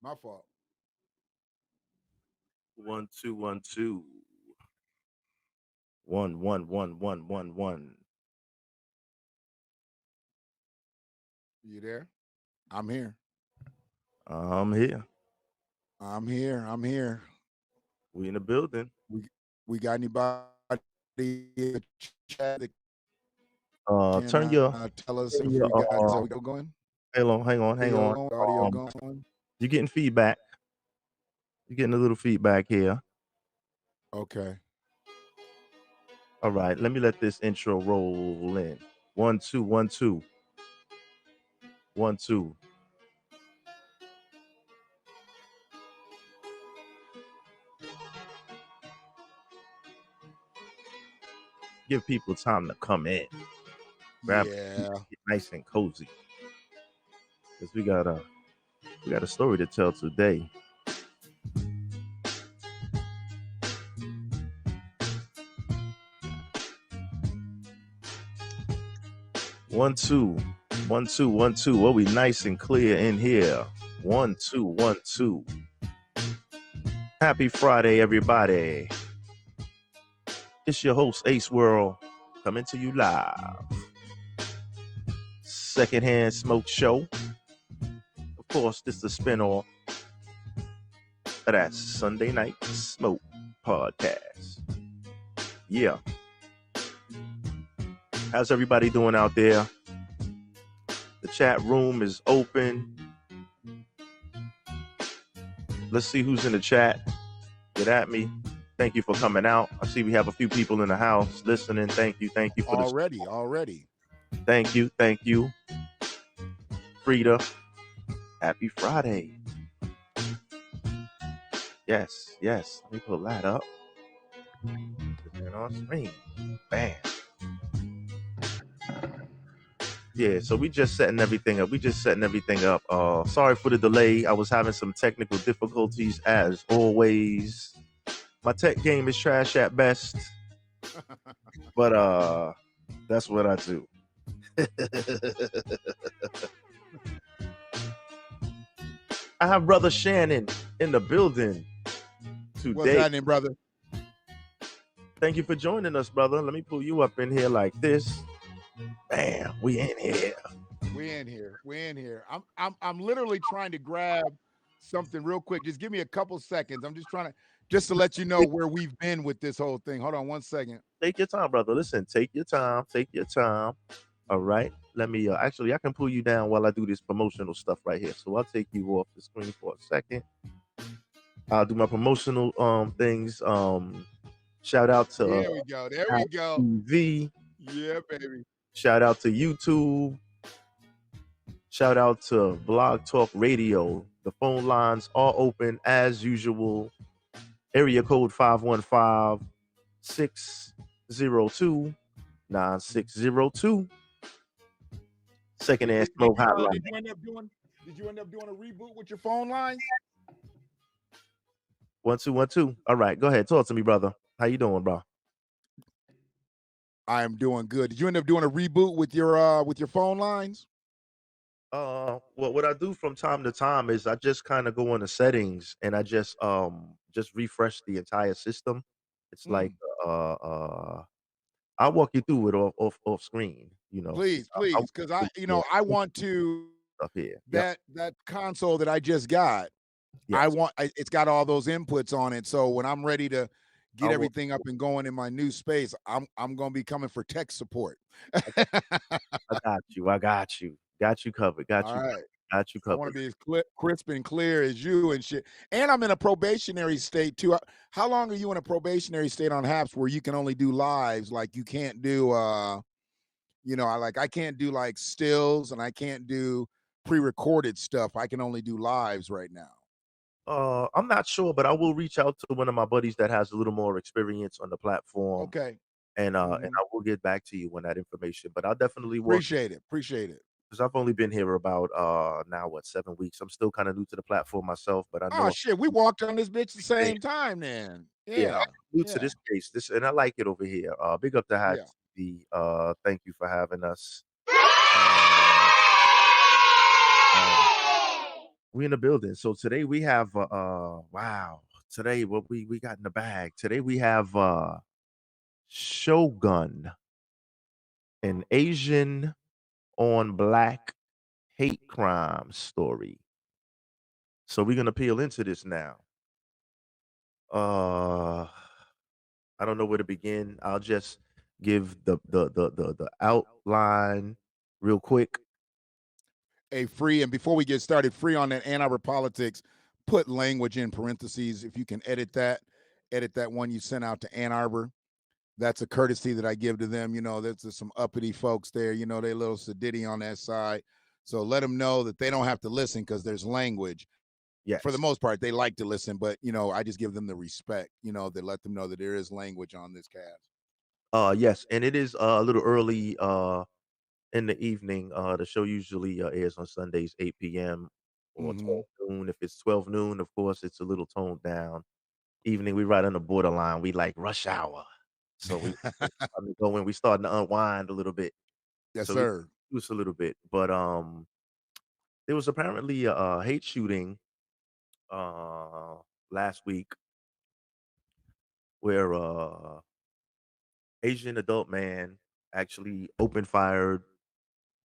My fault. 1 2 1 2 1 1 1 1 1 1. You there? I'm here. I'm here. I'm here. I'm here. We in the building. We got anybody in the chat that can Turn tell us if turn we your got is that we got going? hang on. Audio going. You're getting feedback. You're getting a little feedback here. Okay. All right, let me let this intro roll in. 1 2 1 2 1 2. Give people time to come in. Grab a seat, Yeah. get nice and cozy. Because we got a story to tell today. One two, 1 2 1 2. What we nice and clear in here. 1 2 1 2. Happy Friday, everybody. It's your host, Ace World, coming to you live. Secondhand Smoke Show. Of course, this is the spin-off of that Sunday Night Smoke podcast. Yeah. How's everybody doing out there? The chat room is open. Let's see who's in the chat. Get at me. Thank you for coming out. I see we have a few people in the house listening. Thank you for Already. Thank you. Frida, happy Friday. Yes. Let me pull that up. Put that on screen. Bam. Yeah, so we just setting everything up. Sorry for the delay. I was having some technical difficulties as always. My tech game is trash at best. But that's what I do. I have brother Shannon in the building today. What's happening, brother? Thank you for joining us, brother. Let me pull you up in here like this. Bam, we in here. We in here. I'm literally trying to grab something real quick. Just give me a couple seconds. I'm just to let you know where we've been with this whole thing. Hold on 1 second. Take your time, brother. Listen, take your time. All right. Let me actually I can pull you down while I do this promotional stuff right here. So I'll take you off the screen for a second. I'll do my promotional things. Shout out to There we go. TV. Yeah, baby. Shout out to YouTube. Shout out to Blog Talk Radio. The phone lines are open as usual. Area code 515-602-9602. Secondhand Smoke Hotline. Did you end up doing a reboot with your phone lines? 1 2 1 2. All right, go ahead. Talk to me, brother. How you doing, bro? I am doing good. Did you end up doing a reboot with your phone lines? What I do from time to time is I just kind of go into settings and I just refresh the entire system. It's like I'll walk you through it off screen, you know. Please, because I want to up here. that console that I just got. Yes. It's got all those inputs on it. So when I'm ready to get I everything up and going in my new space, I'm gonna be coming for tech support. I got you. Got you covered. All right. Got you I want covered. to be as crisp and clear as you and shit. And I'm in a probationary state too. How long are you in a probationary state on Haps where you can only do lives? Like you can't do, I can't do like stills and I can't do pre-recorded stuff. I can only do lives right now. I'm not sure, but I will reach out to one of my buddies that has a little more experience on the platform. Okay. And I will get back to you on that information. But I'll definitely work. Appreciate it. Because I've only been here about now 7 weeks. I'm still kind of new to the platform myself, but I know. Oh shit, we walked on this bitch the same time then. Yeah. I'm new to this space. And I like it over here. Big up to Hat TV. Thank you for having us. We in the building. So today we have wow. Today what we got in the bag. Today we have Shogun, an Asian on black hate crime story. So we're gonna peel into this now. Uh I don't know where to begin. I'll just give the outline real quick. A free, and before we get started, free on that Ann Arbor politics, put language in parentheses. If you can edit that one you sent out to Ann Arbor. That's a courtesy that I give to them. You know, there's some uppity folks there. You know, they a little sedity on that side. So let them know that they don't have to listen because there's language. For the Yes. most part, they like to listen, but you know, I just give them the respect. You know, that let them know that there is language on this cast. Yes, and it is a little early in the evening. The show usually airs on Sundays, 8 p.m. or Mm-hmm. 12 noon. If it's 12 noon, of course, it's a little toned down. Evening, we right on the borderline. We like rush hour. So we starting to go in, we starting to unwind a little bit. Yes, So we sir. use a little bit. But there was apparently a hate shooting uh last week where Asian adult man actually opened fired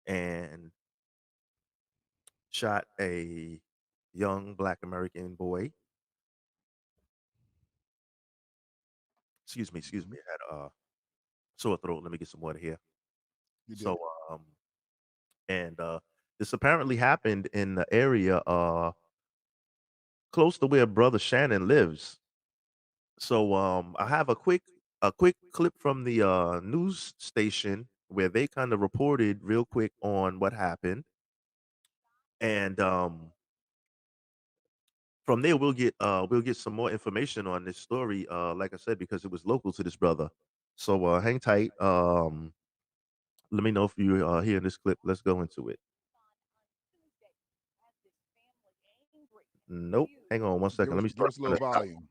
and shot a young black American boy. Excuse Mm-hmm. me. I had a sore throat. Let me get some water here. You did So, it. and this apparently happened in the area close to where Brother Shannon lives. So, I have a quick clip from the news station where they kind of reported real quick on what happened, and from there we'll get some more information on this story. Like I said, because it was local to this brother. So, hang tight. Let me know if you hear this clip. Let's go into it. Nope. Hang on one second. Let me Give start us a from little the top. volume.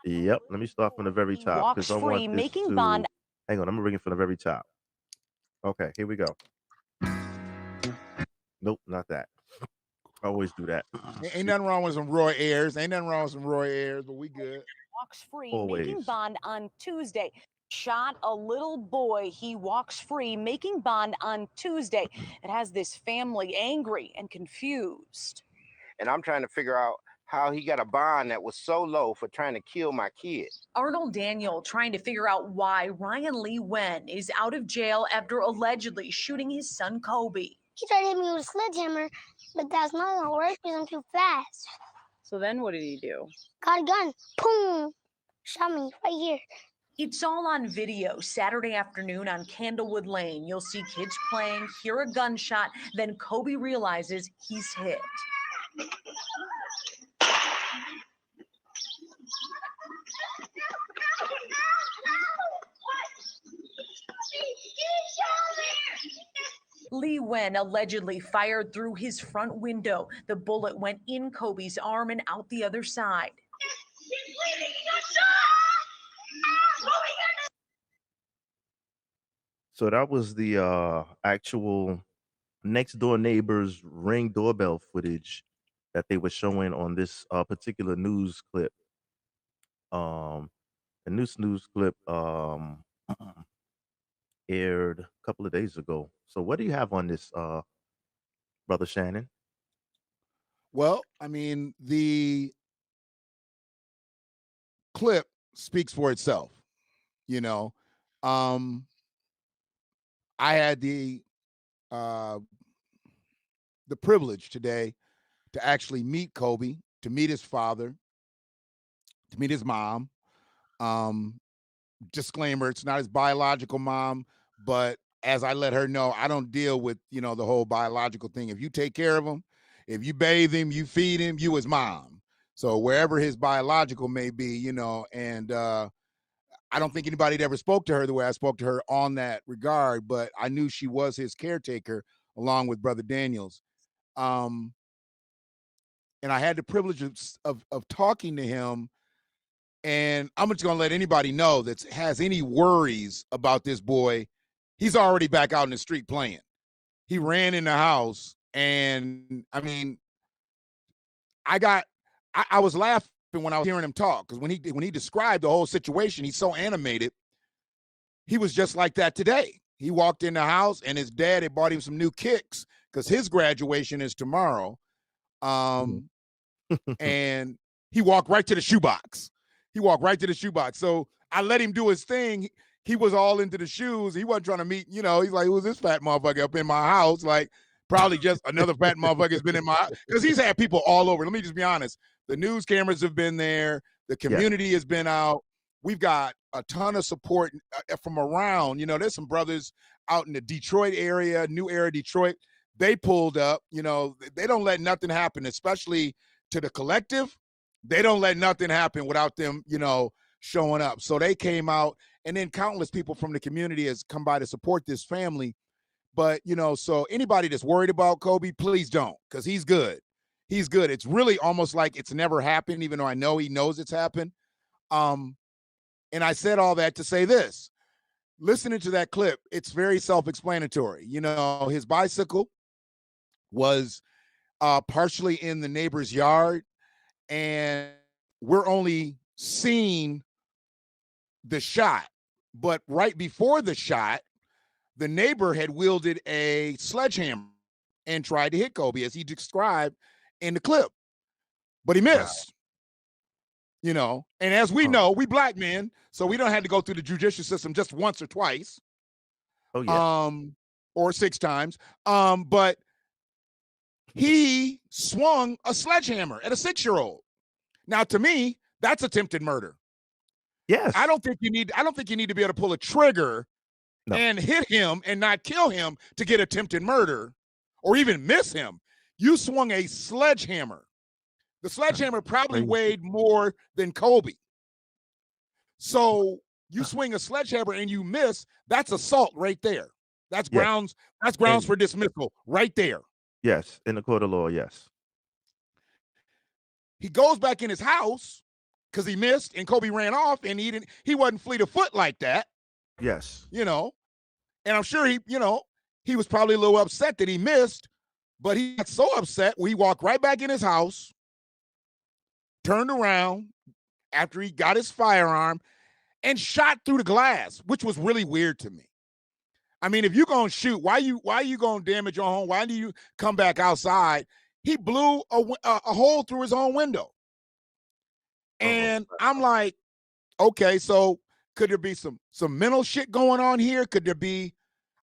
Yep. Let me start from the very He top because walks I want free, this making to. bond. Hang on. I'm gonna bring it from the very top. Okay. Here we go. Nope. Not that. I always do that. Ain't nothing wrong with some Roy Ayers. Ain't nothing wrong with some Roy Ayers, but we good. Walks free, making Always. bond on Tuesday. Shot a little boy. He walks free, making bond on Tuesday. It has this family angry and confused. And I'm trying to figure out how he got a bond that was so low for trying to kill my kid. Arnold Daniel trying to figure out why Ryan Lee Wen is out of jail after allegedly shooting his son Kobe. He tried to hit me with a sledgehammer, but that's not gonna work because I'm too fast. So then what did he do? Got a gun, boom, shot me right here. It's all on video Saturday afternoon on Candlewood Lane. You'll see kids playing, hear a gunshot, then Kobe realizes he's hit. Lee Wen allegedly fired through his front window. The bullet went in Kobe's arm and out the other side. So that was the actual next door neighbor's ring doorbell footage that they were showing on this particular news clip. Um, and this news clip aired a couple of days ago. So what do you have on this, brother Shannon? Well, I mean, the clip speaks for itself. You know, um, I had uh, the privilege today to actually meet Kobe, to meet his father, to meet his mom. Um, Disclaimer: it's not his biological mom, but as I let her know, I don't deal with the whole biological thing. If you take care of him, if you bathe him, you feed him, you his mom. So wherever his biological may be, and I don't think anybody ever spoke to her the way I spoke to her on that regard, but I knew she was his caretaker along with Brother Daniels. Um, and I had the privilege of talking to him. And I'm just gonna let anybody know that has any worries about this boy. He's already back out in the street playing. He ran in the house, and I mean, I was laughing when I was hearing him talk, because when he described the whole situation, he's so animated. He was just like that today. He walked in the house and his dad had bought him some new kicks because his graduation is tomorrow. And he walked right to the shoebox. So I let him do his thing. He was all into the shoes. He wasn't trying to meet, he's like, who's this fat motherfucker up in my house? Like, probably just another fat motherfucker has been in my house. Because he's had people all over. Let me just be honest. The news cameras have been there. The community has been out. We've got a ton of support from around. There's some brothers out in the Detroit area, New Era Detroit. They pulled up. They don't let nothing happen, especially to the collective. They don't let nothing happen without them, showing up. So they came out, and then countless people from the community has come by to support this family. But, so anybody that's worried about Kobe, please don't, because he's good. He's good. It's really almost like it's never happened, even though I know he knows it's happened. And I said all that to say this. Listening to that clip, it's very self-explanatory. His bicycle was partially in the neighbor's yard, and we're only seeing the shot. But right before the shot, the neighbor had wielded a sledgehammer and tried to hit Kobe, as he described in the clip. But he missed. And as we know, we black men, so we don't have to go through the judicial system just once or twice. Oh, yeah. Or 6 times. But he swung a sledgehammer at a 6-year-old. Now, to me, that's attempted murder. Yes. I don't think you need to be able to pull a trigger and hit him and not kill him to get attempted murder or even miss him. You swung a sledgehammer. The sledgehammer probably weighed more than Kobe. So you swing a sledgehammer and you miss, that's assault right there. That's grounds, for dismissal right there. Yes, in the court of law, yes. He goes back in his house because he missed and Kobe ran off, and he wasn't fleet of foot like that. Yes. And I'm sure he was probably a little upset that he missed, but he got so upset he walked right back in his house, turned around after he got his firearm, and shot through the glass, which was really weird to me. I mean, if you're going to shoot, why you going to damage your home? Why do you come back outside? He blew a hole through his own window. And I'm like, okay, so could there be some mental shit going on here? Could there be,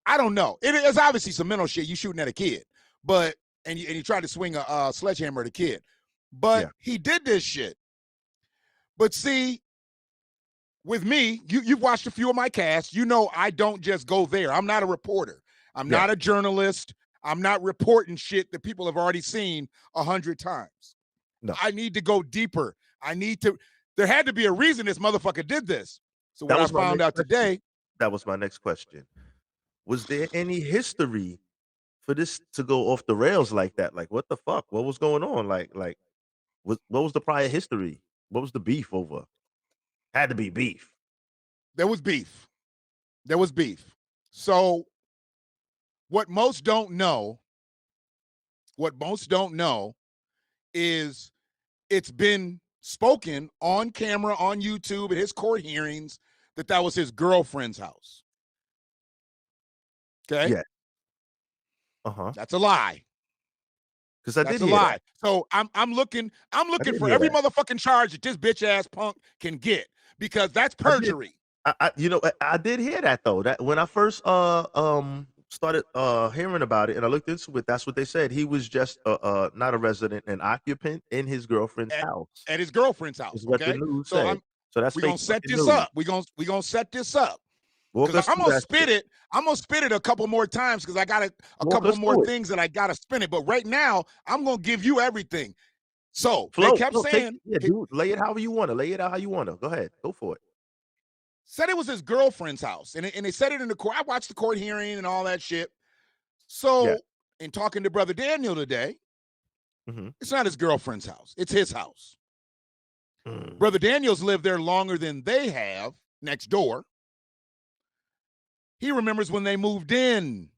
I don't know. It is obviously some mental shit. You shooting at a kid, and you tried to swing a sledgehammer at a kid. But he did this shit. But see, with me, you've watched a few of my casts. I don't just go there. I'm not a reporter. I'm not a journalist. I'm not reporting shit that people have already seen 100 times. No. I need to go deeper. There had to be a reason this motherfucker did this. So what I found out today. That was my next question. Was there any history for this to go off the rails like that? Like, what the fuck? What was going on? What was the prior history? What was the beef over? Had to be beef. There was beef. So what most don't know is it's been spoken on camera, on YouTube, at his court hearings, that was his girlfriend's house. Okay? Yeah. That's a lie. Because That's a lie. So I'm looking for every motherfucking charge that this bitch ass punk can get, because that's perjury. I did hear that though. That when I first started hearing about it and I looked into it, that's what they said. He was just not a resident, an occupant in his girlfriend's house. At his girlfriend's house. Is what the news so said. So that's we're gonna set this up. We're gonna set this up. Because I'm gonna spit it. I'm gonna spit it a couple more times because I got a couple more things that I gotta spin it. But right now, I'm gonna give you everything. So they kept saying, dude, lay it however you want to. Lay it out how you want to. Go ahead, go for it. Said it was his girlfriend's house, and they said it in the court. I watched the court hearing and all that shit. So, in talking to Brother Daniel today, it's not his girlfriend's house. It's his house. Brother Daniel's lived there longer than they have, next door. He remembers when they moved in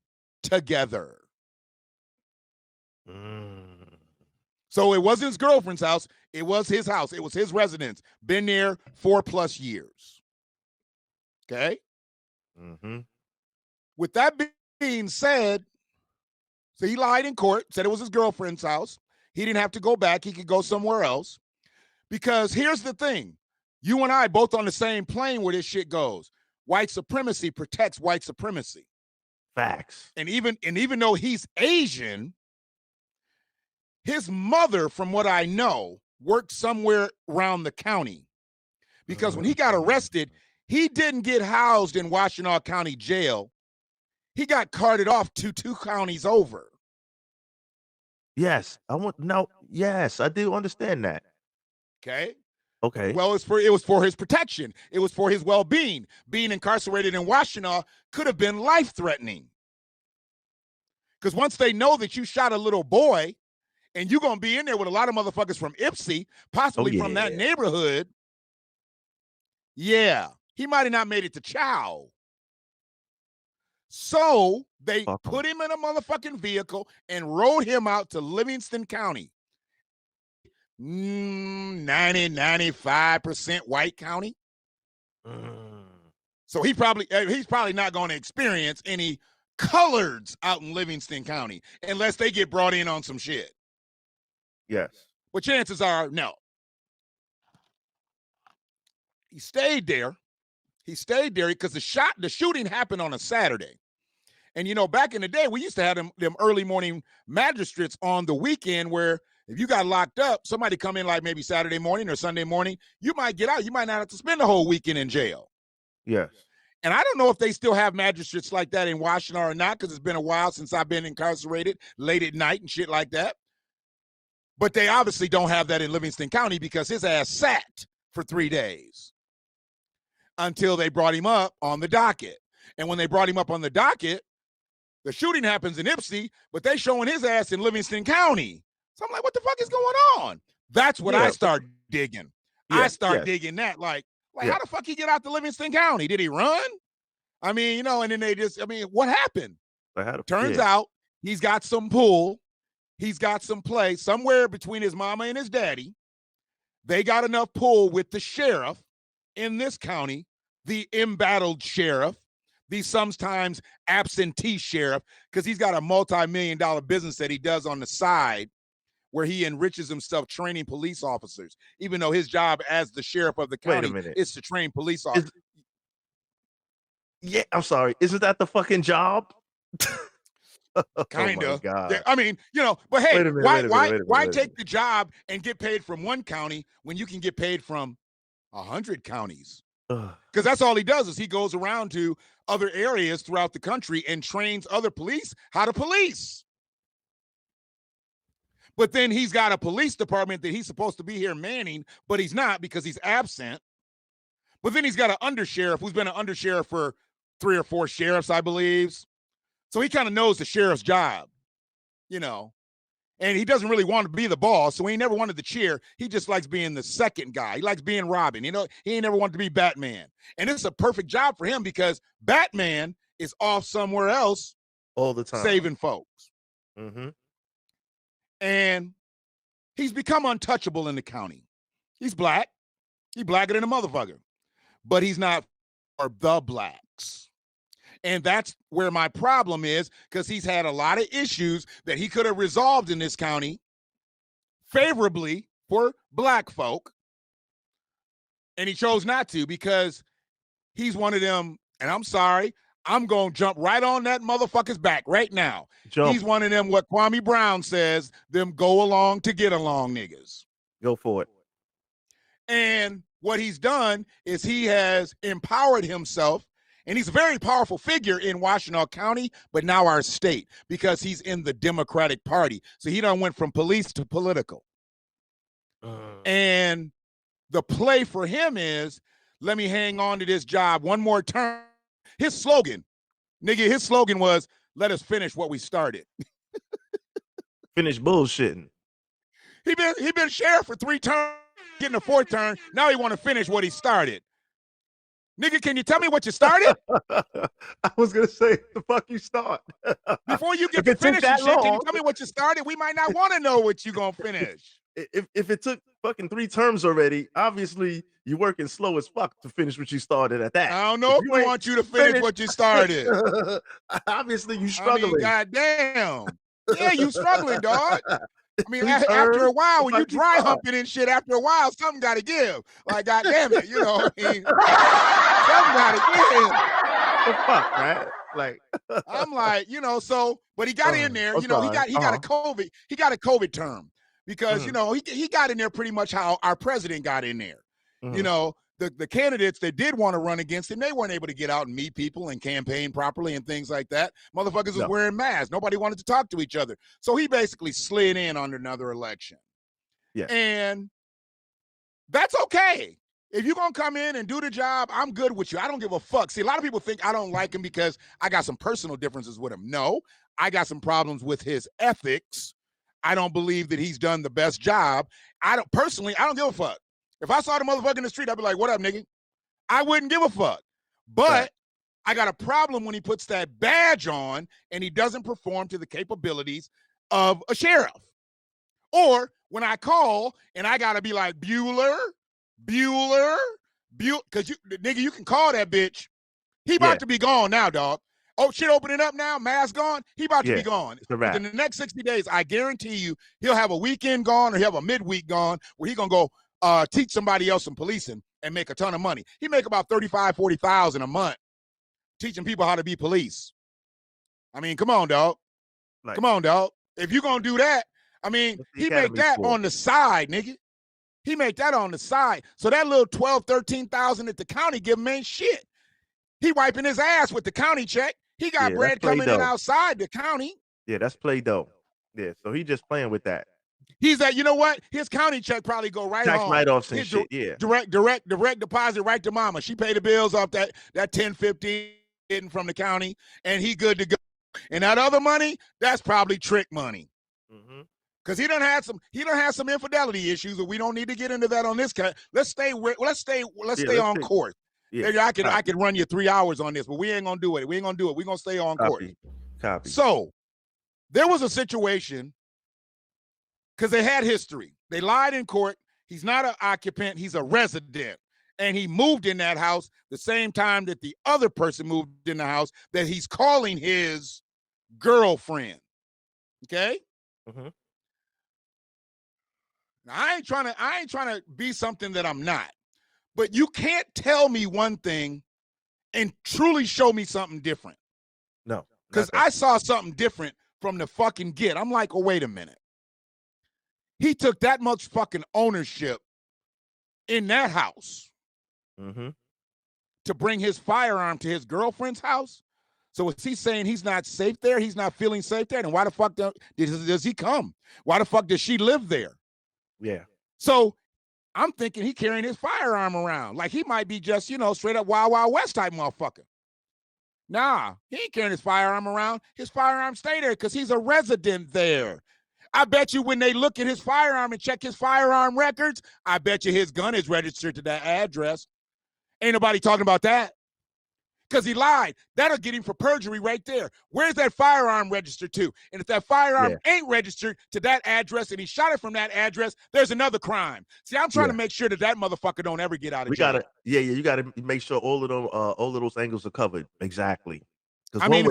together. So it wasn't his girlfriend's house. It was his house. It was his residence. Been there 4+ years. Okay. Mm-hmm. With that being said, so he lied in court, said it was his girlfriend's house. He didn't have to go back. He could go somewhere else. Because here's the thing. You and I both on the same plane where this shit goes. White supremacy protects white supremacy. Facts. And even though he's Asian, his mother, from what I know, worked somewhere around the county. Because when he got arrested, he didn't get housed in Washtenaw County Jail. He got carted off to 2 counties over. Yes. Yes, I do understand that. Okay. Okay. Well, it was for his protection. It was for his well-being. Being incarcerated in Washtenaw could have been life-threatening. Because once they know that you shot a little boy, and you're gonna be in there with a lot of motherfuckers from Ipsy, possibly from that neighborhood. Yeah, he might have not made it to Chow. So they put him in a motherfucking vehicle and rode him out to Livingston County. 95% white county. So he's probably not going to experience any coloreds out in Livingston County unless they get brought in on some shit. Yes. But chances are, no. He stayed there. He stayed there because the shooting happened on a Saturday. And, you know, back in the day, we used to have them early morning magistrates on the weekend where if you got locked up, somebody come in like maybe Saturday morning or Sunday morning, you might get out. You might not have to spend the whole weekend in jail. Yes. And I don't know if they still have magistrates like that in Washington or not, because it's been a while since I've been incarcerated late at night and shit like that. But they obviously don't have that in Livingston County because his ass sat for 3 days until they brought him up on the docket. And when they brought him up on the docket, the shooting happens in Ipsy, but they showing his ass in Livingston County. So I'm like, what the fuck is going on? That's what I start digging. I start digging that. Like how the fuck he get out to Livingston County? Did he run? I mean, you know, and then what happened? Turns out he's got some pull. He's got some play somewhere between his mama and his daddy. They got enough pull with the sheriff in this county, the embattled sheriff, the sometimes absentee sheriff, because he's got a multi-million-dollar business that he does on the side where he enriches himself training police officers, even though his job as the sheriff of the county is to train police officers. I'm sorry. Isn't that the fucking job? Kind of. I mean, you know, but hey, why take the job and get paid from one county when you can get paid from 100 counties? Because that's all he does is he goes around to other areas throughout the country and trains other police how to police. But then he's got a police department that he's supposed to be here manning, but he's not because he's absent. But then he's got an undersheriff who's been an undersheriff for 3 or 4 sheriffs, I believe. So he kind of knows the sheriff's job, you know, and he doesn't really want to be the boss. So he never wanted the chair. He just likes being the second guy. He likes being Robin. You know, he ain't never wanted to be Batman. And it's a perfect job for him because Batman is off somewhere else all the time, saving folks. Mm-hmm. And he's become untouchable in the county. He's black. He's blacker than a motherfucker. But he's not for the blacks. And that's where my problem is, because he's had a lot of issues that he could have resolved in this county favorably for black folk. And he chose not to because he's one of them, and I'm sorry, I'm going to jump right on that motherfucker's back right now. He's one of them, what Kwame Brown says, them go along to get along niggas. Go for it. And what he's done is he has empowered himself. And he's a very powerful figure in Washtenaw County, but now our state, because he's in the Democratic Party. So he done went from police to political. And the play for him is, let me hang on to this job one more term. His slogan was, let us finish what we started. Finish bullshitting. He been sheriff for 3 terms, getting a 4th term. Now he want to finish what he started. Nigga, can you tell me what you started? I was gonna say the fuck you start. Before you get If to it took finishing that shit, can you long- tell me what you started? We might not want to know what you gonna finish. If it took fucking 3 terms already, obviously you working slow as fuck to finish what you started at that. I don't know if you we ain't want you to finish finished- what you started. Obviously you I struggling. mean, goddamn. Yeah, you struggling, dog. I mean, 3 after a terms, while, when you fuck you dry start. humping and shit, after a while, something got to give. Like, goddamn it, you know what I mean? Something got to The fuck, right? Like give. I'm like, you know, so, but he got in there, I'm you know, he sorry. got a COVID term because, you Mhm. know, he got in there pretty much how our president got in there. You Mhm. know, the candidates that did want to run against him, they weren't able to get out and meet people and campaign properly and things like that. Motherfuckers was No. wearing masks. Nobody wanted to talk to each other. So he basically slid in on another election. Yes. And that's okay. If you're going to come in and do the job, I'm good with you. I don't give a fuck. See, a lot of people think I don't like him because I got some personal differences with him. No, I got some problems with his ethics. I don't believe that he's done the best job. I don't give a fuck. If I saw the motherfucker in the street, I'd be like, what up, nigga? I wouldn't give a fuck. But Right. I got a problem when he puts that badge on and he doesn't perform to the capabilities of a sheriff. Or when I call and I got to be like, Bueller, because nigga, you can call that bitch. He about Yeah. to be gone now, dog. Oh, shit opening up now, mask gone. He about to Yeah, be gone. it's a wrap. Within the next 60 days, I guarantee you, he'll have a weekend gone or he'll have a midweek gone where he going to go teach somebody else some policing and make a ton of money. He make about 35, 40,000 a month teaching people how to be police. I mean, come on, dog. Like, Come on, dog. If you're going to do that, I mean, What's the he make academy that for? on the side, nigga. He make that on the side. So that little 12, 13,000 that the county give him ain't shit. He wiping his ass with the county check. He got Yeah, bread that's play coming in dough. outside the county. yeah, that's play dough. Yeah, so he just playing with that. He's you know what? His county check probably go right Tax home. write-offs and His shit. Yeah. direct deposit right to mama. She paid the bills off that 10, 15 getting from the county, and he good to go. And that other money, that's probably trick money. Mm-hmm. Because he done had some infidelity issues, but we don't need to get into that on this cut. Let's stay on course. Yeah. I could run you 3 hours on this, but we ain't gonna do it. We're gonna stay on course. Copy. So there was a situation because they had history. They lied in court. He's not an occupant, he's a resident. And he moved in that house the same time that the other person moved in the house that he's calling his girlfriend. Okay? Mhm. Now, I ain't trying to be something that I'm not. But you can't tell me one thing and truly show me something different. No. Because I saw something different from the fucking get. I'm like, oh, wait a minute. He took that much fucking ownership in that house Mm-hmm. to bring his firearm to his girlfriend's house. So is he saying he's not safe there? He's not feeling safe there? Then why the fuck does he come? Why the fuck does she live there? Yeah. So I'm thinking he carrying his firearm around. Like he might be just, straight up Wild Wild West type motherfucker. Nah, he ain't carrying his firearm around. His firearm stay there because he's a resident there. I bet you when they look at his firearm and check his firearm records, I bet you his gun is registered to that address. Ain't nobody talking about that. Because he lied. That'll get him for perjury right there. Where's that firearm registered to? And if that firearm ain't registered to that address and he shot it from that address, there's another crime. See, I'm trying to make sure that motherfucker don't ever get out of jail. You gotta make sure all of those angles are covered. Exactly. I mean,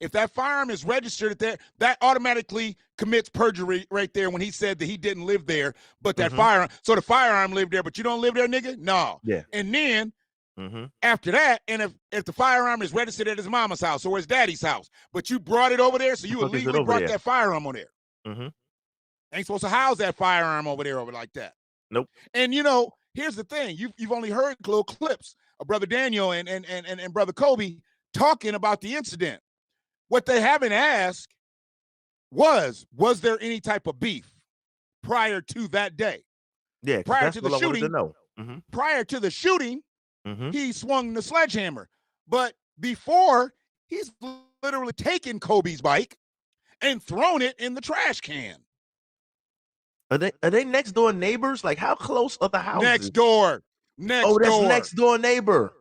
if that firearm is registered there, that automatically commits perjury right there when he said that he didn't live there, but that firearm, so the firearm lived there, but you don't live there, nigga? No. Yeah. And then after that, and if the firearm is registered at his mama's house or his daddy's house, but you brought it over there, so you illegally brought that firearm on there. Ain't supposed to house that firearm over there like that. Nope. And here's the thing: you've only heard little clips of Brother Daniel and Brother Kobe talking about the incident. What they haven't asked was there any type of beef prior to that day? Yeah, prior to the shooting. Prior to the shooting, Mm-hmm. he swung the sledgehammer. But before, he's literally taken Kobe's bike and thrown it in the trash can. Are they next door neighbors? Like, how close are the houses? Next door. Next Oh, that's door. next door neighbor.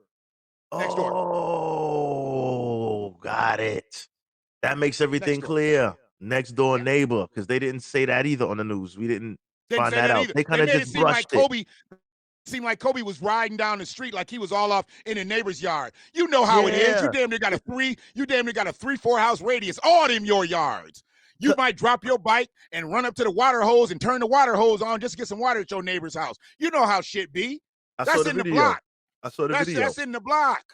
Next door. Oh, got it. That makes everything door. clear. Next door Yeah. neighbor, because they didn't say that either on the news. We didn't Didn't find say that that out. either. They kind of made it just seem like brushed it. Kobe. Seemed like Kobe was riding down the street like he was all off in a neighbor's yard. You know how it is. You Yeah. damn near got a 3-4 house radius. All them your yards. You might drop your bike and run up to the water hose and turn the water hose on just to get some water at your neighbor's house. You know how shit be. I saw That's the in the video. block. I saw the video. That's in the block.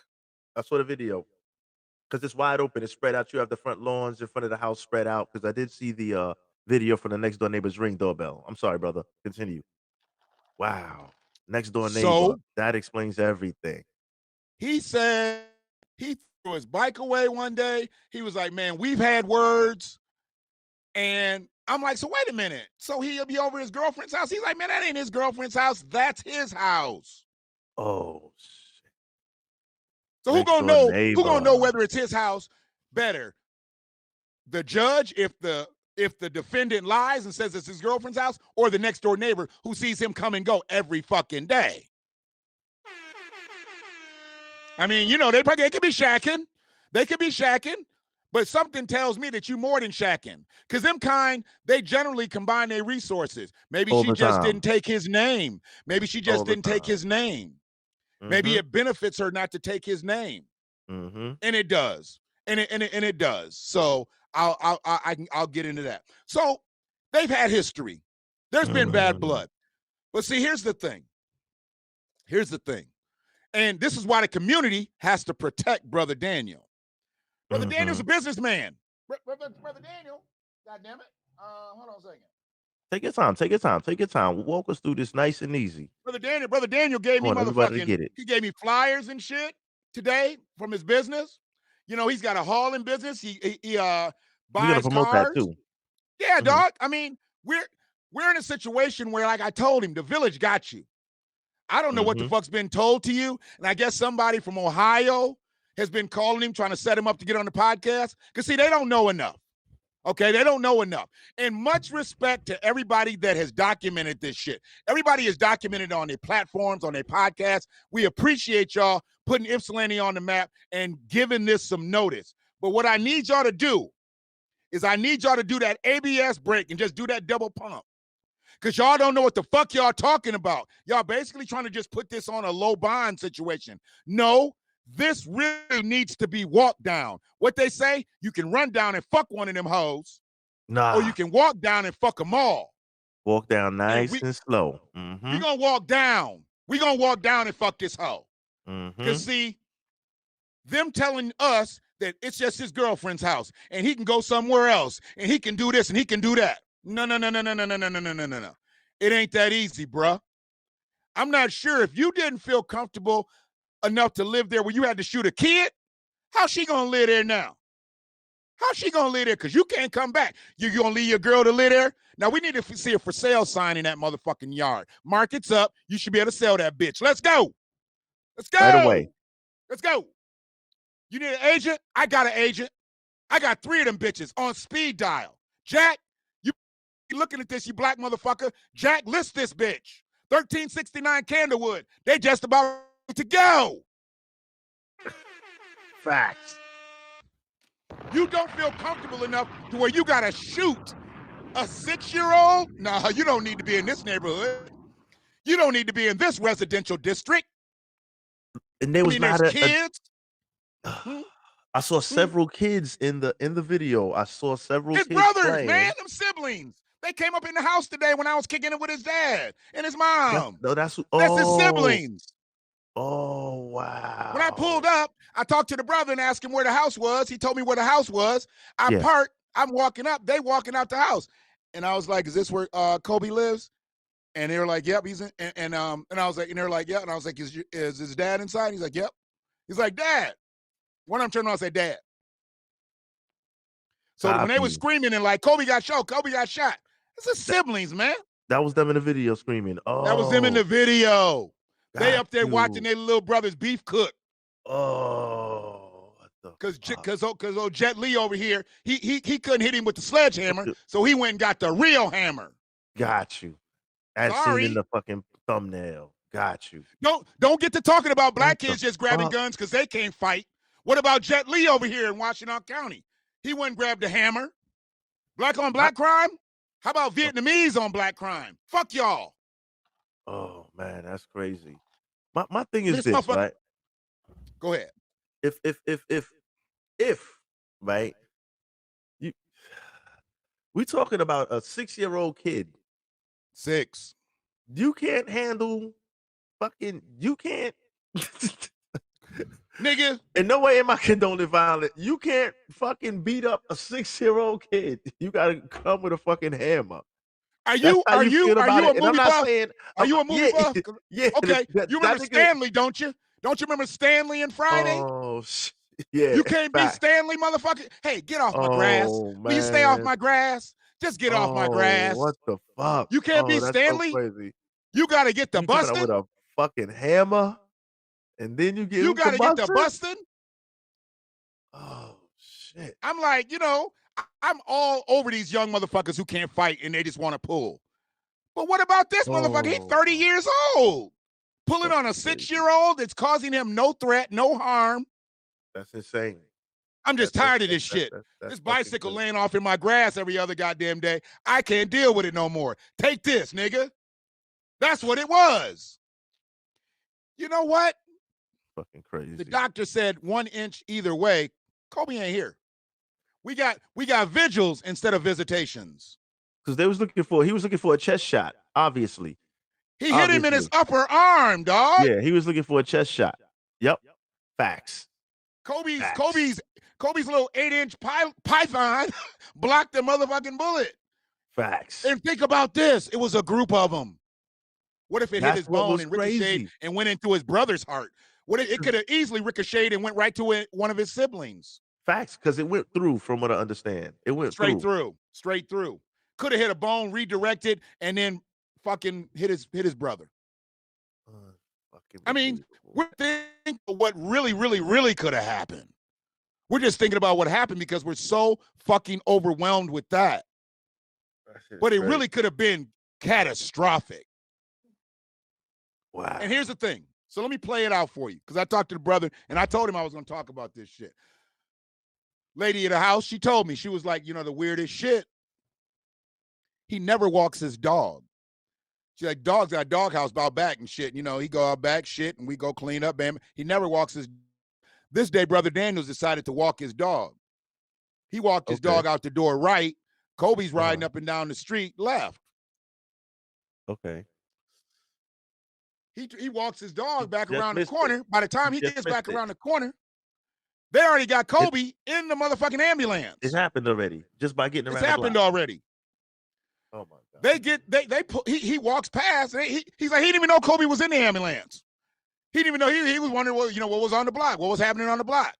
I saw the video. Because it's wide open. It's spread out. You have the front lawns in front of the house spread out. Because I did see the video from the next door neighbor's Ring doorbell. I'm sorry, brother. Continue. Wow. Next door neighbor. So that explains everything. he said he threw his bike away one day. He was like, man, we've had words. And I'm like, so wait a minute. So he'll be over his girlfriend's house. He's like, man, that ain't his girlfriend's house. That's his house. Oh, shit. So who Next gonna door know? Who neighbor. gonna know whether it's his house better? The judge, if the defendant lies and says it's his girlfriend's house, or the next door neighbor who sees him come and go every fucking day. I mean, you know, they could be shacking. They could be shacking, but something tells me that you more than shacking. Because them kind, they generally combine their resources. Maybe All she the just time. didn't take his name. Maybe she All just the didn't take time. his name. Maybe it benefits her not to take his name. Mm-hmm. And it does. And it does. So I'll get into that. So they've had history. There's been bad blood. But see, here's the thing. And this is why the community has to protect Brother Daniel. Brother Daniel's a businessman. Brother Daniel, God damn it. Hold on a second. Take your time. Walk us through this nice and easy. Brother Daniel gave me everybody get it. he gave me flyers and shit today from his business. You know, he's got a hauling business. He buys We're gonna promote cars. that too. Yeah, Mhm. dog. I mean, we're in a situation where, like I told him, the village got you. I don't know what the fuck's been told to you. And I guess somebody from Ohio has been calling him, trying to set him up to get on the podcast. Because, see, they don't know enough. Okay, they don't know enough. And much respect to everybody that has documented this shit. Everybody is documented on their platforms, on their podcasts. We appreciate y'all putting Ypsilanti on the map and giving this some notice. But what I need y'all to do is I need y'all to do that ABS break and just do that double pump. Because y'all don't know what the fuck y'all talking about. Y'all basically trying to just put this on a low bond situation. No, this really needs to be walked down. What they say, you can run down and fuck one of them hoes, Nah. or you can walk down and fuck them all. Walk down nice we- and slow. We gonna walk down. We gonna walk down and fuck this hoe. Because see, them telling us that it's just his girlfriend's house and he can go somewhere else and he can do this and he can do that. No. It ain't that easy, bruh. I'm not sure if you didn't feel comfortable enough to live there where you had to shoot a kid, how's she gonna live there now? How's she gonna live there? Because you can't come back. You gonna leave your girl to live there? Now we need to see a for sale sign in that motherfucking yard. Market's up. You should be able to sell that bitch. Let's go. Let's go. Right away. Let's go. You need an agent? I got an agent. I got 3 of them bitches on speed dial. Jack, you looking at this, you black motherfucker. Jack, list this bitch. 1369 Candlewood. They just about to go. Facts. You don't feel comfortable enough to where you gotta shoot a 6-year-old? Nah, you don't need to be in this neighborhood. You don't need to be in this residential district. And there was not there's a kids. I saw several kids in the video. I saw several His kids brothers, playing. man, them siblings. They came up in the house today when I was kicking it with his dad and his mom. That's his oh, siblings. Oh, wow. When I pulled up, I talked to the brother and asked him where the house was. He told me where the house was. I parked. I'm walking up. They walking out the house. And I was like, is this where Kobe lives? And they were like, yep, he's in. And I was like, and they were like, yeah. And I was like, is his dad inside? He's like, yep. He's like, Dad. When I'm turning around, I say, Dad. So when they were screaming and like, Kobe got shot, it's his siblings, man. That was them in the video screaming. Oh, that was them in the video. They up there watching their little brother's beef cook. Oh, because old Jet Li over here, he couldn't hit him with the sledgehammer, so he went and got the real hammer. Got you. As seen in the fucking thumbnail. Got you. Don't get to talking about black What the kids just grabbing fuck? guns because they can't fight. What about Jet Li over here in Washington County? He wouldn't grab the hammer. Black on black crime? How about Vietnamese on black crime? Fuck y'all. Oh man, that's crazy. My thing is This this, motherfucker- right? Go ahead. If right, we talking about a 6-year-old kid. 6. You can't handle you can't. Nigga, In no way am I condoning violence. You can't fucking beat up a 6-year-old kid. You gotta come with a fucking hammer. are That's you how are you you feel are about you a it. And I'm movie not buff? saying Are you a movie yeah, buff? yeah. Okay, that- you that remember nigga- Stanley, don't you? Don't you remember Stanley and Friday? Oh yeah. You can't beat fact. Stanley, motherfucker. Hey, get off my grass. Oh, Will you stay off man. my grass? Just get off my Oh, grass. What the fuck? You can't beat that's Stanley? So crazy. You got to get the You got it busting. with a fucking hammer, and then you get You got to get the busting? busting. Oh shit! I'm like, I'm all over these young motherfuckers who can't fight and they just want to pull. But what about this motherfucker? He's 30 years old. Pulling on a Fucking crazy. 6-year-old that's causing him no threat, no harm. That's insane. I'm just tired of this shit. That's This fucking bicycle crazy. laying off in my grass every other goddamn day. I can't deal with it no more. Take this, nigga. That's what it was. You know what? Fucking crazy. The doctor said 1 inch either way. Kobe ain't here. We got vigils instead of visitations. Because he was looking for a chest shot. Obviously, He hit him in his upper arm, dog. yeah, he was looking for a chest shot. Yep, facts. Kobe's Facts. little 8-inch python blocked the motherfucking bullet. Facts. And think about this. It was a group of them. What if it hit That's his what bone was and ricocheted crazy. and went into his brother's heart? What if it could have easily ricocheted and went right to one of his siblings? Facts, because it went through, from what I understand. It went Straight through. Could have hit a bone, redirected, and then fucking hit his brother. I mean, we're thinking of what really, really, really could have happened. We're just thinking about what happened because we're so fucking overwhelmed with that. But it really could have been catastrophic. Wow. And here's the thing. So let me play it out for you because I talked to the brother and I told him I was going to talk about this shit. Lady of the house, she told me, she was like, the weirdest shit. He never walks his dog. She's like, dog's got a doghouse out back and shit. He go out back, shit, and we go clean up, bam. He never walks his. This day, Brother Daniels decided to walk his dog. He walked his dog out the door right. Kobe's riding up and down the street left. Okay. He walks his dog back just around the missed it. corner. By the time he Just gets back missed it. around the corner, they already got Kobe in the motherfucking ambulance. It happened already, just by getting around. It's happened already. Oh my god. He walks past and he's like, he didn't even know Kobe was in the ambulance. He didn't even know he was wondering what was on the block, what was happening on the block.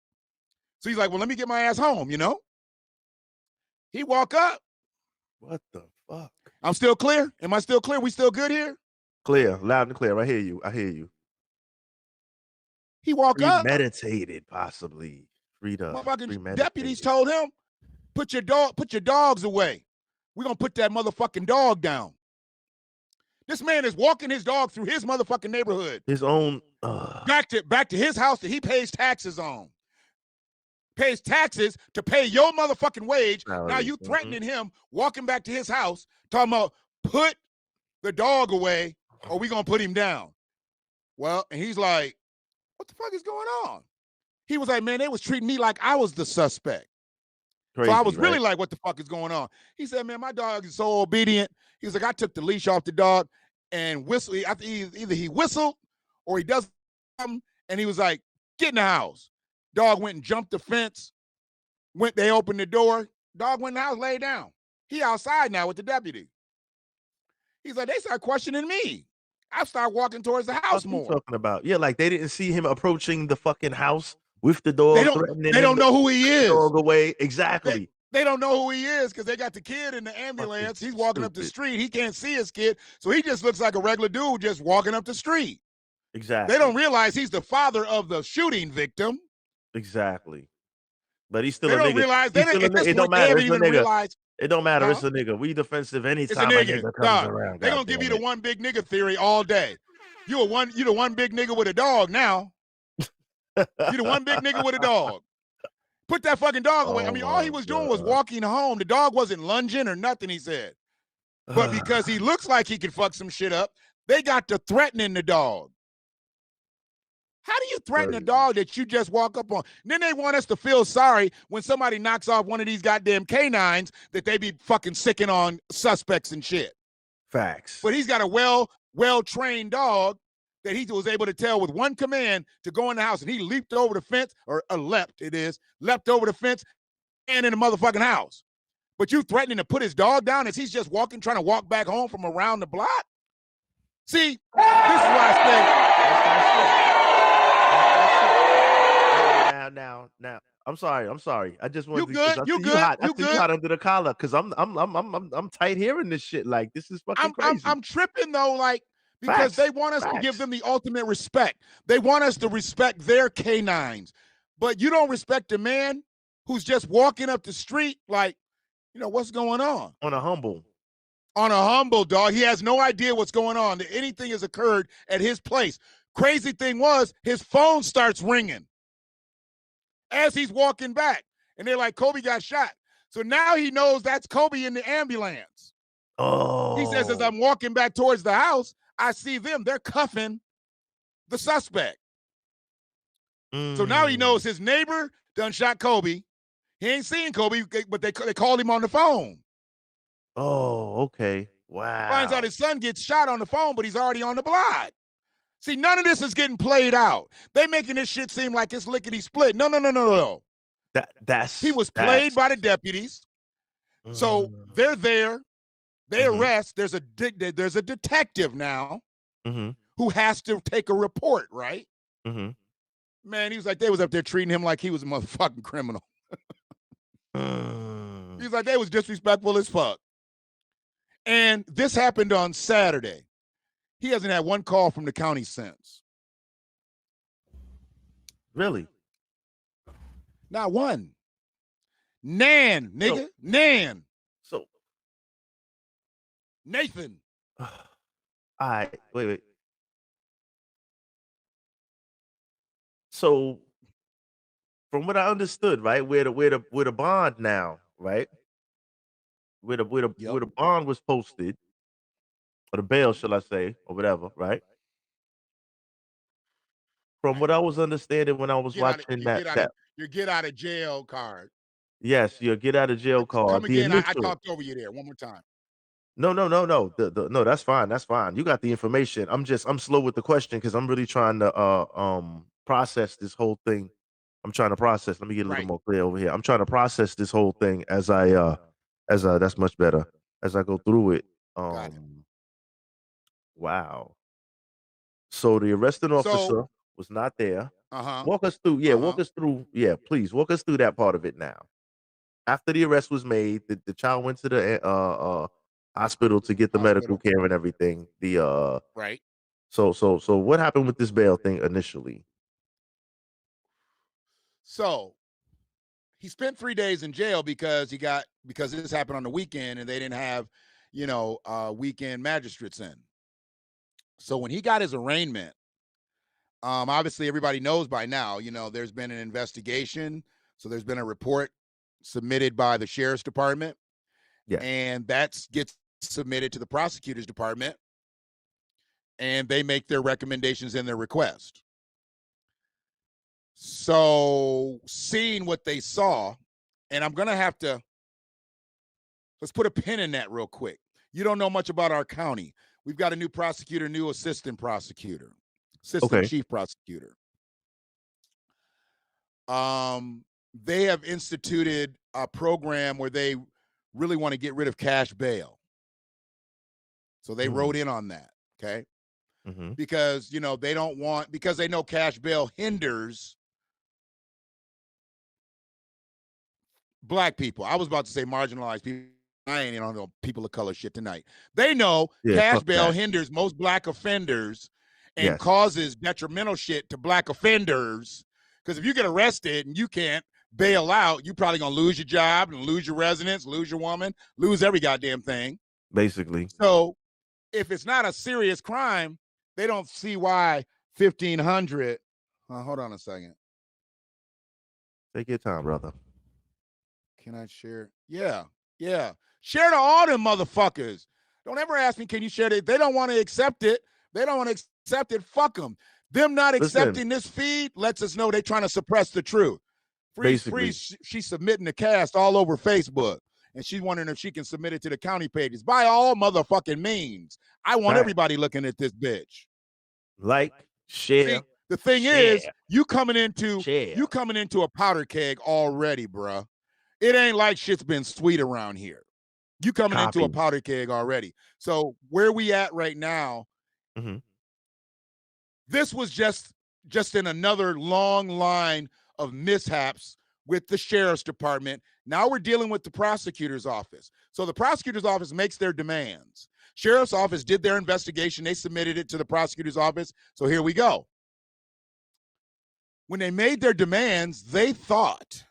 So he's like, well, let me get my ass home, He walk up. What the fuck? I'm still clear. Am I still clear? We still good here? Clear, loud and clear. I hear you. He walk up. Premeditated, possibly. Motherfucking deputies told him, put your dogs away. We're gonna put that motherfucking dog down. This man is walking his dog through his motherfucking neighborhood. His own back to his house that he pays taxes on. Pays taxes to pay your motherfucking wage. Now you threatening him, walking back to his house, talking about put the dog away or we gonna put him down. Well, and he's like, what the fuck is going on? He was like, man, they was treating me like I was the suspect. crazy, So I was right? really like, what the fuck is going on? He said, man, my dog is so obedient. He was like, I took the leash off the dog and whistled. Either he whistled or he does something. And he was like, get in the house. Dog went and jumped the fence. They opened the door. Dog went in the house, laid down. He outside now with the deputy. He's like, they start questioning me. I start walking towards the house What you more. talking about? Yeah, like they didn't see him approaching the fucking house with the dog. They don't know who he is. Dog away. Exactly. They don't know who he is because they got the kid in the ambulance. He's walking up the street. He can't see his kid. So he just looks like a regular dude just walking up the street. Exactly. They don't realize he's the father of the shooting victim. Exactly. But he's still They a don't nigga. realize. He's They still a at this nigga. It don't point, they matter. haven't It's a even nigga. realized. It don't matter. Huh? It's a nigga. We defensive It's a anytime a nigga. nigga comes Dog. around. They're going to give you the one big nigga theory all day. You the one big nigga with a dog now. You the one big nigga with a dog. Put that fucking dog away. I mean, all he was doing was walking home. The dog wasn't lunging or nothing, he said. But because he looks like he can fuck some shit up, they got to threatening the dog. How do you threaten a dog that you just walk up on? And then they want us to feel sorry when somebody knocks off one of these goddamn canines that they be fucking sicking on suspects and shit. Facts. But he's got a well-trained dog that he was able to tell with one command to go in the house, and he leaped over the fence, or leapt over the fence and in the motherfucking house. But you threatening to put his dog down as he's just trying to walk back home from around the block? See, this is why I say. Now. I'm sorry. I just want you good. You good. You hot under the collar because I'm tight hearing this shit. Like this is fucking crazy. I'm tripping though, like because they want us to give them the ultimate respect. They want us to respect their canines, but you don't respect a man who's just walking up the street like, you know, what's going on? On a humble, dog. He has no idea what's going on. That anything has occurred at his place. Crazy thing was his phone starts ringing as he's walking back. And they're like, Kobe got shot. So now he knows that's Kobe in the ambulance. Oh. He says, as I'm walking back towards the house, I see them. They're cuffing the suspect. So now he knows his neighbor done shot Kobe. He ain't seen Kobe, but they called him on the phone. Oh, okay. Wow. Finds out his son gets shot on the phone, but he's already on the block. See, none of this is getting played out. They making this shit seem like it's lickety split. No. He was played by the deputies. So they're there. They arrest. There's a detective now who has to take a report, right? Man, he was like, they was up there treating him like he was a motherfucking criminal. He's like, they was disrespectful as fuck. And this happened on Saturday. He hasn't had one call from the county since. Really? Not one. Nan, nigga. Nan. So. Nathan. All right. Wait. So, from what I understood, right, where the bond now, right, where the bond was posted, or the bail, shall I say, or whatever, right? From what I was understanding when I was watching your get out of jail card. Yes, your get out of jail card. Come again. I talked over you there one more time. No. No, that's fine. That's fine. You got the information. I'm slow with the question because I'm really trying to process this whole thing. I'm trying to process. Let me get a little more clear over here. I'm trying to process this whole thing as I that's much better as I go through it. Wow. So the arresting officer was not there. Walk us through. Yeah, walk us through. Yeah, please walk us through that part of it now. After the arrest was made, the child went to the hospital to get the medical care and everything. Right. So what happened with this bail thing initially? So he spent 3 days in jail because this happened on the weekend and they didn't have, weekend magistrates in. So when he got his arraignment, obviously everybody knows by now, there's been an investigation. So there's been a report submitted by the sheriff's department. Yeah. And that gets submitted to the prosecutor's department. And they make their recommendations in their request. So seeing what they saw, and I'm going to have to, let's put a pin in that real quick. You don't know much about our county. We've got a new prosecutor, new assistant prosecutor, chief prosecutor. They have instituted a program where they really want to get rid of cash bail. So they wrote in on that, okay? Because, they don't want, because they know cash bail hinders Black people. I was about to say marginalized people. I ain't on no people of color shit tonight. They know cash bail hinders most Black offenders and causes detrimental shit to Black offenders. Because if you get arrested and you can't bail out, you probably gonna lose your job and lose your residence, lose your woman, lose every goddamn thing. Basically. So if it's not a serious crime, they don't see why 1,500. Hold on a second. Take your time, brother. Can I share? Yeah. Share to all them motherfuckers. Don't ever ask me, can you share it? They don't want to accept it. They don't want to accept it. Fuck them. Them not accepting this feed lets us know they're trying to suppress the truth. Freeze, she's submitting the cast all over Facebook. And she's wondering if she can submit it to the county pages. By all motherfucking means. I want everybody looking at this bitch. Like, share. See, the thing is, you coming into a powder keg already, bruh. It ain't like shit's been sweet around here. You coming into a powder keg already. So where we at right now, this was just in another long line of mishaps with the sheriff's department. Now we're dealing with the prosecutor's office. So the prosecutor's office makes their demands. Sheriff's office did their investigation. They submitted it to the prosecutor's office. So here we go. When they made their demands, they thought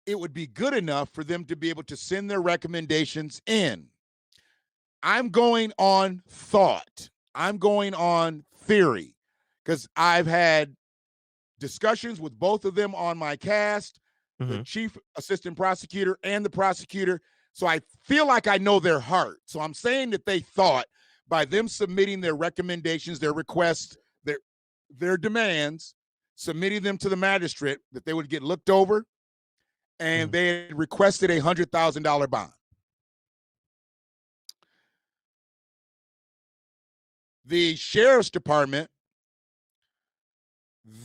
it would be good enough for them to be able to send their recommendations in. I'm going on thought. I'm going on theory, because I've had discussions with both of them on my cast, the chief assistant prosecutor and the prosecutor. So I feel like I know their heart. So I'm saying that they thought by them submitting their recommendations, their requests, their demands, submitting them to the magistrate, that they would get looked over, and they had requested a $100,000 bond. The sheriff's department,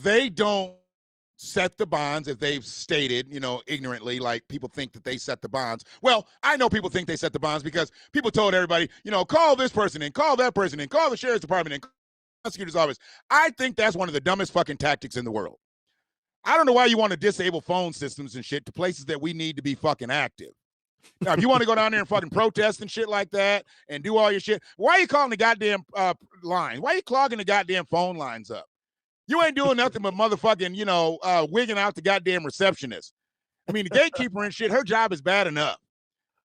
they don't set the bonds if they've stated, ignorantly, like people think that they set the bonds. Well, I know people think they set the bonds because people told everybody, call this person and call that person and call the sheriff's department and call the prosecutor's office. I think that's one of the dumbest fucking tactics in the world. I don't know why you want to disable phone systems and shit to places that we need to be fucking active. Now, if you want to go down there and fucking protest and shit like that and do all your shit, why are you calling the goddamn line? Why are you clogging the goddamn phone lines up? You ain't doing nothing but motherfucking, wigging out the goddamn receptionist. I mean, the gatekeeper and shit, her job is bad enough.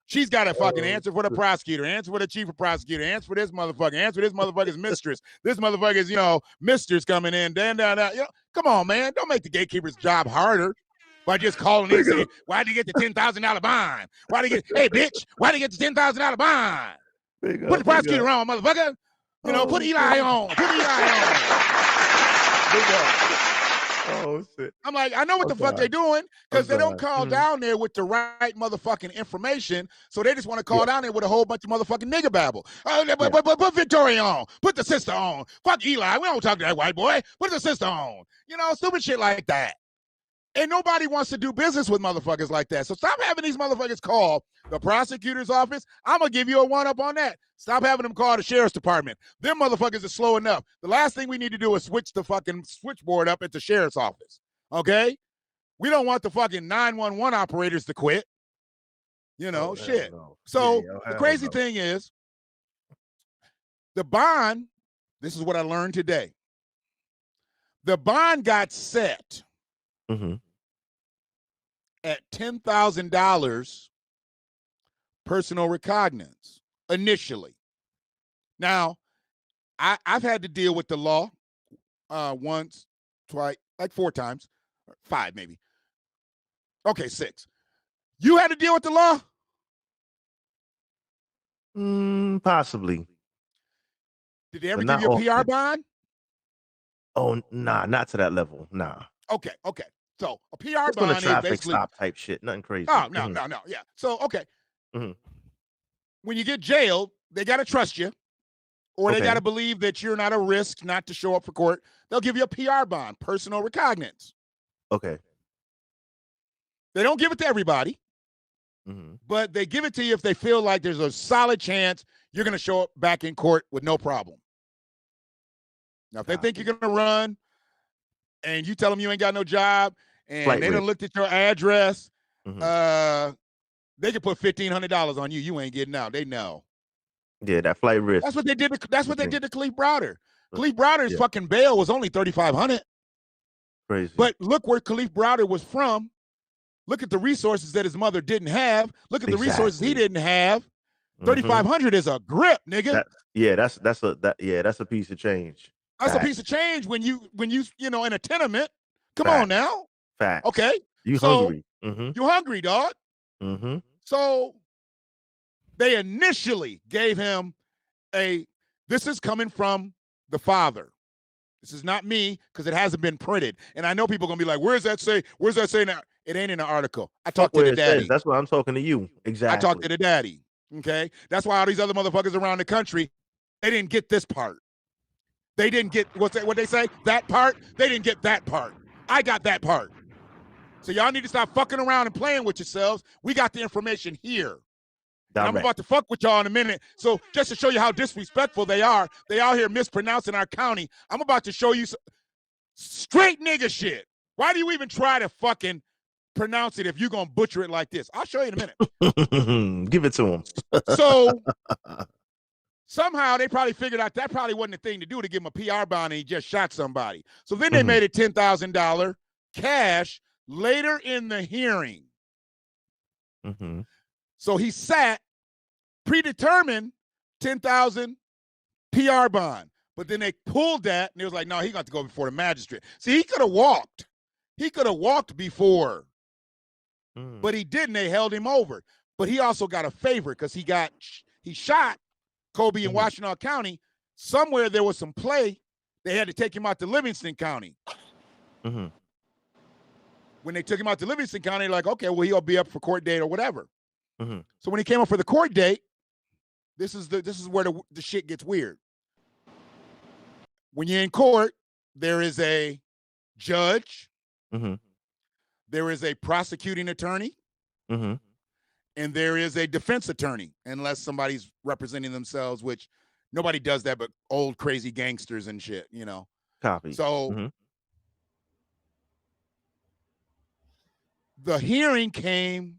She's got to fucking answer for the prosecutor, answer for the chief of prosecutor, answer for this motherfucker, answer for this motherfucker's mistress. This motherfucker's, mistress coming in, come on, man. Don't make the gatekeeper's job harder by just calling in and saying, why'd you get the $10,000 bond? Hey, bitch, why'd you get the $10,000 bond? Put the prosecutor on, motherfucker. Put Eli on. Put Eli on. Oh, shit. I'm like, I know what the fuck they're doing, because they don't call down there with the right motherfucking information, so they just want to call down there with a whole bunch of motherfucking nigga babble. Put Victoria on. Put the sister on. Fuck Eli. We don't talk to that white boy. Put the sister on. Stupid shit like that. And nobody wants to do business with motherfuckers like that. So stop having these motherfuckers call the prosecutor's office. I'm going to give you a one-up on that. Stop having them call the sheriff's department. Them motherfuckers are slow enough. The last thing we need to do is switch the fucking switchboard up at the sheriff's office. Okay? We don't want the fucking 911 operators to quit. Shit. No. So the crazy thing is, the bond, this is what I learned today. The bond got set at $10,000 personal recognizance initially. Now, I've had to deal with the law once, twice, like 4 times, 5 maybe. Okay, 6. You had to deal with the law? Possibly. Did they ever give you a PR bond? Oh, nah, not to that level. Nah. Okay. So a PR it's bond on a traffic is basically stop type shit. Nothing crazy. Oh, no. Yeah. So, okay. When you get jailed, they got to trust you, or they got to believe that you're not a risk not to show up for court. They'll give you a PR bond, personal recognizance. Okay. They don't give it to everybody, but they give it to you if they feel like there's a solid chance you're going to show up back in court with no problem. Now, if they think you're going to run and you tell them you ain't got no job and they done looked at your address, they can put $1,500 on you. You ain't getting out. They know. Yeah, that flight risk. That's what they did. That's what they did to Kalief Browder. Kalief Browder's fucking bail was only $3,500. Crazy. But look where Kalief Browder was from. Look at the resources that his mother didn't have. Look at the resources he didn't have. 3,500 is a grip, nigga. That's a piece of change. That's Facts. a piece of change when you in a tenement. Come Facts. on now. Facts. Okay. You So, hungry. You hungry, dog. So they initially gave him this is coming from the father. This is not me because it hasn't been printed. And I know people are going to be like, where's that say? Where's that say now? It ain't in the article. I talked to the daddy. That's why I'm talking to you. Exactly. I talked to the daddy. Okay. That's why all these other motherfuckers around the country, they didn't get this part. They didn't get what they say? That part. They didn't get that part. I got that part. So y'all need to stop fucking around and playing with yourselves. We got the information here. And I'm about to fuck with y'all in a minute. So just to show you how disrespectful they out here mispronouncing our county. I'm about to show you straight nigga shit. Why do you even try to fucking pronounce it if you're going to butcher it like this? I'll show you in a minute. Give it to him. So somehow they probably figured out that probably wasn't the thing to do to give him a PR bond and he just shot somebody. So then they made it $10,000 cash later in the hearing. So he sat predetermined 10,000 PR bond, but then they pulled that and it was like, no, he got to go before the magistrate. See, he could have walked. He could have walked before, but he didn't. They held him over. But he also got a favor because he shot Kobe in Washtenaw County. Somewhere there was some play. They had to take him out to Livingston County. When they took him out to Livingston County, they're like, okay, well, he'll be up for court date or whatever. So when he came up for the court date, this is where the shit gets weird. When you're in court, there is a judge, there is a prosecuting attorney, and there is a defense attorney, unless somebody's representing themselves, which nobody does that but old crazy gangsters and shit, you know. Copy. So the hearing came.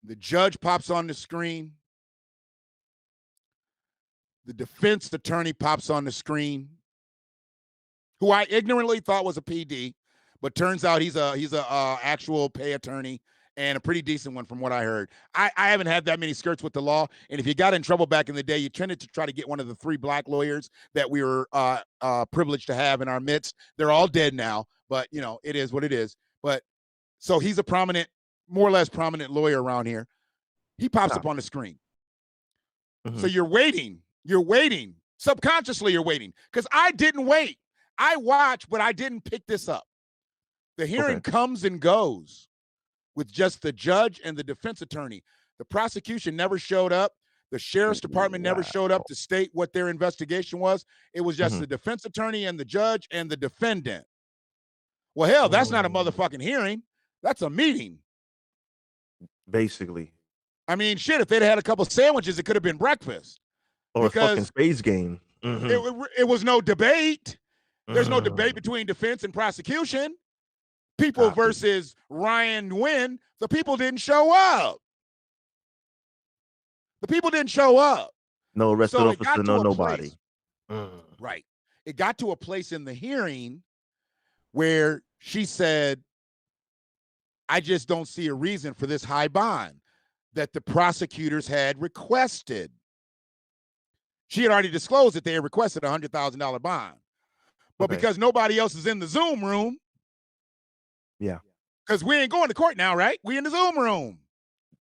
The judge pops on the screen. The defense attorney pops on the screen, who I ignorantly thought was a PD, but turns out he's a actual pay attorney and a pretty decent one from what I heard. I haven't had that many skirts with the law, and if you got in trouble back in the day, you tended to try to get one of the 3 black lawyers that we were privileged to have in our midst. They're all dead now, but you know, it is what it is. But so he's a prominent, more or less prominent lawyer around here. He pops up on the screen. So you're waiting. Subconsciously, you're waiting. Because I didn't wait. I watched, but I didn't pick this up. The hearing comes and goes with just the judge and the defense attorney. The prosecution never showed up. The sheriff's department never showed up to state what their investigation was. It was just the defense attorney and the judge and the defendant. Well, hell, that's not a motherfucking hearing. That's a meeting. Basically. I mean, shit, if they'd had a couple sandwiches, it could have been breakfast. Or a fucking space game. It was no debate. There's no debate between defense and prosecution. People versus Ryan Nguyen. The people didn't show up. No arrested officer, no nobody. Right. It got to a place in the hearing where she said, I just don't see a reason for this high bond that the prosecutors had requested. She had already disclosed that they had requested a $100,000 bond. But because nobody else is in the Zoom room. Yeah. Because we ain't going to court now, right? We in the Zoom room.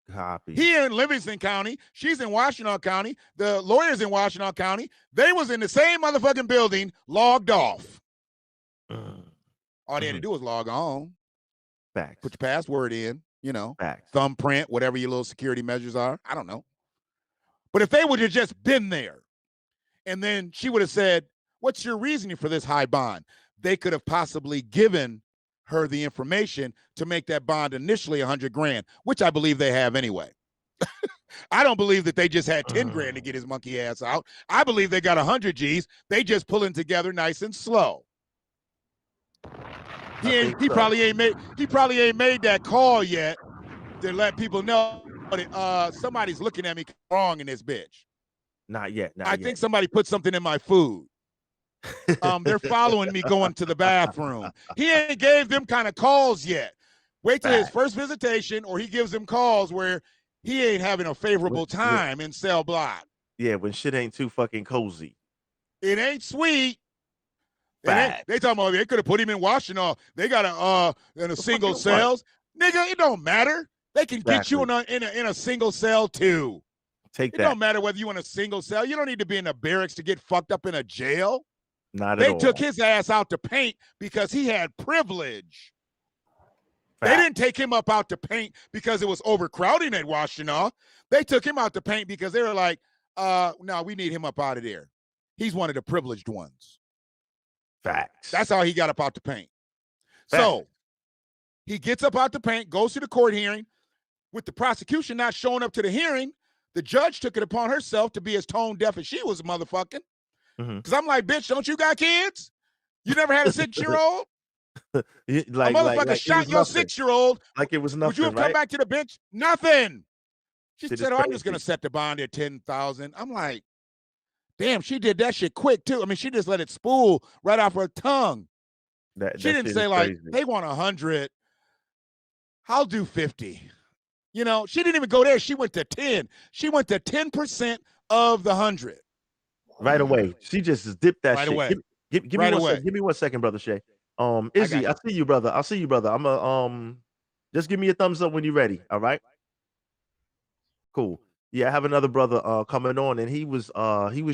Copy. He in Livingston County. She's in Washtenaw County. The lawyer's in Washtenaw County. They was in the same motherfucking building, logged off. All they had to do was log on. Facts. Put your password in, you know. Facts. Thumbprint, whatever your little security measures are. I don't know. But if they would have just been there, and then she would have said, what's your reasoning for this high bond? They could have possibly given her the information to make that bond initially $100,000, which I believe they have anyway. I don't believe that they just had 10 grand to get his monkey ass out. I believe they got 100 G's. They just pulling together nice and slow. He probably ain't made that call yet to let people know that somebody's looking at me wrong in this bitch. Not yet. I think somebody put something in my food. They're following me going to the bathroom. He ain't gave them kind of calls yet. Wait till his first visitation, or he gives them calls where he ain't having a favorable time in cell block. Yeah, when shit ain't too fucking cozy. It ain't sweet. They talking about they could have put him in Washington. They got in a single cells. Nigga, it don't matter. They can get you in a single cell too. Take it that. Don't matter whether you in a single cell. You don't need to be in the barracks to get fucked up in a jail. Not at all. They took his ass out to paint because he had privilege. They didn't take him up out to paint because it was overcrowding at Washington. They took him out to paint because they were like, no, we need him up out of there. He's one of the privileged ones. Facts. That's how he got up out the paint. So he gets up out the paint, goes to the court hearing. With the prosecution not showing up to the hearing, the judge took it upon herself to be as tone deaf as she was motherfucking. Because I'm like, bitch, don't you got kids? You never had a 6-year-old? like, a motherfucker shot your 6-year-old. Like it was nothing. Would you have come back to the bench? Nothing. She said, I'm just going to set the bond at $10,000. I'm like, damn, she did that shit quick, too. I mean, she just let it spool right off her tongue. She didn't say, like, they want 100. I'll do 50. You know, she didn't even go there. She went to 10. She went to 10% of the 100. Right away. She just dipped that right shit. Away. Give me 1 second, brother Shay. Izzy, I see you, brother. I'll see you, brother. I'm a just give me a thumbs up when you're ready. All right. Cool. Yeah, I have another brother coming on, and he was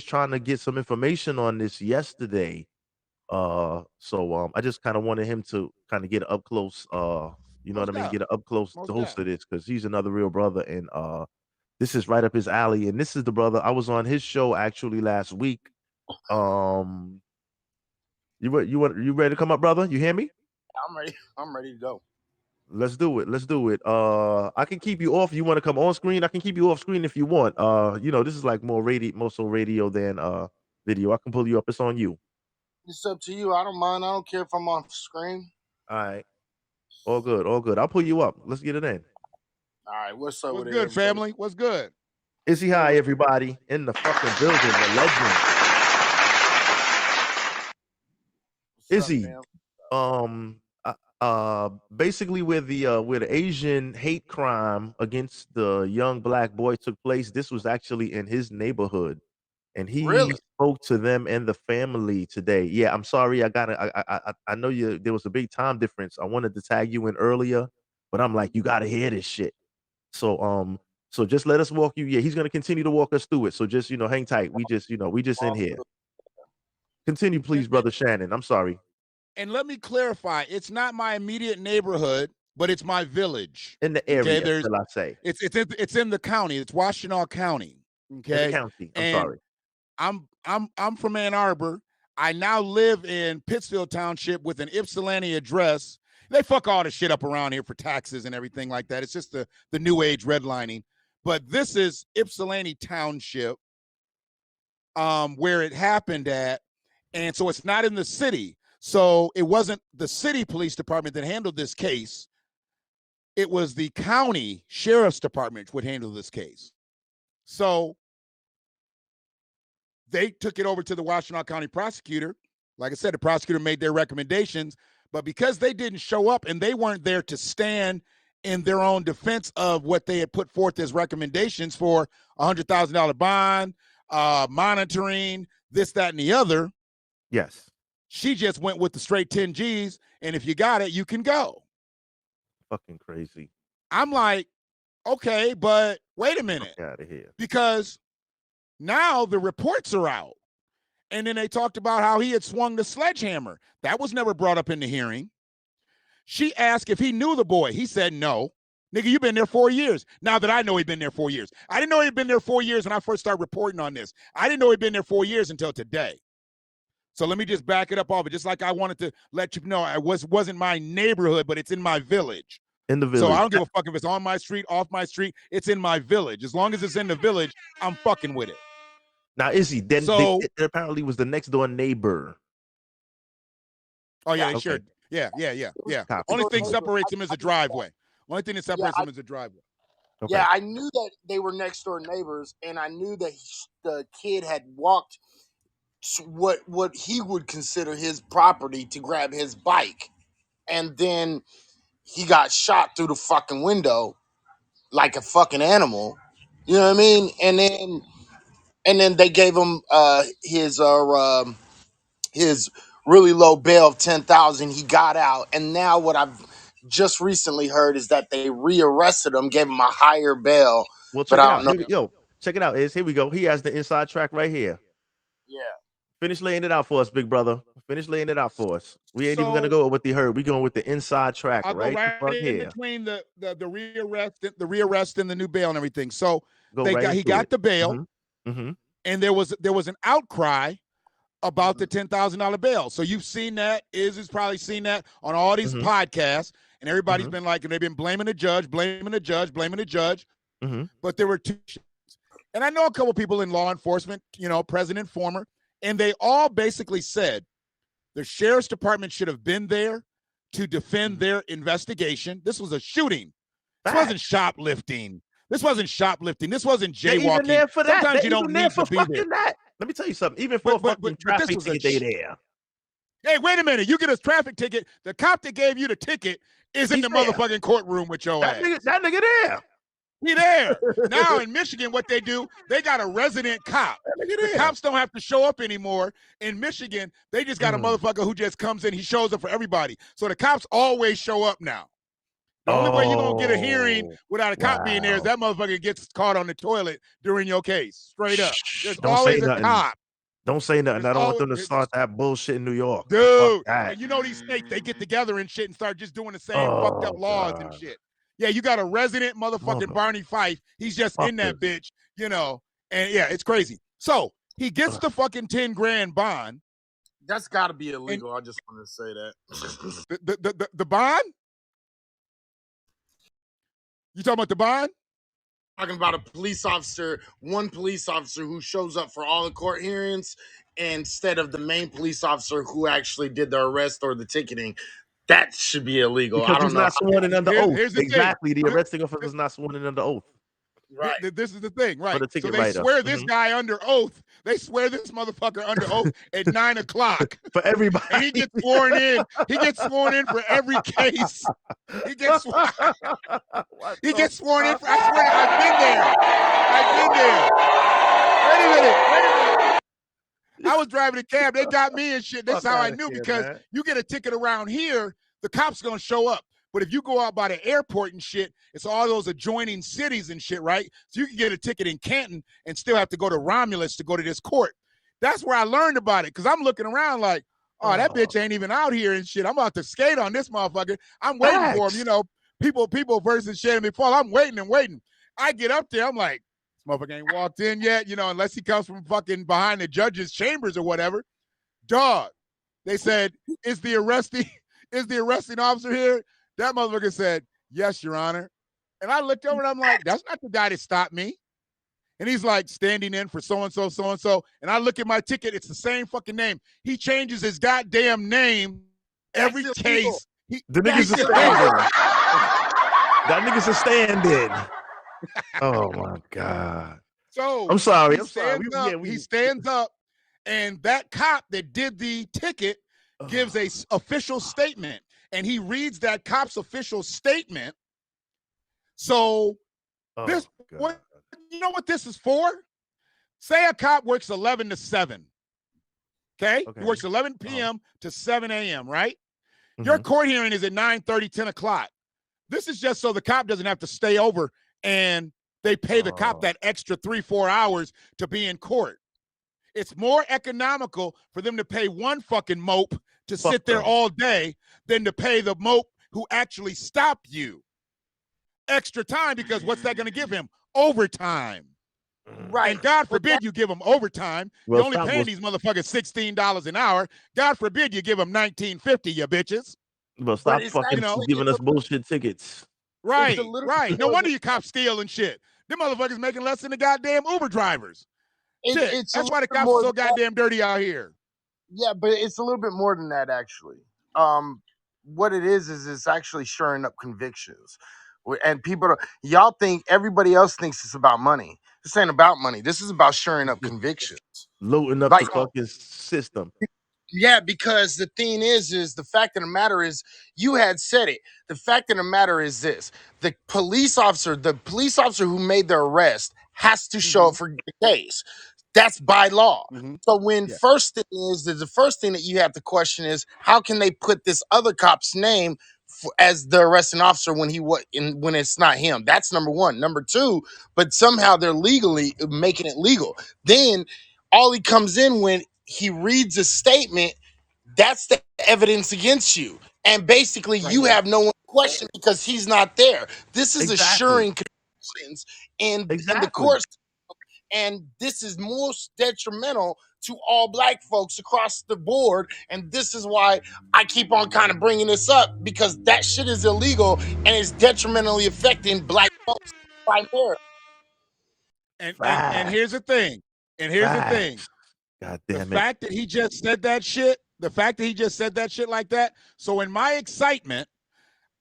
trying to get some information on this yesterday. So I just kind of wanted him to kind of get up close, you know what I mean, get up close to host of this, because he's another real brother, and this is right up his alley. And this is the brother I was on his show actually last week. You ready to come up, brother? You hear me? I'm ready to go. Let's do it. I can keep you off. You want to come on screen? I can keep you off screen if you want. You know, this is like more so radio than video. I can pull you up. It's on you. It's up to you. I don't mind. I don't care if I'm off screen. All right. All good. I'll pull you up. Let's get it in. All right. What's up? What's good, family? What's good? Izzy, hi, everybody in the fucking building. The legend. Izzy, basically where the Asian hate crime against the young black boy took place, this was actually in his neighborhood, and he spoke to them and the family today. Yeah, I'm sorry, I know there was a big time difference. I wanted to tag you in earlier, but I'm like, you gotta hear this shit. So just let us walk you. Yeah, he's gonna continue to walk us through it. So just hang tight. We just in here. Continue, please, brother Shannon. I'm sorry. And let me clarify, it's not my immediate neighborhood, but it's my village. In the area, shall I say. It's in the county. It's Washtenaw County. Okay. In the county. Sorry. I'm from Ann Arbor. I now live in Pittsfield Township with an Ypsilanti address. They fuck all the shit up around here for taxes and everything like that. It's just the new age redlining. But this is Ypsilanti Township, where it happened at. And so it's not in the city. So it wasn't the city police department that handled this case. It was the county sheriff's department would handle this case. So they took it over to the Washtenaw County prosecutor. Like I said, the prosecutor made their recommendations, but because they didn't show up and they weren't there to stand in their own defense of what they had put forth as recommendations for $100,000 bond, monitoring, this, that, and the other. Yes. She just went with the straight 10 G's, and if you got it, you can go. Fucking crazy. I'm like, okay, but wait a minute. Get out of here. Because now the reports are out. And then they talked about how he had swung the sledgehammer. That was never brought up in the hearing. She asked if he knew the boy. He said no. Nigga, you've been there 4 years. Now that I know he'd been there 4 years. I didn't know he'd been there 4 years when I first started reporting on this. I didn't know he'd been there 4 years until today. So let me just back it up off it. Just like I wanted to let you know, it wasn't my neighborhood, but it's in my village. In the village. So I don't give a fuck if it's on my street, off my street. It's in my village. As long as it's in the village, I'm fucking with it. Now, Izzy, then so, it apparently was the next door neighbor. Oh, yeah, they sure. Yeah. Copy. Only thing separates them is a driveway. Only thing that separates them is a driveway. Okay. Yeah, I knew that they were next door neighbors, and I knew that the kid had walked what he would consider his property to grab his bike, and then he got shot through the fucking window. like a fucking animal. You know what I mean? And then they gave him his really low bail of 10,000. He got out, and now what I've just recently heard is that they rearrested him, gave him a higher bail. Well, But check it I out. don't know. Yo, check it out. Is here we go. He has the inside track right here. Yeah. Finish laying it out for us, big brother. Finish laying it out for us. We ain't even gonna So go with what they heard. We going with the inside track I'll go right the right fuck in here. between the rearrest and the new bail and everything. So Go he right got into the bail, it. Mm-hmm. and there was an outcry about the $10,000 bail. So you've seen that. Is probably seen that on all these podcasts, and everybody's been like, and they've been blaming the judge, blaming the judge, blaming the judge. But there were two, and I know a couple people in law enforcement, you know, present and former, and they all basically said the sheriff's department should have been there to defend their investigation. This was a shooting. This wasn't shoplifting. This wasn't jaywalking. Even there for that. Sometimes They you don't even there need for to be fucking there. that. Let me tell you something. Even for But a fucking this traffic was a ticket, they there. Hey, wait a minute. You get a traffic ticket. The cop that gave you the ticket is in He's the there. motherfucking courtroom with your ass. That nigga there. He there. Now in Michigan, what they do, they got a resident cop. The cops don't have to show up anymore. In Michigan, they just got a motherfucker who just comes in. He shows up for everybody. So the cops always show up now. The only way you're going to get a hearing without a cop being there is that motherfucker gets caught on the toilet during your case. Straight up. There's always a cop. Don't say nothing. There's I don't want them to always- start that bullshit in New York. Dude, Fuck that. and you know these states, they get together and shit and start just doing the same fucked up laws and shit. Yeah, you got a resident motherfucking Barney Fife. He's just in that bitch, you know. And yeah, it's crazy. So he gets the fucking 10 grand bond. That's got to be illegal. I just wanted to say that. The bond? You talking about the bond? Talking about a police officer, one police officer who shows up for all the court hearings instead of the main police officer who actually did the arrest or the ticketing. That should be illegal. Because I don't he's know. not sworn in under oath. Here's the Exactly. thing. The arresting officer is not sworn in under oath. Right. This is the thing, right? For the So ticket they writer. swear this guy under oath. They swear this motherfucker under oath at 9:00. For everybody. And he gets sworn in. He gets sworn in for every case. He gets sworn in for, I swear, I've been there. Wait a minute. I was driving a cab. They got me and shit. That's how I knew, because you get a ticket around here, the cops gonna show up. But if you go out by the airport and shit, it's all those adjoining cities and shit, right? So you can get a ticket in Canton and still have to go to Romulus to go to this court. That's where I learned about it, because I'm looking around like, oh, that bitch ain't even out here and shit. I'm about to skate on this motherfucker. I'm waiting for him, you know. People versus Shannon McFall. I'm waiting and waiting. I get up there, I'm like, this motherfucker ain't walked in yet, you know, unless he comes from fucking behind the judge's chambers or whatever. Dog. They said, is the arresting officer here? That motherfucker said, yes, Your Honor. And I looked over and I'm like, that's not the guy that stopped me. And he's like, standing in for so-and-so, so-and-so. And I look at my ticket, it's the same fucking name. He changes his goddamn name every case. The nigga's a stand-in. That nigga's a stand-in. Oh, my God. So I'm sorry. He stands up, and that cop that did the ticket gives a official statement. And he reads that cop's official statement. So you know what this is for? Say a cop works 11 to 7. Okay? He works 11 p.m. to 7 a.m., right? Your court hearing is at 9:30, 10 o'clock. This is just so the cop doesn't have to stay over and they pay the cop that extra 3-4 hours to be in court. It's more economical for them to pay one fucking mope to sit there all day than to pay the mope who actually stopped you extra time, because what's that going to give him? Overtime. Right. And God forbid you give them overtime. You're only paying these motherfuckers $16 an hour. God forbid you give them $19.50, you bitches. But stop fucking giving us bullshit tickets. Right, right. No wonder you cops steal and shit. Them motherfuckers making less than the goddamn Uber drivers. That's why the cops are so goddamn dirty out here. Yeah, but it's a little bit more than that, actually. What it is it's actually shoring up convictions. And y'all think, everybody else thinks it's about money. This ain't about money. This is about shoring up convictions. Loading up the fucking system. Yeah, because the thing is the fact of the matter is, you had said it. The fact of the matter is this: the police officer who made the arrest has to show up for the case. That's by law. So when Yeah. first thing is the first thing that you have to question is, how can they put this other cop's name as the arresting officer when when it's not him? That's number one. Number two, but somehow they're legally making it legal. Then all he comes in when he reads a statement, that's the evidence against you. And basically, you have no one to question because he's not there. This is Exactly. assuring conclusions in the Exactly. courts, and this is most detrimental to all black folks across the board. And this is why I keep on kind of bringing this up, because that shit is illegal and it's detrimentally affecting black folks primarily. And here's the thing. And here's the thing. Facts. God The damn it. fact that he just said that shit, like that. So in my excitement,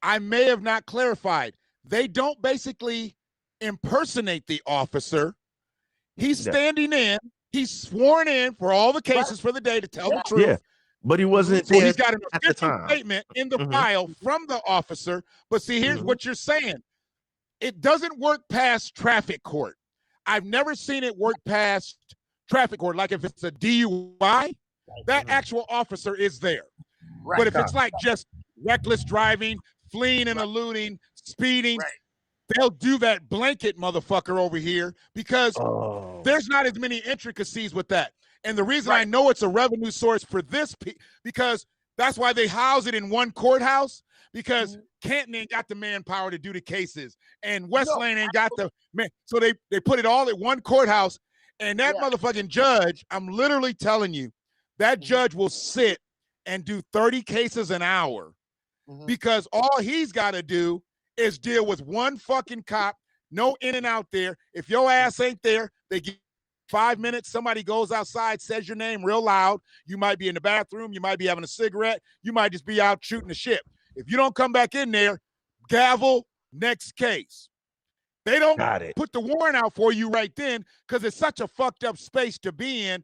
I may have not clarified. They don't basically impersonate the officer. He's Yeah. standing in. He's sworn in for all the cases for the day to tell the truth. Yeah. But he wasn't So there he's got an at the official time. statement in the Mhm. file from the officer. But see, here's Mhm. what you're saying. It doesn't work past traffic court. I've never seen it work past traffic court. Like if it's a DUI, that actual officer is there. Right. But if it's like just reckless driving, fleeing and eluding, speeding, Right. they'll do that blanket motherfucker over here because Oh. there's not as many intricacies with that. And the reason I Right. know it's a revenue source for this, because that's why they house it in one courthouse, because Canton ain't got the manpower to do the cases, and West Lane ain't got the man. So they put it all at one courthouse, and that motherfucking judge, I'm literally telling you, that judge will sit and do 30 cases an hour because all he's got to do is deal with one fucking cop, no in and out there. If your ass ain't there, they give 5 minutes. Somebody goes outside, says your name real loud. You might be in the bathroom. You might be having a cigarette. You might just be out shooting the shit. If you don't come back in there, gavel, next case. They don't put the warrant out for you right then because it's such a fucked up space to be in.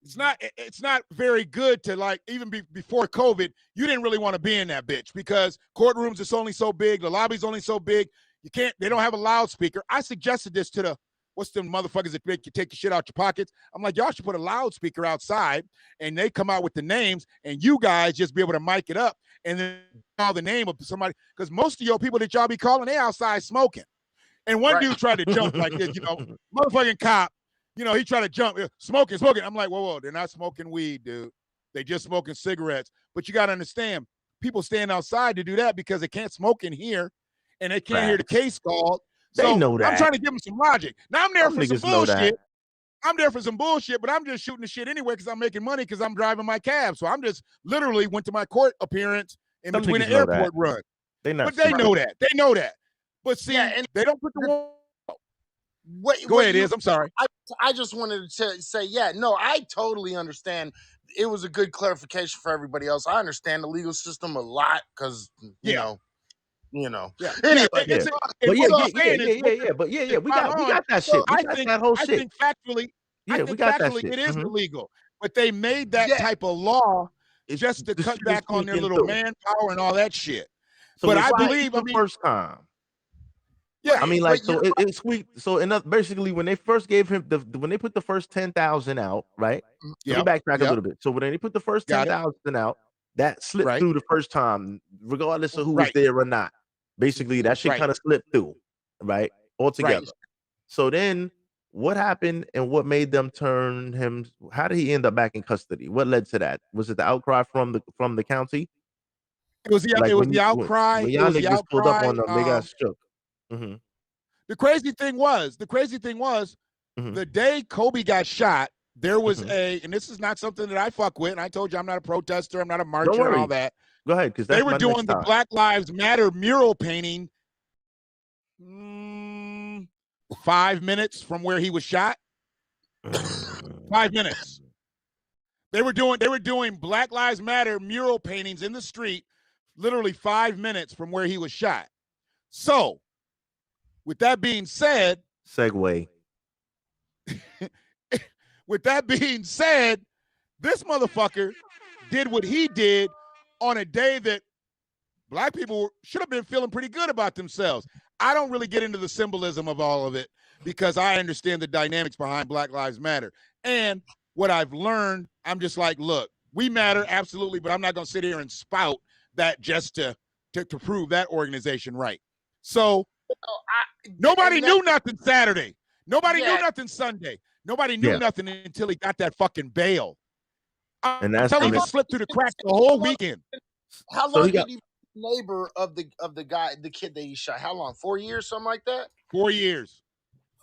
It's not very good to, like, even before COVID, you didn't really want to be in that bitch because courtrooms is only so big, the lobby's only so big. They don't have a loudspeaker. I suggested this to what's them motherfuckers that make you take your shit out your pockets? I'm like, y'all should put a loudspeaker outside and they come out with the names and you guys just be able to mic it up and then call the name of somebody. Because most of your people that y'all be calling, they outside smoking. And one dude tried to jump like this, motherfucking cop. He tried to jump, smoking. I'm like, whoa, they're not smoking weed, dude. They just smoking cigarettes. But you got to understand, people stand outside to do that because they can't smoke in here and they can't hear the case called. So They know that. I'm trying to give them some logic. Now I'm there Some for some niggas know that. bullshit. I'm there for some bullshit, but I'm just shooting the shit anyway because I'm making money because I'm driving my cab. So I'm just literally went to my court appearance in Some between niggas the know airport that. run. They not But they stupid. know that. They know that. But see, and they don't put the warrant. Go what ahead, Iz. I'm sorry. I just wanted to say, no, I totally understand. It was a good clarification for everybody else. I understand the legal system a lot because you know. Yeah. Anyway, But yeah, we got that shit. We got that whole shit. I think factually, we got that shit. it is illegal. But they made that type of law just to cut back on their little manpower and all that shit. So but it's I like believe, the first time. Yeah, I mean, like, so it squeaked. So basically, when they first gave him when they put the first 10,000 out, right? Let me backtrack a little bit. So when they put the first 10,000 out, that slipped through the first time, regardless of who was there or not. Basically, that shit kind of slipped through, right? Altogether. So then, what happened and what made them turn him? How did he end up back in custody? What led to that? Was it the outcry from the county? It was the outcry. When y'all niggas pulled up on them, they got shook. Mm-hmm. The crazy thing was, the day Kobe got shot, there was and this is not something that I fuck with. And I told you I'm not a protester, I'm not a marcher and all that. Go ahead, because they were doing the Black Lives Matter mural painting 5 minutes from where he was shot. 5 minutes. They were doing Black Lives Matter mural paintings in the street, literally 5 minutes from where he was shot. So, with that being said, segue. With that being said, this motherfucker did what he did on a day that black people should have been feeling pretty good about themselves. I don't really get into the symbolism of all of it because I understand the dynamics behind Black Lives Matter. And what I've learned, I'm just like, look, we matter, absolutely, but I'm not going to sit here and spout that just to prove that organization right. So nobody knew nothing Saturday. Nobody knew nothing Sunday. Nobody knew nothing until he got that fucking bail. And that's until he just slipped through the cracks the whole weekend. How long did he be neighbor of the guy, the kid that he shot? How long? 4 years, something like that? 4 years.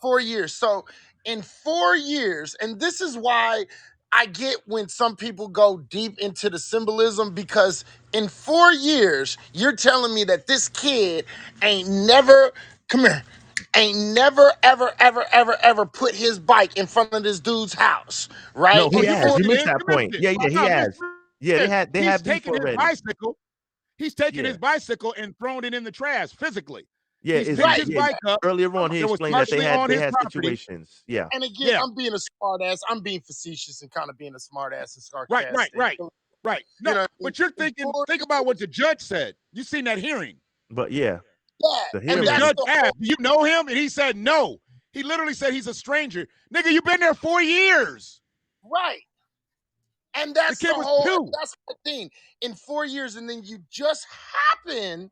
4 years. So in 4 years, and this is why I get when some people go deep into the symbolism, because in 4 years, you're telling me that this kid ain't never, come here, ain't never, ever put his bike in front of this dude's house, right? No, he And has. You for- missed that point. Yeah, he has. Yeah, they He's have beef taken his already. bicycle. He's taken his bicycle and thrown it in the trash physically. Yeah, He's picked his bike up. earlier on he It was explained that partially on they his had property. situations. Yeah. And again, I'm being a smart ass. I'm being facetious and kind of being a smart ass and sarcastic. Right. No, You know, but you're thinking, think about what the judge said. You seen that hearing. But yeah. Yeah. And the judge asked, do you know him? And he said no. He literally said he's a stranger. Nigga, you've been there 4 years. Right. And that's the kid was whole 2. That's the thing. In 4 years, and then you just happen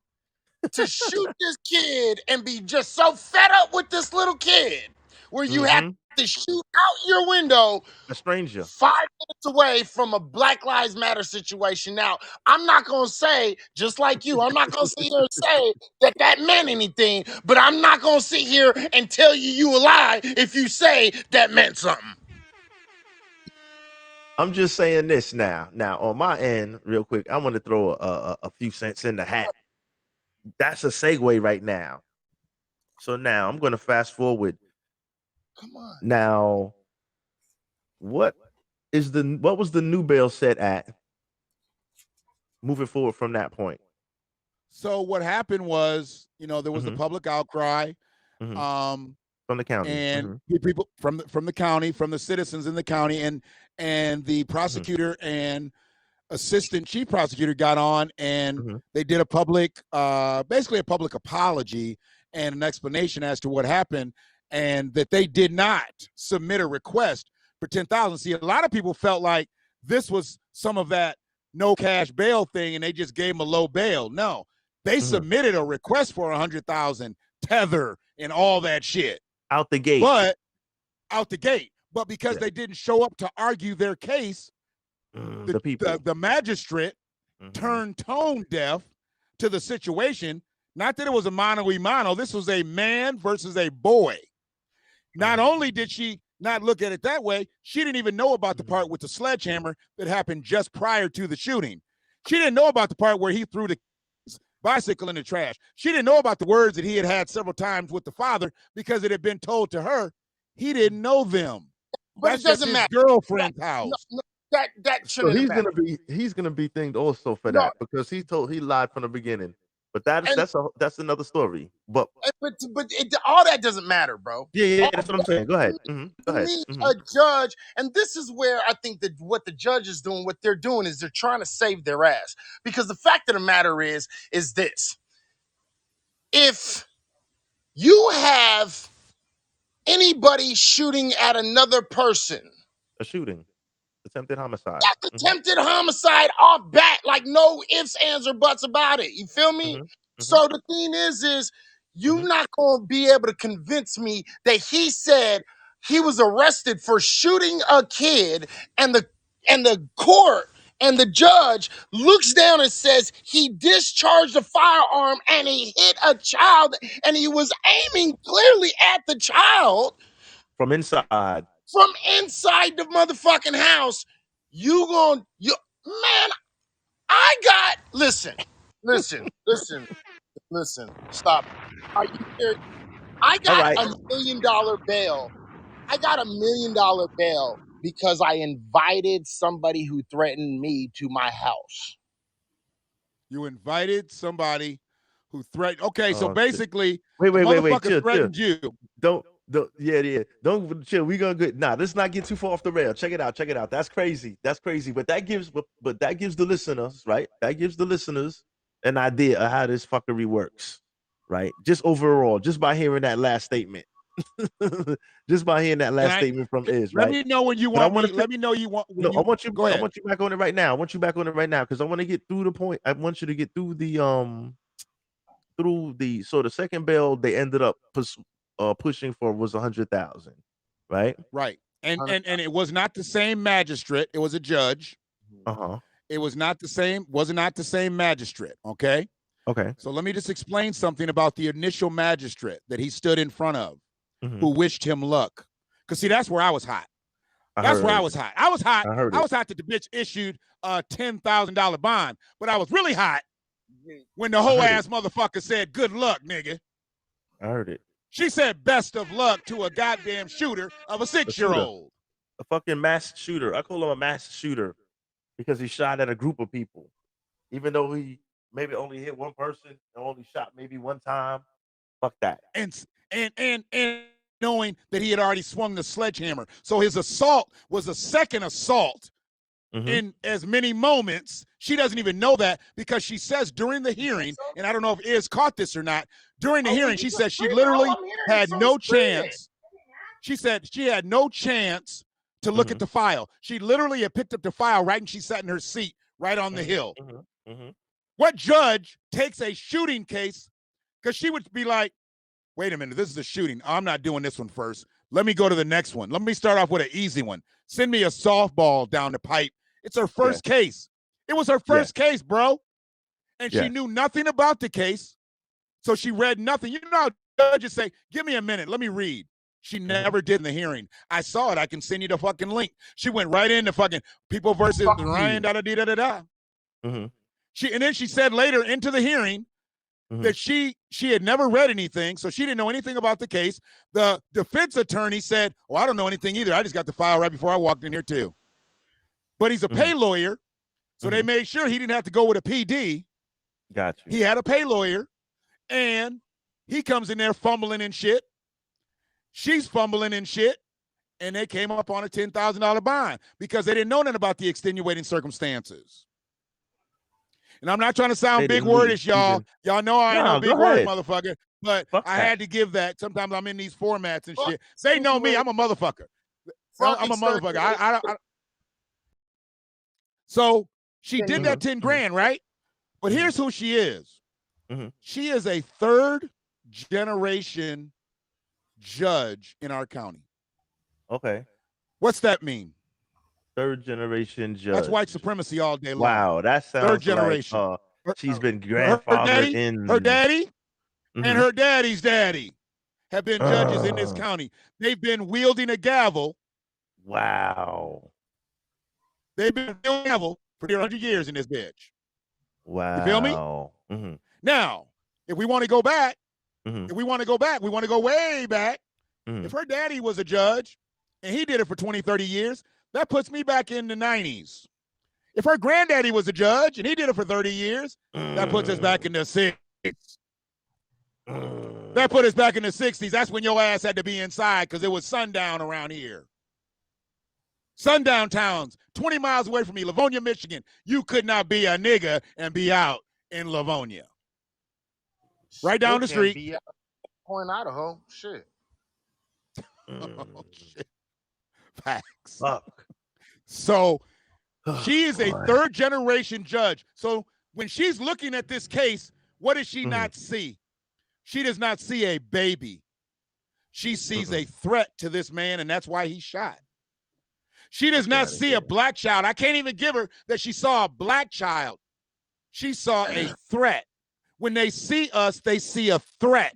to shoot this kid and be just so fed up with this little kid where you have to shoot out your window a stranger 5 minutes away from a Black Lives Matter situation. Now, I'm not going to say, just like you, I'm not going to sit here and say that meant anything, but I'm not going to sit here and tell you a lie if you say that meant something. I'm just saying this now. Now, on my end, real quick, I want to throw a few cents in the hat. That's a segue right now. So now I'm going to fast forward. Come on. Now, what was the new bail set at? Moving forward from that point. So what happened was, there was the public outcry, from the county, and people from the county, from the citizens in the county, and the prosecutor and assistant chief prosecutor got on, and they did basically a public apology and an explanation as to what happened, and that they did not submit a request for $10,000. See, a lot of people felt like this was some of that no cash bail thing, and they just gave him a low bail. No, they submitted a request for $100,000 tether and all that shit out the gate. But because they didn't show up to argue their case, the magistrate turned tone deaf to the situation. Not that it was a mano y mano. This was a man versus a boy. Not only did she not look at it that way, she didn't even know about the part with the sledgehammer that happened just prior to the shooting. She didn't know about the part where he threw the bicycle in the trash. She didn't know about the words that he had had several times with the father because it had been told to her. He didn't know them. But that's it doesn't just his matter. girl's house. That So shouldn't matter. he's gonna be thinged also for that because he lied from the beginning. But that's another story. But all that doesn't matter, bro. Yeah, that's what I'm saying. Go ahead. Go ahead. A judge, and this is where I think that what the judge is doing, what they're doing is they're trying to save their ass. Because the fact of the matter is this. If you have anybody shooting at another person, a shooting, attempted homicide. That's attempted homicide off bat, like no ifs, ands, or buts about it. You feel me? So the thing is you're not going to be able to convince me that he said he was arrested for shooting a kid, and the court and the judge looks down and says he discharged a firearm and he hit a child and he was aiming clearly at the child from inside the motherfucking house. Listen, stop. Are you serious? I got $1 million bail. I got $1 million bail because I invited somebody who threatened me to my house. You invited somebody who threatened. Okay, so basically, wait. Threatened you. Don't Yeah. Don't chill. We gonna get let's not get too far off the rail. Check it out. That's crazy. But that gives the listeners, right? That gives the listeners an idea of how this fuckery works, right? Just overall, just by hearing that last statement. Just by hearing that last statement from Iz, Let right? me know when you But I want wanna me. take- Let me know you want. No, I want you. Go ahead. I want you back on it right now. Because I want to get through the point. I want you to get through the so the second bail they ended up pushing for was 100,000, right? Right. And it was not the same magistrate. It was a judge. Uh-huh. It was not the same. Was not the same magistrate. Okay. Okay. So let me just explain something about the initial magistrate that he stood in front of, Mhm. who wished him luck. Because see, that's where I was hot. I That's where I heard was hot. I was hot. I heard I it. was hot that the bitch issued a $10,000 bond, but I was really hot when the whole heard it. ass motherfucker said, "Good luck, nigga." I heard it. She said, "Best of luck" to a goddamn shooter of a 6-year-old. A fucking mass shooter. I call him a mass shooter because he shot at a group of people, even though he maybe only hit one person and only shot maybe one time. Fuck that. And knowing that he had already swung the sledgehammer. So his assault was a second assault Mhm. in as many moments. She doesn't even know that because she says during the hearing, and I don't know if Iz caught this or not, during the hearing, she said she literally had no chance. She said she had no chance to look at the file. She literally had picked up the file right and she sat in her seat right on the hill. What judge takes a shooting case? Because she would be like, wait a minute, this is a shooting. I'm not doing this one first. Let me go to the next one. Let me start off with an easy one. Send me a softball down the pipe. It's her first case. It was her first case, bro. And she knew nothing about the case. So she read nothing. You know how judges say, give me a minute, let me read. She never did in the hearing. I saw it. I can send you the fucking link. She went right into fucking People versus Ryan, da-da-da-da-da. And then she said later into the hearing that she had never read anything, so she didn't know anything about the case. The defense attorney said, I don't know anything either. I just got the file right before I walked in here too. But he's a pay lawyer, so they made sure he didn't have to go with a PD. Gotcha. He had a pay lawyer, and he comes in there fumbling and shit. She's fumbling and shit, and they came up on a $10,000 bond because they didn't know nothing about the extenuating circumstances. And I'm not trying to sound big wordish, y'all. Y'all know I ain't no big word motherfucker, but I had to give that. Sometimes I'm in these formats and shit. They know me. I'm a motherfucker. I'm a motherfucker. So she did that 10 grand, right? But here's who she is. She is a third generation judge in our county. Okay. What's that mean? Third generation judge. That's white supremacy all day long. Wow, that sounds third generation. Like, she's been grandfathered in. Her daddy and her daddy's daddy have been judges in this county. They've been wielding a gavel. Wow. They've been wielding a gavel for 100 years in this bitch. Wow. You feel me? Now, if we want to go back, we want to go way back. If her daddy was a judge and he did it for 20, 30 years, that puts me back in the 90s. If her granddaddy was a judge and he did it for 30 years, that puts us back in the 60s. That put us back in the 60s. That's when your ass had to be inside because it was sundown around here. Sundown towns, 20 miles away from me, Livonia, Michigan. You could not be a nigga and be out in Livonia. Right down the street. Point Idaho. Shit. Oh, shit. Facts. Fuck. So she is a third generation judge. So when she's looking at this case, what does she not see? She does not see a baby. She sees a threat to this man, and that's why he shot. She does not see a black child. I can't even give her that she saw a black child. She saw a threat. When they see us, they see a threat.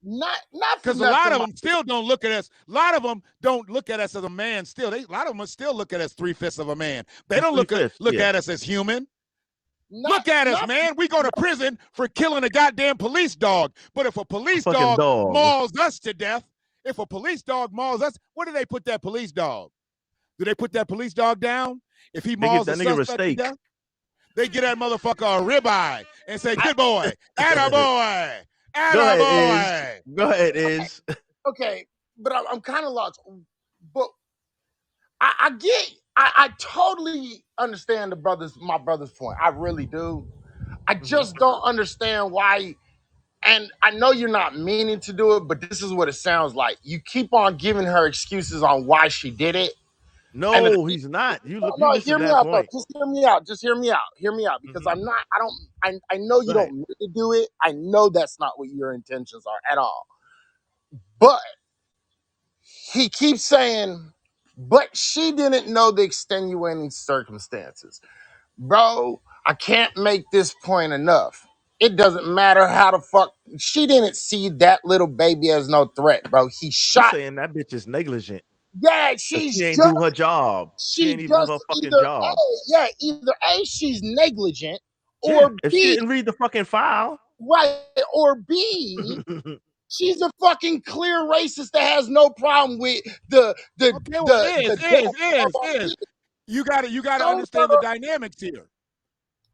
Not because a lot of them still don't look at us. A lot of them don't look at us as a man. Still, a lot of them still look at us 3/5 of a man. They don't look at us as human. Look at us, man. We go to prison for killing a goddamn police dog. But if a police dog mauls us to death, if a police dog mauls us, where do they put that police dog? Do they put that police dog down? If he mauls a suspect to death, they get that motherfucker a ribeye and say, "Good boy, atta boy." Go ahead, Iz. Okay, but I'm kind of lost. But I totally understand my brother's point. I really do. I just don't understand why. And I know you're not meaning to do it, but this is what it sounds like. You keep on giving her excuses on why she did it. And No, he's not. You no, listen hear to me that out though. point. Just hear me out. Just hear me out. Hear me out. Because I'm not. I know you Go ahead. don't mean to do it. I know that's not what your intentions are at all. But he keeps saying, but she didn't know the extenuating circumstances. Bro, I can't make this point enough. It doesn't matter how the fuck she didn't see that little baby as no threat, bro. He You shot. saying that bitch is negligent Yeah, because she's she ain't just do her job. She she ain't even do her just fucking either job. either A, she's negligent, Yeah, or if she B, didn't read the fucking file. right, or B, she's a fucking clear racist that has no problem with Okay, well, the death of our is. kid. You gotta No, understand the dynamics here.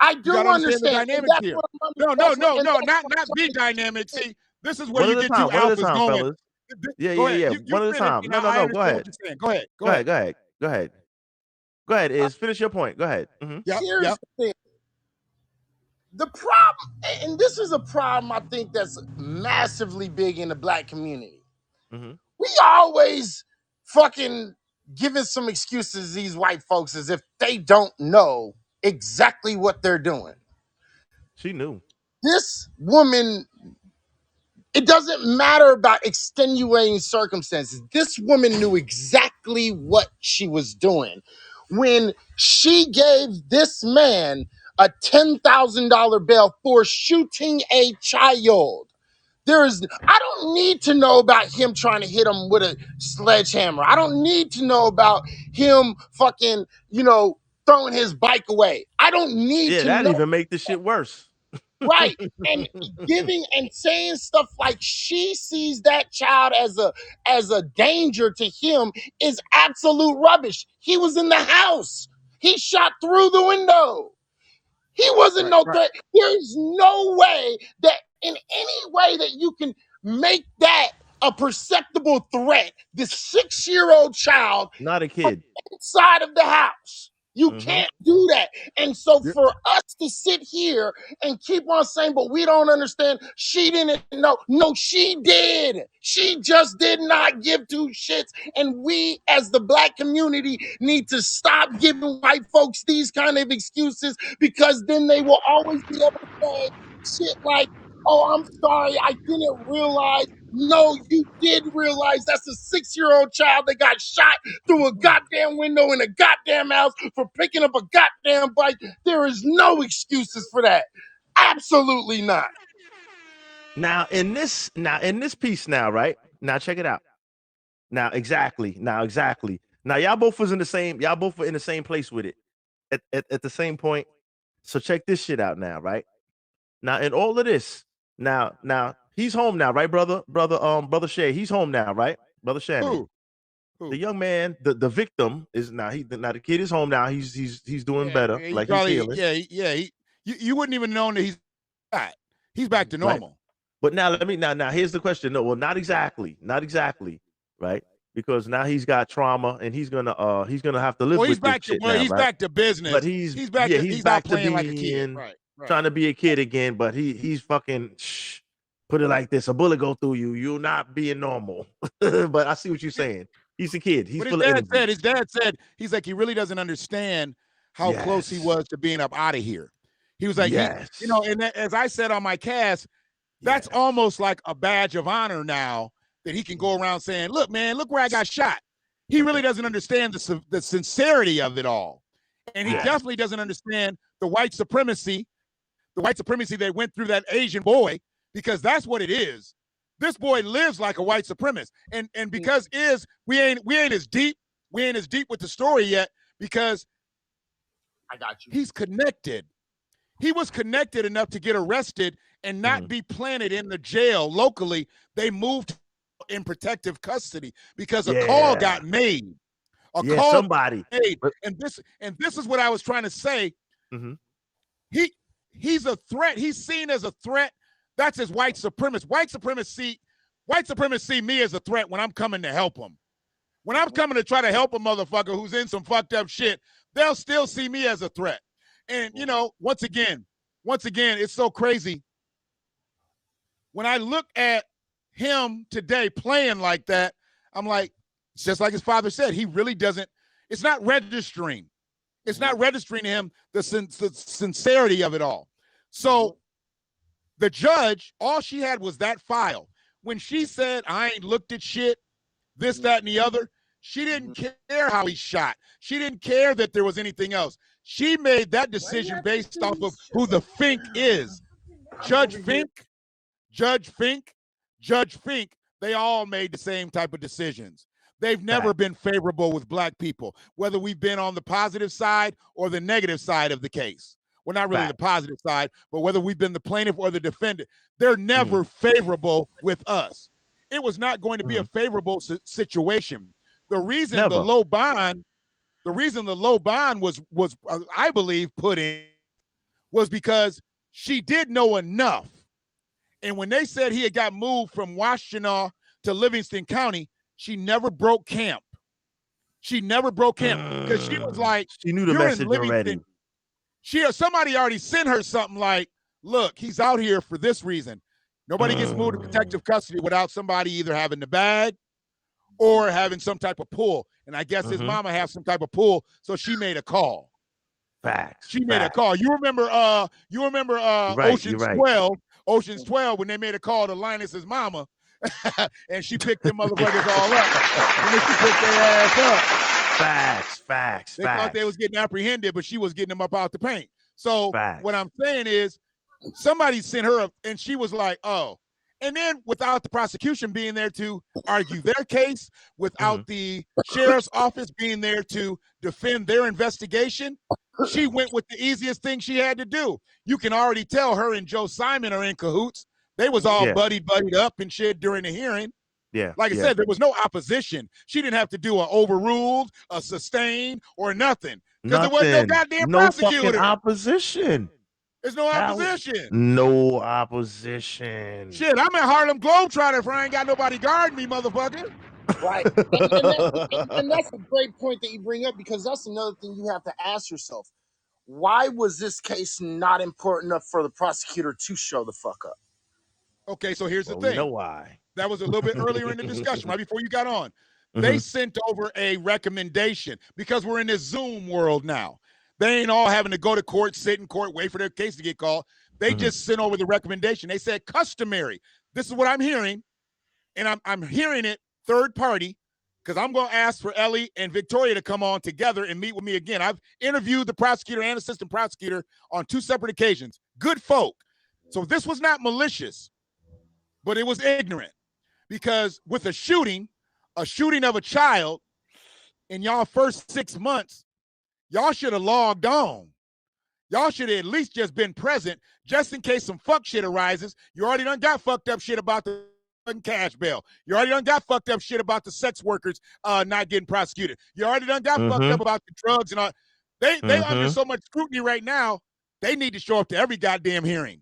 I You gotta do understand the understand, and dynamics that's here. what I'm. No, That's what, and that's not what I'm the trying dynamic. to. See, this is where One you at a get two time. One at a alphas time, going. fellas. Yeah, Go yeah, ahead. yeah. You One at a finish. time. And No, no, I no. Go understand what ahead. you're saying. Go ahead. Go Go ahead. ahead. Go ahead. Go ahead. Go ahead. Is finish your point. Go ahead. Yep. Here's Yep. the thing. The problem, and this is a problem I think that's massively big in the black community. Mm-hmm. We always fucking giving some excuses to these white folks as if they don't know exactly what they're doing. She knew. This woman, it doesn't matter about extenuating circumstances. This woman knew exactly what she was doing when she gave this man a $10,000 bail for shooting a child. I don't need to know about him trying to hit him with a sledgehammer. I don't need to know about him fucking, throwing his bike away. I don't need Yeah, to that know. even make the shit worse. Right. And giving and saying stuff like she sees that child as a danger to him is absolute rubbish. He was in the house. He shot through the window. He wasn't Right. no Right. threat. There's no way that in any way that you can make that a perceptible threat. This 6-year-old child Not a kid. inside of the house. You Mhm. can't do that. And so You're- for us to sit here and keep on saying, but we don't understand, she didn't know. No, she did. She just did not give two shits. And we, as the black community, need to stop giving white folks these kind of excuses, because then they will always be able to say shit like, oh, I'm sorry, I didn't realize. No, you did realize that's a 6-year-old child that got shot through a goddamn window in a goddamn house for picking up a goddamn bike. There is no excuses for that. Absolutely not. Now in this piece now, right? Now check it out. Now exactly. Now y'all both were in the same place with it at the same point. So check this shit out now, right? Now in all of this, now he's home now, right, brother Shay? He's home now, right? Brother Shannon. Who? The young man, the victim is now the kid is home now. He's doing Yeah, better. he Like he's probably. healing. Yeah. You wouldn't even know that he's back. He's back to Right. normal. But now now here's the question. No, well, not exactly, right? Because now he's got trauma and he's gonna have to live Well, he's with this back to shit now, he's right? back to business. But he's back to he's not back to playing like a kid. being Right. trying to be a kid again, but he's fucking put it like this: a bullet go through you, you're not being normal. But I see what you're saying. He's a kid. He's But full of energy. his dad said he's like he really doesn't understand how close he Yes. was to being up out of here. He was like Yes. and as I said on my cast, that's Yes. almost like a badge of honor now that he can go around saying, "Look, man, look where I got shot." He really doesn't understand the sincerity of it all, and he Yes. definitely doesn't understand the white supremacy that went through that Asian boy, because that's what it is. This boy lives like a white supremacist, and because we ain't as deep with the story yet, because I got you. he's connected. He was connected enough to get arrested and not be planted in the jail locally. They moved in protective custody because a call got made. Somebody. Made. But- And this is what I was trying to say. Mhm. He's a threat. He's seen as a threat. That's his white supremacy. White supremacists see me as a threat when I'm coming to help them. When I'm coming to try to help a motherfucker who's in some fucked up shit, they'll still see me as a threat. And, you know, once again, it's so crazy. When I look at him today playing like that, I'm like, it's just like his father said, he really doesn't, it's not registering. It's not registering to him the sincerity of it all. So the judge, all she had was that file. When she said, I ain't looked at shit, this, that, and the other, she didn't care how he shot. She didn't care that there was anything else. She made that decision based off of who the Fink is. Judge Fink, they all made the same type of decisions. They've never been favorable with black people, whether we've been on the positive side or the negative side of the case. Well, not really the positive side, but whether we've been the plaintiff or the defendant, they're never favorable with us. It was not going to be a favorable situation. The reason the low bond was I believe put in was because she did know enough. And when they said he had got moved from Washtenaw to Livingston County, she never broke camp. She never broke camp because she was like, she knew the message already. Somebody already sent her something like, look, he's out here for this reason. Nobody gets moved to protective custody without somebody either having the bag or having some type of pull. And I guess his mama has some type of pull, so she made a call. Facts. She made a call. You remember Ocean's 12 when they made a call to Linus's mama and she picked them motherfuckers all up. And then she picked their ass up. Facts. They thought they was getting apprehended, but she was getting them up out the paint. So what I'm saying is somebody sent her up and she was like, oh. And then without the prosecution being there to argue their case, without the sheriff's office being there to defend their investigation, she went with the easiest thing she had to do. You can already tell her and Joe Simon are in cahoots. They was all buddied up and shit during the hearing. Yeah. Like I said, there was no opposition. She didn't have to do a overruled, a sustained, or nothing. Because there was no goddamn prosecutor. Fucking opposition. There's no opposition. No opposition. Shit, I'm at Harlem Globetrotter if I ain't got nobody guarding me, motherfucker. Right. And that's a great point that you bring up, because that's another thing you have to ask yourself. Why was this case not important enough for the prosecutor to show the fuck up? Okay, so here's the thing. You know why. That was a little bit earlier in the discussion, right before you got on. They sent over a recommendation because we're in this Zoom world now. They ain't all having to go to court, sit in court, wait for their case to get called. They just sent over the recommendation. They said customary. This is what I'm hearing, and I'm hearing it third party because I'm going to ask for Ellie and Victoria to come on together and meet with me again. I've interviewed the prosecutor and assistant prosecutor on 2 separate occasions. Good folk. So this was not malicious, but it was ignorant because with a shooting of a child in y'all first 6 months, y'all should have logged on. Y'all should have at least just been present just in case some fuck shit arises. You already done got fucked up shit about the cash bail. You already done got fucked up shit about the sex workers not getting prosecuted. You already done got fucked up about the drugs and all. They under so much scrutiny right now, they need to show up to every goddamn hearing.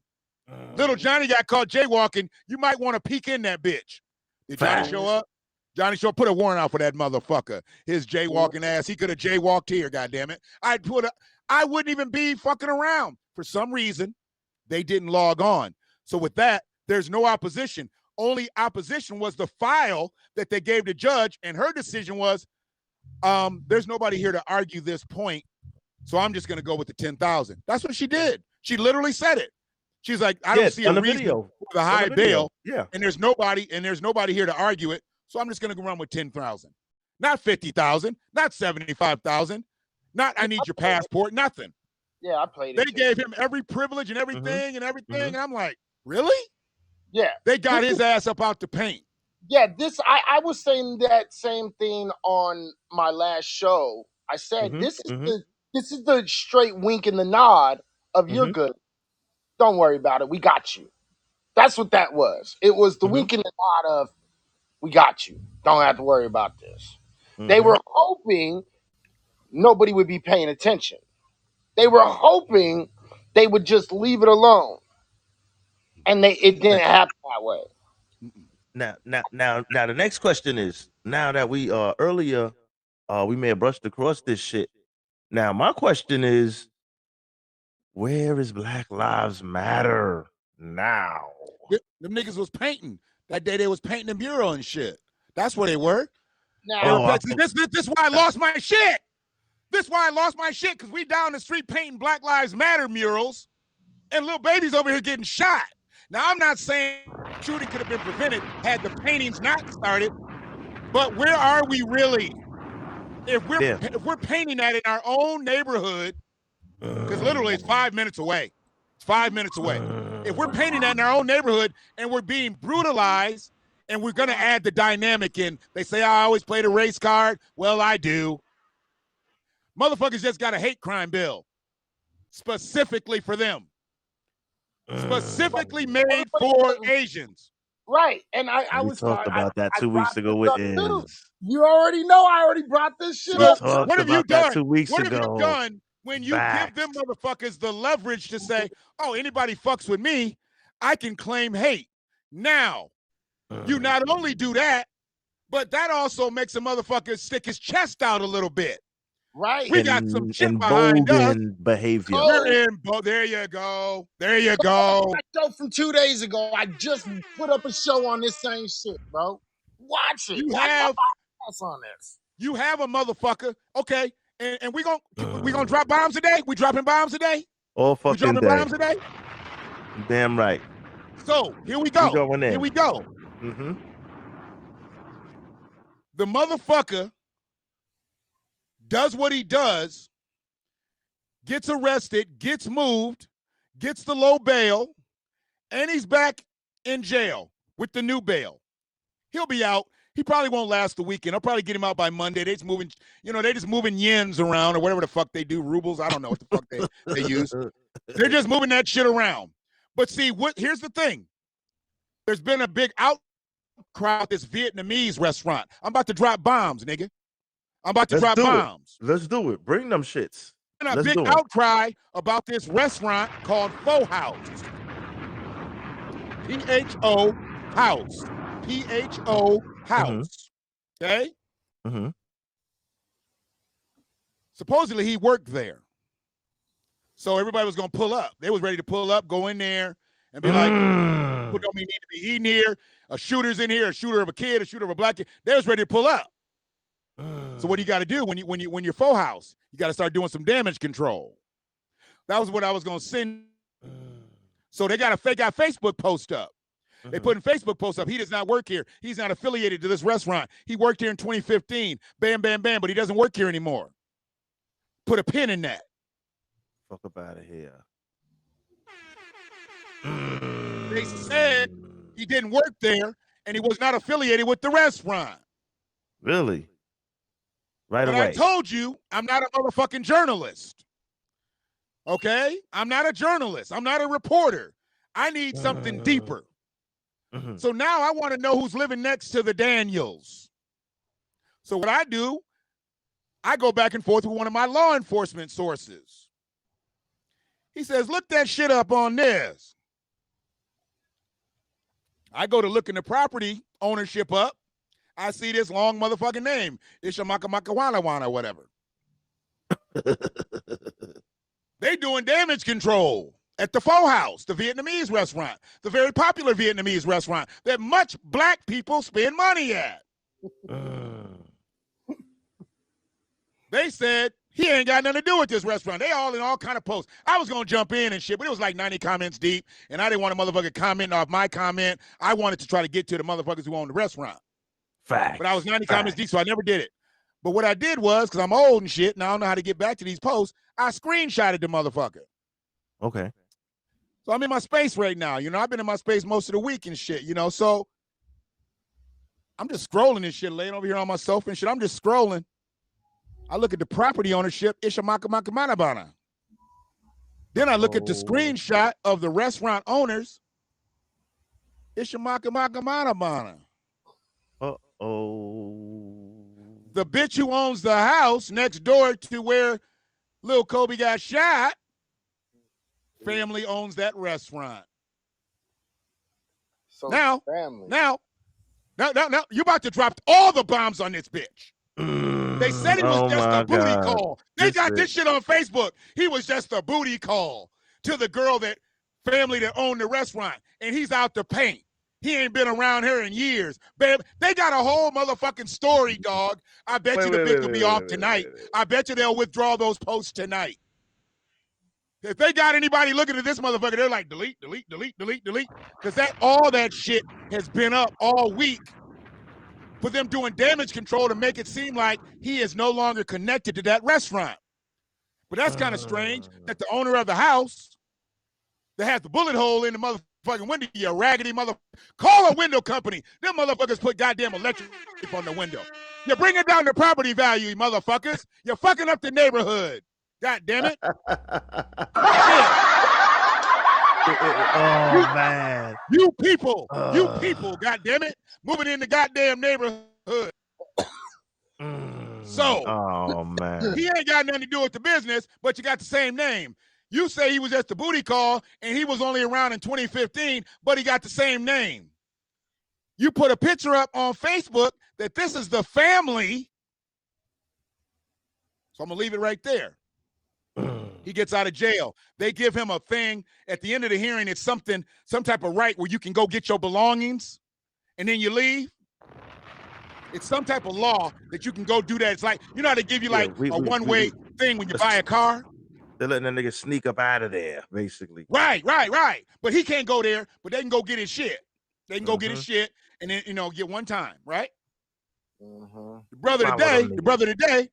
Little Johnny got caught jaywalking. You might want to peek in that bitch. Did Johnny show up? Johnny Shaw, put a warrant out for that motherfucker. His jaywalking ass. He could have jaywalked here, goddammit. I wouldn't even be fucking around. For some reason, they didn't log on. So with that, there's no opposition. Only opposition was the file that they gave the judge, and her decision was, there's nobody here to argue this point, so I'm just going to go with the $10,000. That's what she did. She literally said it. She's like, I don't see a reason for the high bail, and there's nobody here to argue it. So I'm just going to run with 10,000, not 50,000, not 75,000, not I need your passport, nothing. Yeah, I played it. They gave him every privilege and everything and I'm like, really? Yeah. They got his ass up out the paint. Yeah, I was saying that same thing on my last show. I said this is the straight wink and the nod of you're good. Don't worry about it. We got you. That's what that was. It was the wink and the nod of we got you. Don't have to worry about this. They were hoping nobody would be paying attention. They were hoping they would just leave it alone. And it didn't happen that way. Now, the next question is, now that we earlier we may have brushed across this shit. Now, my question is, where is Black Lives Matter now? Them niggas was painting. That day they was painting the mural and shit. That's where they were. Now, This why I lost my shit. This why I lost my shit, because we down the street painting Black Lives Matter murals and little babies over here getting shot. Now, I'm not saying shooting could have been prevented had the paintings not started, but where are we really? If we're painting that in our own neighborhood, because literally it's 5 minutes away. It's 5 minutes away. If we're painting that in our own neighborhood and we're being brutalized and we're going to add the dynamic in, they say, I always play the race card. Well, I do. Motherfuckers just got a hate crime bill specifically for them. Specifically made for Asians. right. And I We was talked about that 2 weeks brought ago this with up too. Iz. You already know I already brought this shit We up. talked What have you about that done? 2 weeks What have ago. you done when you give them motherfuckers the leverage to say, oh, anybody fucks with me, I can claim hate. Now, you not only do that, but that also makes a motherfucker stick his chest out a little bit. Right. We got some shit behind us. Behavior. We're in, there you go. There you go. My show from 2 days ago, I just put up a show on this same shit, bro. Watch it. You Watch have my podcast on this. You have a motherfucker. Okay. And we gonna drop bombs today? We dropping bombs today? All We fucking dropping day. bombs today? Damn right. So here we go. going in. Here we go. Mm-hmm. The motherfucker does what he does, gets arrested, gets moved, gets the low bail, and he's back in jail with the new bail. He'll be out. He probably won't last the weekend. I'll probably get him out by Monday. They're just moving, they just moving yens around or whatever the fuck they do, rubles. I don't know what the fuck they use. They're just moving that shit around. But see, here's the thing. There's been a big outcry at this Vietnamese restaurant. I'm about to drop bombs, nigga. I'm about to drop bombs. Let's do it. Bring them shits. And a big outcry about this restaurant called Pho House. P-H-O House. P-H-O House. Okay? Mm-hmm. Supposedly he worked there. So everybody was going to pull up. They was ready to pull up, go in there, and be like, people don't need to be eating here. A shooter's in here, a shooter of a kid, a shooter of a black kid. They was ready to pull up. So what do you got to do when you're Pho House? You got to start doing some damage control. That was what I was going to send. So they got Facebook post up. They put in Facebook post up. He does not work here. He's not affiliated to this restaurant. He worked here in 2015. Bam, bam, bam. But he doesn't work here anymore. Put a pin in that. Fuck up out of here. They said he didn't work there and he was not affiliated with the restaurant. Really? Right but away. I told you I'm not a motherfucking journalist. Okay? I'm not a journalist. I'm not a reporter. I need something deeper. So now I want to know who's living next to the Daniels. So what I do, I go back and forth with one of my law enforcement sources. He says, look that shit up on this. I go to looking the property ownership up. I see this long motherfucking name, Ishamakamakwanawana, whatever. They doing damage control at the Pho House, the Vietnamese restaurant, the very popular Vietnamese restaurant that much black people spend money at. They said he ain't got nothing to do with this restaurant. They all in all kind of posts. I was going to jump in and shit, but it was like 90 comments deep, and I didn't want a motherfucker commenting off my comment. I wanted to try to get to the motherfuckers who own the restaurant. Fact. But I was 90 comments deep, so I never did it. But what I did was, because I'm old and shit, and I don't know how to get back to these posts, I screenshotted the motherfucker. Okay. So I'm in my space right now. I've been in my space most of the week and shit, so I'm just scrolling and shit, laying over here on my sofa and shit. I'm just scrolling. I look at the property ownership, Ishamakamakamana. Then I look at the screenshot of the restaurant owners, Ishamakamakamana. The bitch who owns the house next door to where Lil Kobe got shot, family owns that restaurant. So Now, No, you about to drop all the bombs on this bitch. They said it was just a booty call. They got this shit on Facebook. He was just a booty call to the girl that family that owned the restaurant, and he's out to paint. He ain't been around here in years. Babe, they got a whole motherfucking story, dog. I bet you the bitch will be off tonight. I bet you they'll withdraw those posts tonight. If they got anybody looking at this motherfucker, they're like, delete. Because all that shit has been up all week for them doing damage control to make it seem like he is no longer connected to that restaurant. But that's kind of strange that the owner of the house that has the bullet hole in the motherfucking window, you raggedy call a window company. Them motherfuckers put goddamn electric on the window. You're bringing down the property value, you motherfuckers. You're fucking up the neighborhood. God damn it. Oh, man. You people, God damn it, moving in the goddamn neighborhood. So, oh, man. He ain't got nothing to do with the business, but you got the same name. You say he was just a booty call and he was only around in 2015, but he got the same name. You put a picture up on Facebook that this is the family. So I'm going to leave it right there. He gets out of jail. They give him a thing at the end of the hearing. It's some type of right where you can go get your belongings and then you leave. It's some type of law that you can go do that. It's like, you know how they give you a one-way thing when you buy a car? They're letting that nigga sneak up out of there, basically. Right. But he can't go there, but they can go get his shit. They can go get his shit and then, get one time, right? The brother today,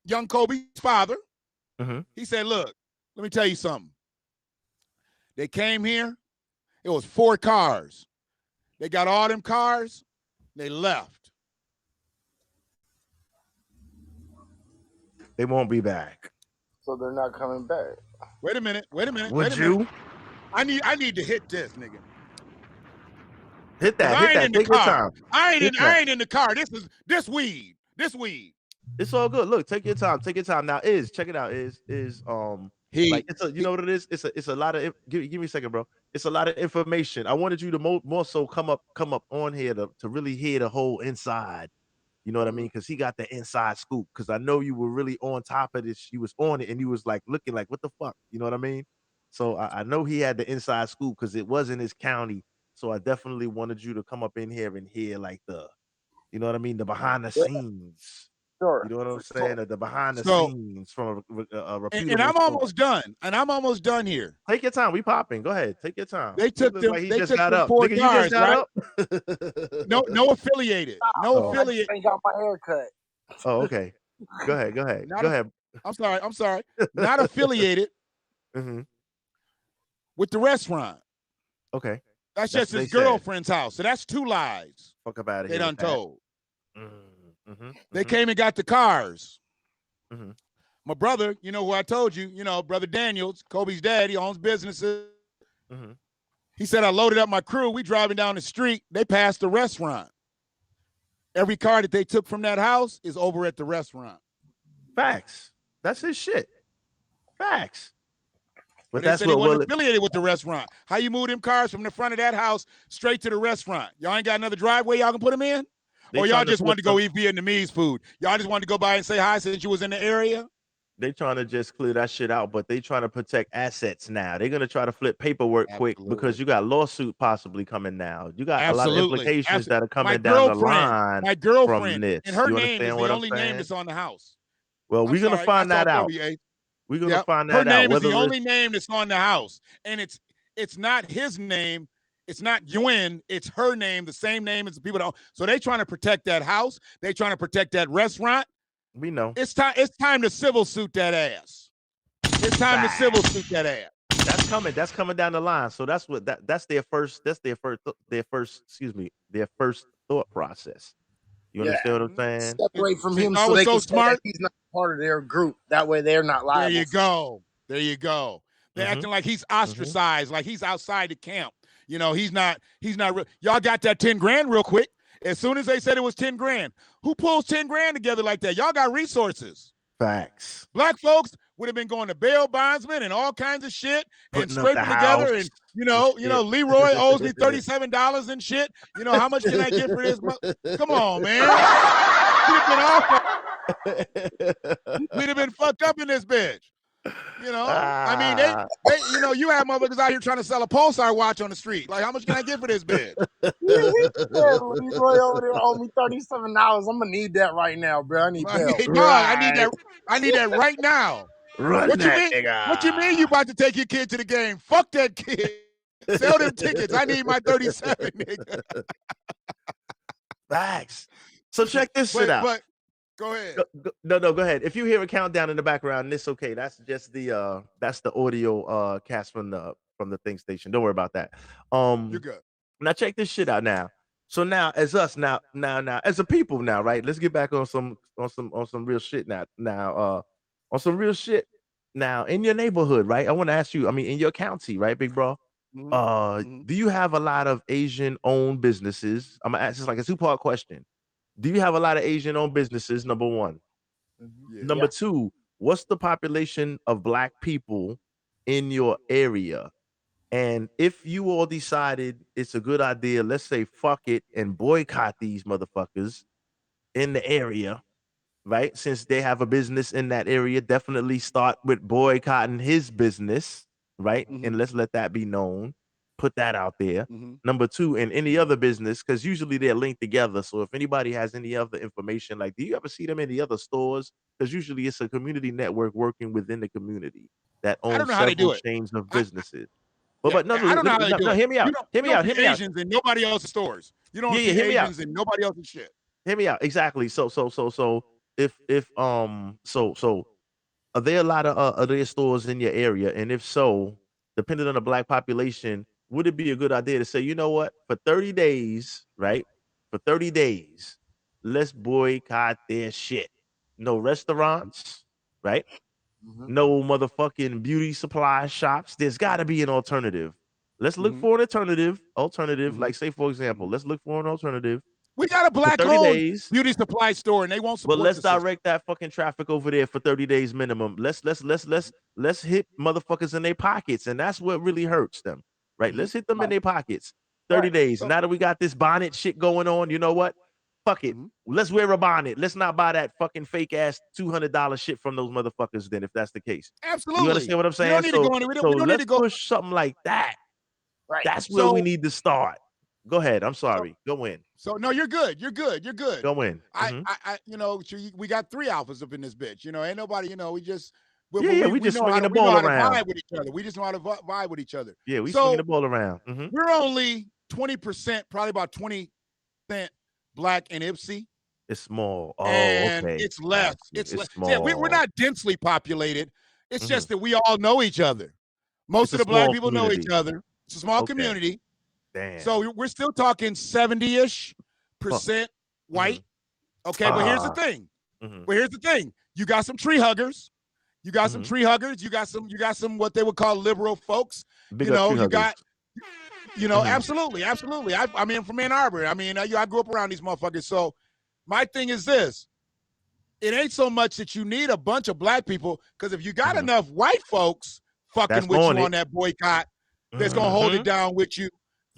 young Kobe's father, he said, look, let me tell you something. They came here. It was 4 cars. They got all them cars. They left. They won't be back. So they're not coming back. Wait a minute. Would you? I need to hit this, nigga. Hit that. Take your time. I ain't in the car. This weed. It's all good. Look, take your time. Now, check it out. You know what it is? It's a lot of. Give me a second, bro. It's a lot of information. I wanted you to more so come up on here to really hear the whole inside. You know what I mean? Because he got the inside scoop. Because I know you were really on top of this. You was on it, and you was like looking like, what the fuck? You know what I mean? So I know he had the inside scoop because it was in his county. So I definitely wanted you to come up in here and hear like you know what I mean? The behind the scenes. Sure. You know what I'm saying? The behind the scenes from a reputable. And I'm almost done. Here. Take your time. We popping. Go ahead. Take your time. They took them. Like they took them 4 cars, right? No affiliated. No affiliate. I got my hair cut. Oh, okay. Go ahead. Go ahead. I'm sorry. Not affiliated with the restaurant. Okay. That's just his girlfriend's house. So that's 2 lies. Fuck about it. They done told. They came and got the cars. My brother, you know who I told you, Brother Daniels, Kobe's dad, he owns businesses. He said, I loaded up my crew. We driving down the street. They passed the restaurant. Every car that they took from that house is over at the restaurant. Facts. That's his shit. Facts. But that's what wasn't affiliated with the restaurant. How you move them cars from the front of that house straight to the restaurant? Y'all ain't got another driveway y'all can put them in? Or y'all just wanted to go eat Vietnamese food? Y'all just wanted to go by and say hi since you was in the area? They trying to just clear that shit out, but they trying to protect assets now. They're going to try to flip paperwork quick because you got lawsuit possibly coming now. You got a lot of implications that are coming down the line. My girlfriend, from this. And her name is the only name that's on the house. Well, we're going to find that out. We're going to find that out. Her name is the only name that's on the house. And it's not his name. It's not Yuen. It's her name, the same name as the people that. So they trying to protect that house. They trying to protect that restaurant. We know. It's time to civil suit that ass. It's time to civil suit that ass. That's coming down the line. So that's their first thought process. You understand what I'm saying? Separate from him so they can smart. He's not part of their group. That way they're not liable. There you go. They're acting like he's ostracized, like he's outside the camp. He's not real. Y'all got that 10 grand real quick. As soon as they said it was 10 grand, who pulls 10 grand together like that? Y'all got resources. Facts. Black folks would have been going to bail bondsmen and all kinds of shit and Putting up the scraping together. And house. Leroy owes me $37 and shit. You know, how much can I get for this? Come on, man. We'd have been fucked up in this bitch. You know, I mean, they you have motherfuckers out here trying to sell a Pulsar watch on the street. Like, how much can I get for this bitch? Leroy over there owe me $37. I'm gonna need that right now, bro. I need that. Hey, dog, I need that right now. Run What that you mean? nigga. What you mean you about to take your kid to the game? Fuck that kid. Sell them tickets. I need my 37, nigga. Facts. So check this shit out. But go ahead. No, go ahead. If you hear a countdown in the background, it's okay. That's just the audio cast from the thing station. Don't worry about that. You're good. Now check this shit out now. So now as us now as a people now, right? Let's get back on some real shit now. On some real shit now in your neighborhood, right? I want to ask you, I mean, in your county, right, big bro? Do you have a lot of Asian owned businesses? I'm gonna ask this like a two-part question. Do you have a lot of Asian owned businesses? Number one. Yeah. Number two, what's the population of Black people in your area? And if you all decided it's a good idea, let's say fuck it and boycott these motherfuckers in the area, right? Since they have a business in that area, definitely start with boycotting his business, right? And let's let that be known. Put that out there. Number two, and any other business, because usually they're linked together. So if anybody has any other information, like, do you ever see them in the other stores? Because usually it's a community network working within the community that owns several chains of businesses. But no, I don't know how they do it. Hear me out. Hear me out. Asians in nobody else's stores. You don't see Asians in nobody else's shit. Hear me out. Exactly. So if are there a lot of other stores in your area? And if so, depending on the Black population, would it be a good idea to say, you know what, for 30 days, right? For 30 days, let's boycott their shit. No restaurants, right? No motherfucking beauty supply shops. There's got to be an alternative. Let's look for an alternative. Like, say, for example, let's look for an alternative. We got a Black-owned beauty supply store, and they won't support. But let's direct that fucking traffic over there for 30 days minimum. Let's hit motherfuckers in their pockets, and that's what really hurts them, right? Let's hit them in their pockets. 30 days. So, now that we got this bonnet shit going on, you know what? Fuck it. Let's wear a bonnet. Let's not buy that fucking fake ass $200 shit from those motherfuckers. Then, if that's the case, absolutely. You understand what I'm saying? We don't need to go. Push something like that. Right. That's where we need to start. Go ahead. I'm sorry. Go in. So no, you're good. You're good. Go in. We got three alphas up in this bitch. Ain't nobody. We just. We just know swinging the ball around. Vibe with each other. We just know how to vibe with each other. Yeah, we swinging the ball around. We're only 20%, probably about 20% Black in Ypsi. It's small. Oh, and okay. it's less. It's small. Yeah, we're not densely populated. It's just that we all know each other. Most of the Black people know each other. It's a small community. Damn. So we're still talking 70-ish% white. Okay, but here's the thing. You got some tree huggers. You got some tree huggers. You got some what they would call liberal folks. Absolutely. I mean, from Ann Arbor. I mean, I grew up around these motherfuckers. So my thing is this. It ain't so much that you need a bunch of Black people, because if you got enough white folks fucking with you on that boycott, that's gonna hold it down with you,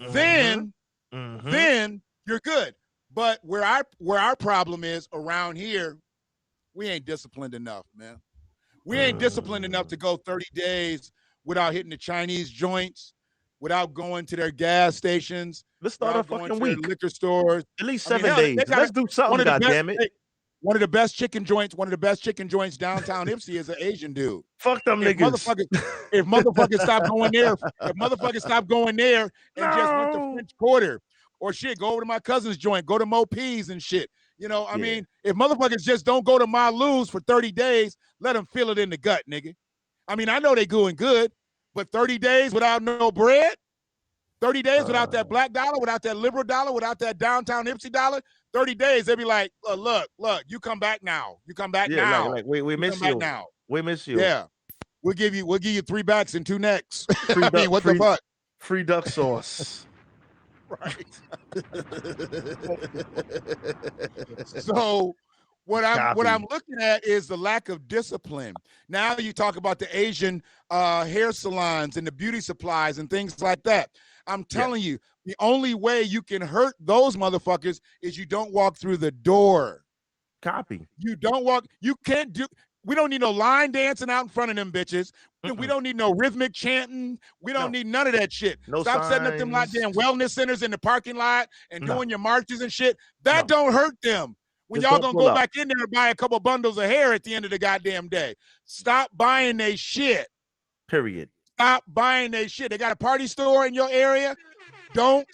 then you're good. But where our problem is around here, we ain't disciplined enough, man. We ain't disciplined enough to go 30 days without hitting the Chinese joints, without going to their gas stations. Let's start a fucking week. Liquor stores. At least 7 days. Let's do something, goddammit. One of the best chicken joints downtown Ypsi is an Asian dude. Fuck them niggas. If motherfuckers stop going there, and just went to French Quarter or shit, go over to my cousin's joint, go to Mo P's and shit. I mean, if motherfuckers just don't go to Malu's for 30 days, let them feel it in the gut, nigga. I mean, I know they doing good, but 30 days without no bread, 30 days without that Black dollar, without that liberal dollar, without that downtown Ypsi dollar, 30 days, they be like, look, you come back now. You come back now. Like, we miss you. Now. We miss you. Yeah. We'll give you 3 backs and 2 necks. I mean, what the fuck? Free duck sauce. Right. So What I'm Copy. looking at is the lack of discipline. Now you talk about the Asian hair salons and the beauty supplies and things like that. I'm Yeah. telling you, the only way you can hurt those motherfuckers is you don't walk through the door. Copy. You don't walk. You can't do. We don't need no line dancing out in front of them bitches. We Mm-mm. don't need no rhythmic chanting. We don't No. need none of that shit. No Stop setting up them like signs. damn wellness centers in the parking lot and No. doing your marches and shit. That No. don't hurt them. When Just y'all don't gonna pull go up. back in there and buy a couple bundles of hair at the end of the goddamn day. Stop buying they shit. Period. Stop buying they shit. They got a party store in your area. Don't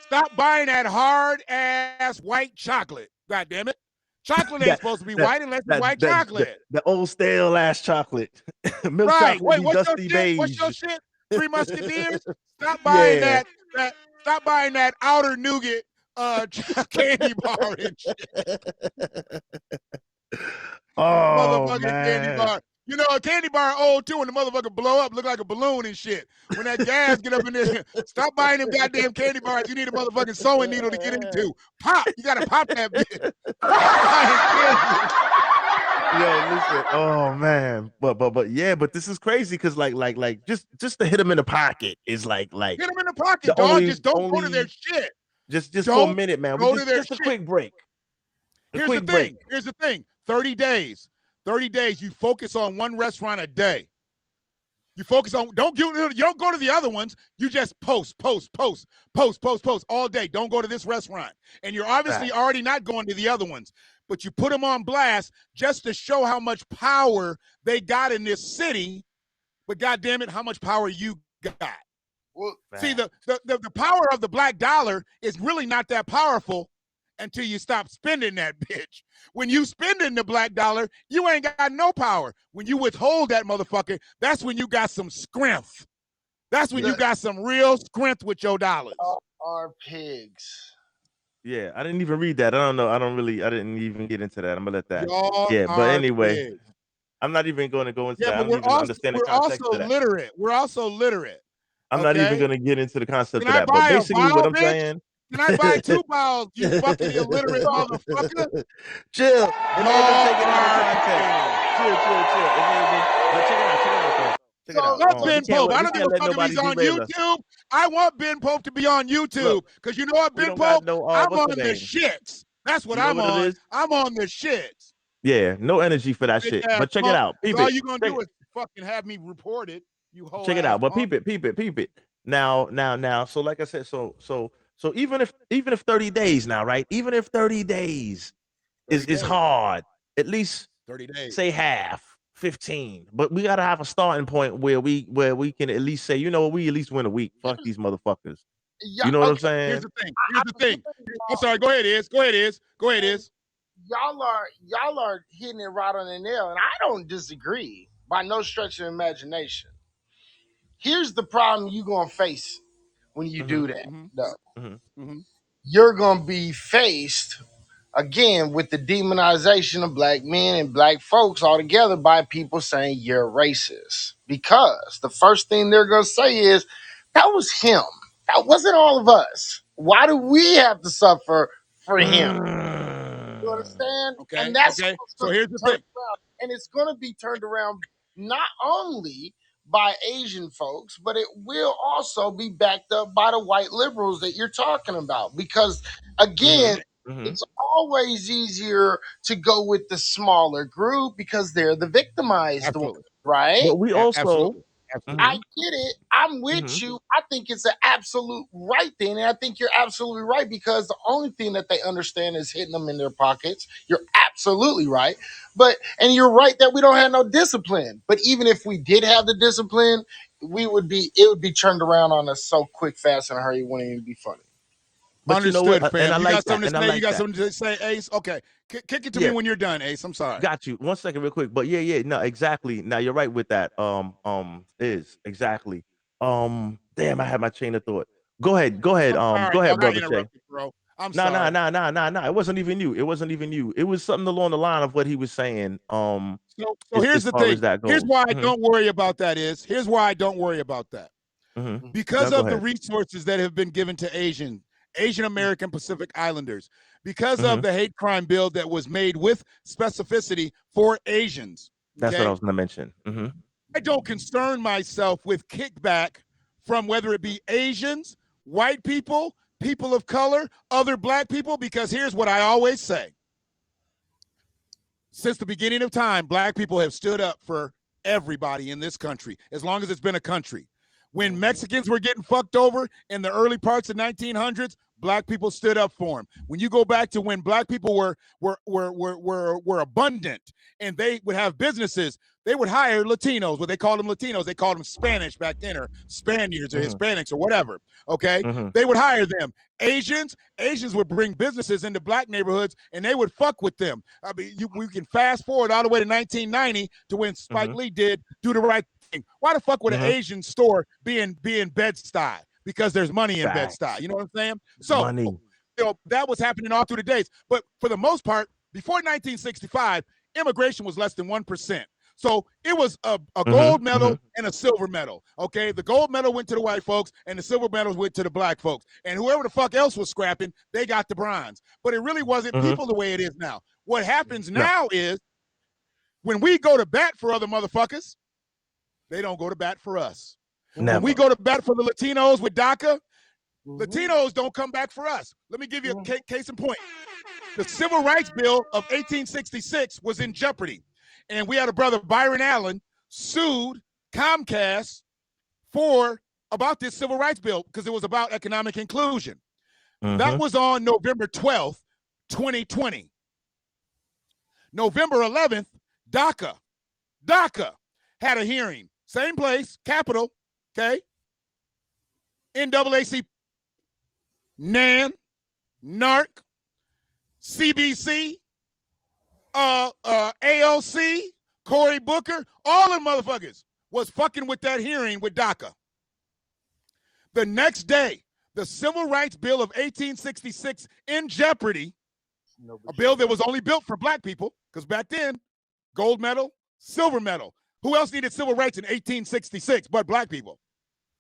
stop buying that hard ass white chocolate. God damn it. Chocolate ain't That- supposed to be that- white unless it's white chocolate. The old stale ass chocolate. Milk Right. chocolate Wait, be what's your dusty shit? beige. What's your shit? Three Musketeers? Stop buying Yeah. that stop buying that outer nougat candy bar and shit. Oh Motherfucking candy man. bar. You know, a candy bar old too, and the motherfucker blow up, look like a balloon and shit. When that gas get up in there, stop buying them goddamn candy bars. You need a motherfucking sewing needle to get into. Pop. You gotta pop that bitch. Yo, listen. Oh man. But yeah, but this is crazy because like just to hit him in the pocket is like Get them in the pocket, The dog. only- Just don't go to their only- shit. just for a Don't minute, man. go We to their just a shit. quick break. Here's the thing. Here's the thing. 30 days. 30 days. You focus on one restaurant a day. You focus on. You don't go to the other ones. You just post all day. Don't go to this restaurant. And you're obviously Right. already not going to the other ones. But you put them on blast just to show how much power they got in this city. But goddamn it, how much power you got. Well, See, the power of the black dollar is really not that powerful until you stop spending that bitch. When you spending the black dollar, you ain't got no power. When you withhold that motherfucker, that's when you got some strength. That's when you got some real strength with your dollars. are pigs. Yeah, I didn't even read that. I don't know. I didn't even get into that. I'm gonna let that. Y'all Yeah, but are anyway, pigs. I'm not even going to go into Yeah, that. I but don't we're even understand the context also of that. literate. We're also literate. I'm not even okay? going to get into the concept Can of I that. But buy a basically, what vial, I'm bitch? saying. Can I buy 2 vials, you fucking illiterate motherfucker? Chill. And then Y'all take it out of are context. Chill. But check it out, though. Check it out. Fuck We Ben can't Pope. let- I we don't give can't a let fuck if nobody he's on derail us. YouTube. I want Ben Pope to be on YouTube. Look, Because you know what, we Ben don't got Pope? no, I'm what's on the the name? shits. That's what You know I'm what it on. is? I'm on the shits. Yeah, no energy for that Bitch shit. ass But check it punk. out. Peep All it. you gonna Check do it. is fucking have me reported. You whole Check it ass out. But punk. peep it. Now. So like I said, so even if 30 days now, right? Even if 30 days 30 is days. hard, at least 30 days. say half, 15. But we gotta have a starting point where we can at least say, you know what, we at least win a week. Fuck these motherfuckers. Yeah, You know what I'm okay, saying? Here's the thing. I'm sorry. Go ahead, Iz. Go ahead, Iz. y'all are hitting it right on the nail, and I don't disagree by no stretch of imagination. Here's the problem you're gonna face when you do that. Mhm. though. Mhm. You're gonna be faced again with the demonization of black men and black folks altogether by people saying you're racist. Because the first thing they're gonna say is that was him. That wasn't all of us. Why do we have to suffer for him? You understand? Okay. And that's Okay. what's So gonna here's be the turned thing. around. And it's going to be turned around not only by Asian folks, but it will also be backed up by the white liberals that you're talking about. Because again, Mhm. it's always easier to go with the smaller group because they're the victimized Absolutely. ones, right? But we also Absolutely. I get it. I'm with Mhm. you. I think it's an absolute right thing. And I think you're absolutely right because the only thing that they understand is hitting them in their pockets. You're absolutely right. And you're right that we don't have no discipline. But even if we did have the discipline, it would be turned around on us so quick, fast, and hurry, it wouldn't even be funny. But you know Understood, what? fam. And I You like got that. something And to I say? like You got that. something to say, Ace? Okay. Kick it to Yeah. me when you're done, Ace. I'm sorry. Got you. 1 second, real quick. But yeah, no, exactly. Now you're right with that. Is exactly. Damn, I had my chain of thought. Go ahead. I'm Go sorry, ahead, dog. I brother Shay. interrupted, bro. I'm Nah. sorry. It wasn't even you. It was something along the line of what he was saying. So As here's the far as thing. that Here's goes. why I don't worry about that is. Here's why I don't worry about that. Mhm. Because No, of go the ahead. resources that have been given to Asian American Pacific Islanders, because Mhm. of the hate crime bill that was made with specificity for Asians. That's what I Okay, was gonna mention. I don't concern myself with kickback from whether it be Asians, white people, people of color, other black people, because here's what I always say. Since the beginning of time, black people have stood up for everybody in this country, as long as it's been a country. When Mexicans were getting fucked over in the early parts of 1900s, black people stood up for them. When you go back to when black people were abundant and they would have businesses, they would hire Latinos. What they called them Latinos, they called them Spanish back then, or Spaniards or Hispanics or whatever. Okay, they would hire them. Asians would bring businesses into black neighborhoods and they would fuck with them. I mean, we can fast forward all the way to 1990 to when Spike Lee did Do the Right Thing. Why the fuck would an Asian store be in Bed-Stuy? Because there's money in Bed-Stuy. You know what I'm saying? So Money. that was happening all through the days. But for the most part, before 1965, immigration was less than 1%. So it was a gold medal and a silver medal. Okay, the gold medal went to the white folks and the silver medals went to the black folks. And whoever the fuck else was scrapping, they got the bronze. But it really wasn't people the way it is now. What happens now is when we go to bat for other motherfuckers, they don't go to bat for us. Never. When we go to bat for the Latinos with DACA, Latinos don't come back for us. Let me give you a case in point. The Civil Rights Bill of 1866 was in jeopardy. And we had a brother, Byron Allen, sued Comcast about this Civil Rights Bill because it was about economic inclusion. That was on November 12th, 2020. November 11th, DACA had a hearing. Same place, Capitol, okay? NAACP, NAN, NARC, CBC, AOC, Cory Booker, all them motherfuckers was fucking with that hearing with DACA. The next day, the Civil Rights Bill of 1866 in jeopardy, a bill that was only built for black people, because back then, gold medal, silver medal. Who else needed civil rights in 1866 but black people?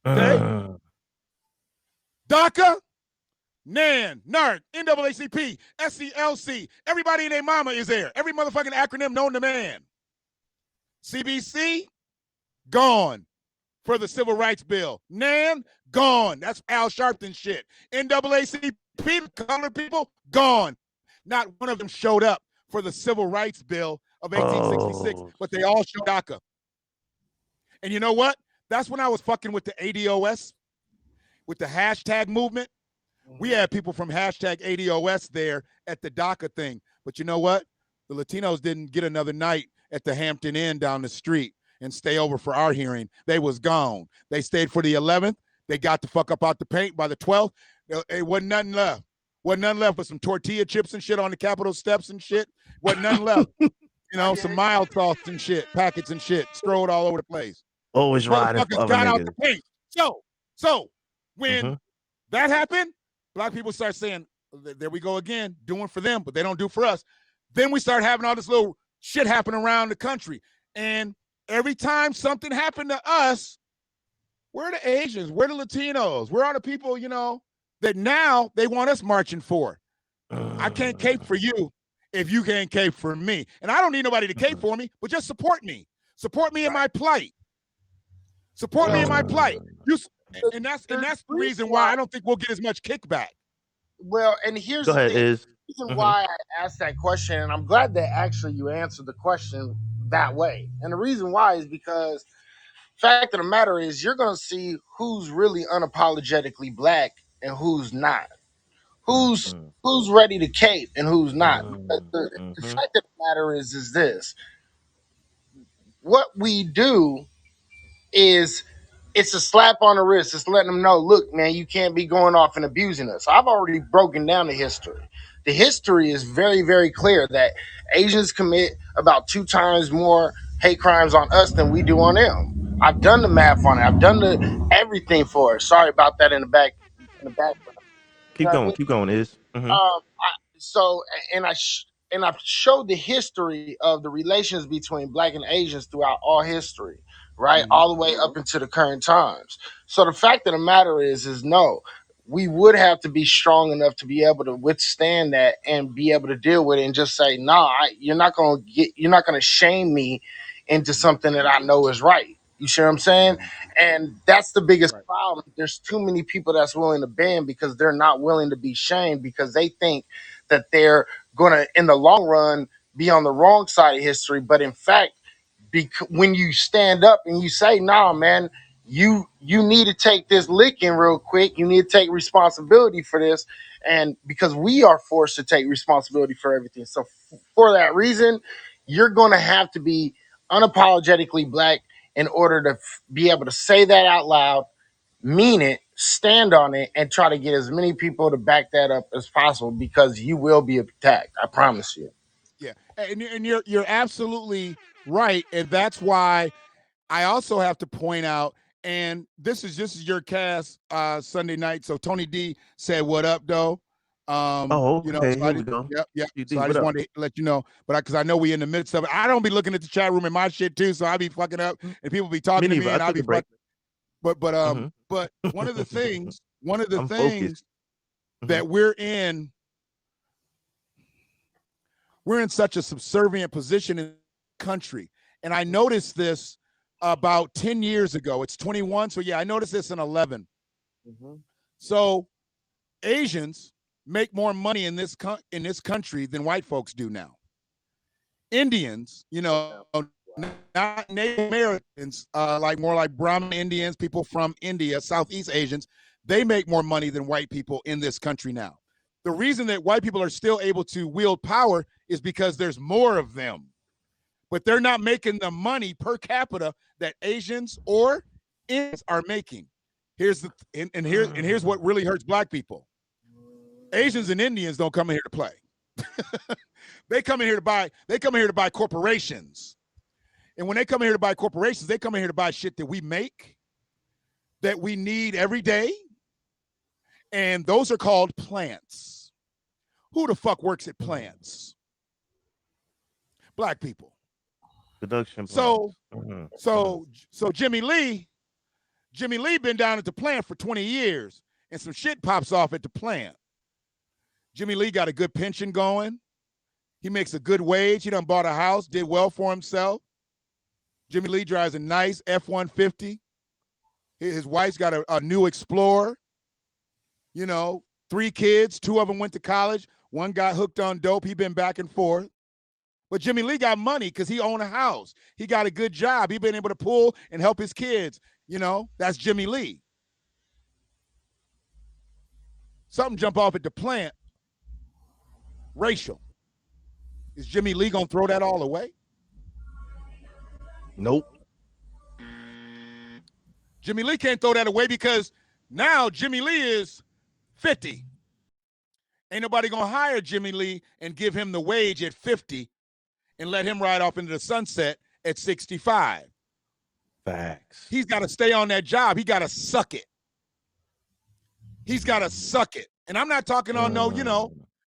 Okay? DACA, NAN, NARC, NAACP, SCLC, everybody and their mama is there. Every motherfucking acronym known to man. CBC, gone for the Civil Rights Bill. NAN, gone. That's Al Sharpton shit. NAACP, colored people, gone. Not one of them showed up for the Civil Rights Bill of 1866, but they all showed DACA. And you know what? That's when I was fucking with the ADOS, with the hashtag movement. We had people from hashtag ADOS there at the DACA thing. But you know what? The Latinos didn't get another night at the Hampton Inn down the street and stay over for our hearing. They was gone. They stayed for the 11th. They got the fuck up out the paint. By the 12th, it wasn't nothing left. Wasn't nothing left but some tortilla chips and shit on the Capitol steps and shit. Wasn't nothing left. You know, some mild sauce and shit, packets and shit, strode all over the place. Always riding for other got out niggas. the paint. So when that happened, black people start saying, there we go again, doing for them, but they don't do for us. Then we start having all this little shit happen around the country. And every time something happened to us, we're the Asians, we're the Latinos, we're all the people, you know, that now they want us marching for. I can't cape for you if you can't cape for me. And I don't need nobody to cape for me, but just support me. Support me in my plight. Support me in my plight. And that's the reason why I don't think we'll get as much kickback. Well, and here's Go the ahead, thing. Iz. The reason why I asked that question, and I'm glad that actually you answered the question that way. And the reason why is because fact of the matter is you're going to see who's really unapologetically black and who's not. Who's ready to cape and who's not. The fact of the matter is this. What we do is it's a slap on the wrist. It's letting them know, look, man, you can't be going off and abusing us. I've already broken down the history. The history is very, very clear that Asians commit about 2 times more hate crimes on us than we do on them. I've done the math on it. I've done the everything for it. Sorry about that in the background. Keep going, Iz. I've showed the history of the relations between black and Asians throughout all history, right? All the way up into the current times. So the fact of the matter is no, we would have to be strong enough to be able to withstand that and be able to deal with it and just say, nah, you're not gonna shame me into something that I know is right. You see what I'm saying? And that's the biggest Right. problem. There's too many people that's willing to bend because they're not willing to be shamed because they think that they're gonna, in the long run, be on the wrong side of history. But in fact, when you stand up and you say, nah, man, you need to take this licking real quick. You need to take responsibility for this. And because we are forced to take responsibility for everything. So for that reason, you're going to have to be unapologetically black in order to be able to say that out loud, mean it, stand on it, and try to get as many people to back that up as possible because you will be attacked. I promise you. Yeah, and you're absolutely right, and that's why I also have to point out, and this is your cast Sunday night. So Tony D said, "What up, though?" Oh, You know, okay. so Here we go. yep. TD, So I what just up? wanted to let you know, but because I know we in the midst of it, I don't be looking at the chat room and my shit too, so I be fucking up, and people be talking to me, neither. I and I took be a break. fucking. Mhm. But one of the things I'm focused. that we're in such a subservient position in the country. And I noticed this about 10 years ago. It's 21. So yeah, I noticed this in 11. So Asians make more money in this country than white folks do now. Indians, you know, not Native Americans, like more like Brahmin Indians, people from India, Southeast Asians, they make more money than white people in this country now. The reason that white people are still able to wield power is because there's more of them, but they're not making the money per capita that Asians or Indians are making. Here's what really hurts black people. Asians and Indians don't come in here to play. They come in here to buy corporations. And when they come in here to buy corporations, they come in here to buy shit that we make, that we need every day. And those are called plants. Who the fuck works at plants? Black people. Production. So Jimmy Lee been down at the plant for 20 years, and some shit pops off at the plant. Jimmy Lee got a good pension going. He makes a good wage. He done bought a house, did well for himself. Jimmy Lee drives a nice F-150. His wife's got a new Explorer. You know, 3 kids, 2 of them went to college. 1 got hooked on dope. He been back and forth. But Jimmy Lee got money because he owned a house. He got a good job. He been able to pull and help his kids. You know, that's Jimmy Lee. Something jump off at the plant. Racial. Is Jimmy Lee gonna throw that all away? Nope. Jimmy Lee can't throw that away because now Jimmy Lee is 50. Ain't nobody gonna hire Jimmy Lee and give him the wage at 50 and let him ride off into the sunset at 65. Facts. He's got to stay on that job. He got to suck it. He's got to suck it. And I'm not talking on no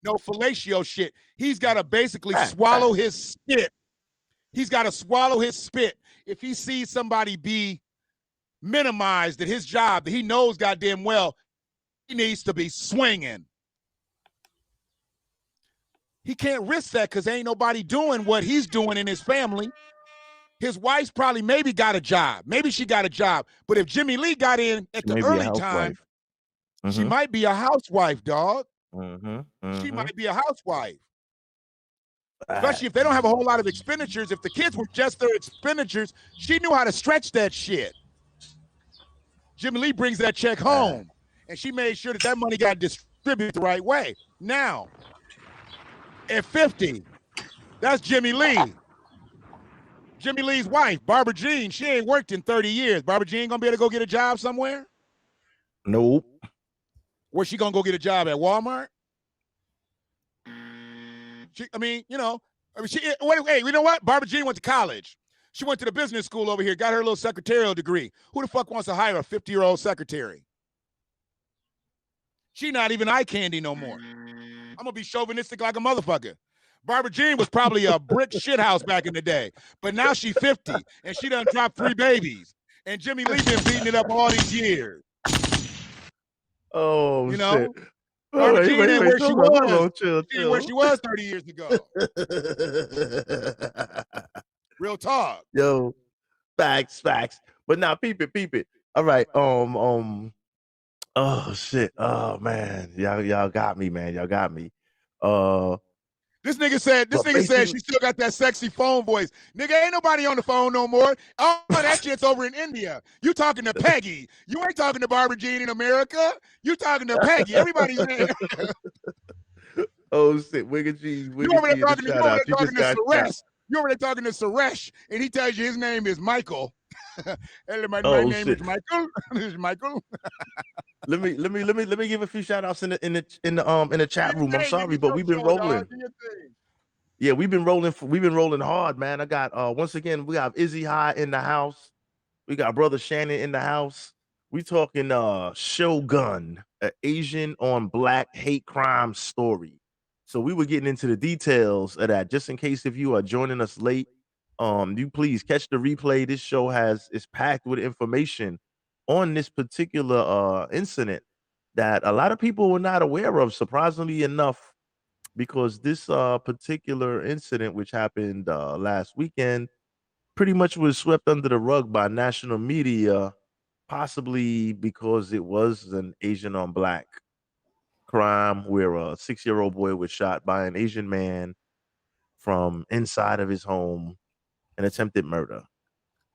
fellatio shit. He's got to basically swallow his spit. He's got to swallow his spit. If he sees somebody be minimized at his job that he knows goddamn well he needs to be swinging, he can't risk that because ain't nobody doing what he's doing in his family. His wife's probably maybe got a job. Maybe she got a job. But if Jimmy Lee got in at the early time, she might be a housewife, dog. She might be a housewife. Especially if they don't have a whole lot of expenditures. If the kids were just their expenditures, she knew how to stretch that shit. Jimmy Lee brings that check home, and she made sure that money got distributed the right way. Now, at 50, that's Jimmy Lee. Jimmy Lee's wife, Barbara Jean, she ain't worked in 30 years. Barbara Jean gonna be able to go get a job somewhere? Nope. Where's she gonna go get a job at Walmart? Hey, you know what? Barbara Jean went to college. She went to the business school over here, got her little secretarial degree. Who the fuck wants to hire a 50-year-old secretary? She not even eye candy no more. I'm gonna be chauvinistic like a motherfucker. Barbara Jean was probably a brick shithouse back in the day, but now she's 50 and she done dropped 3 babies. And Jimmy Lee been beating it up all these years. Oh You shit. know, All Barbara right, Jean ain't where she hold was. on, chill, She ain't where she chill. was 30 years ago. Real talk. Yo, facts. But now, peep it. All right. Oh shit. Oh man, y'all got me, man. Y'all got me. This nigga said But she basically, still got that sexy phone voice. Nigga, ain't nobody on the phone no more. All that shit's over in India. You talking to Peggy. You ain't talking to Barbara Jean in America. You talking to Peggy. Everybody's oh shit, Wigga G in the shout out. She just got shot. You over there talking to Suresh, and he tells you his name is Michael. Hey, my Oh name shit. is Michael. This is Michael. Let me give a few shout outs in the chat room. I'm sorry, but we've been rolling. Yeah, we've been rolling hard, man. I got once again, we got Izzy High in the house. We got brother Shannon in the house. We talking Shogun, an Asian on black hate crime story. So we were getting into the details of that. Just in case if you are joining us late, you please catch the replay. This show is packed with information on this particular incident that a lot of people were not aware of, surprisingly enough, because this particular incident, which happened last weekend, pretty much was swept under the rug by national media, possibly because it was an Asian on black crime where a 6-year-old boy was shot by an Asian man from inside of his home, an attempted murder.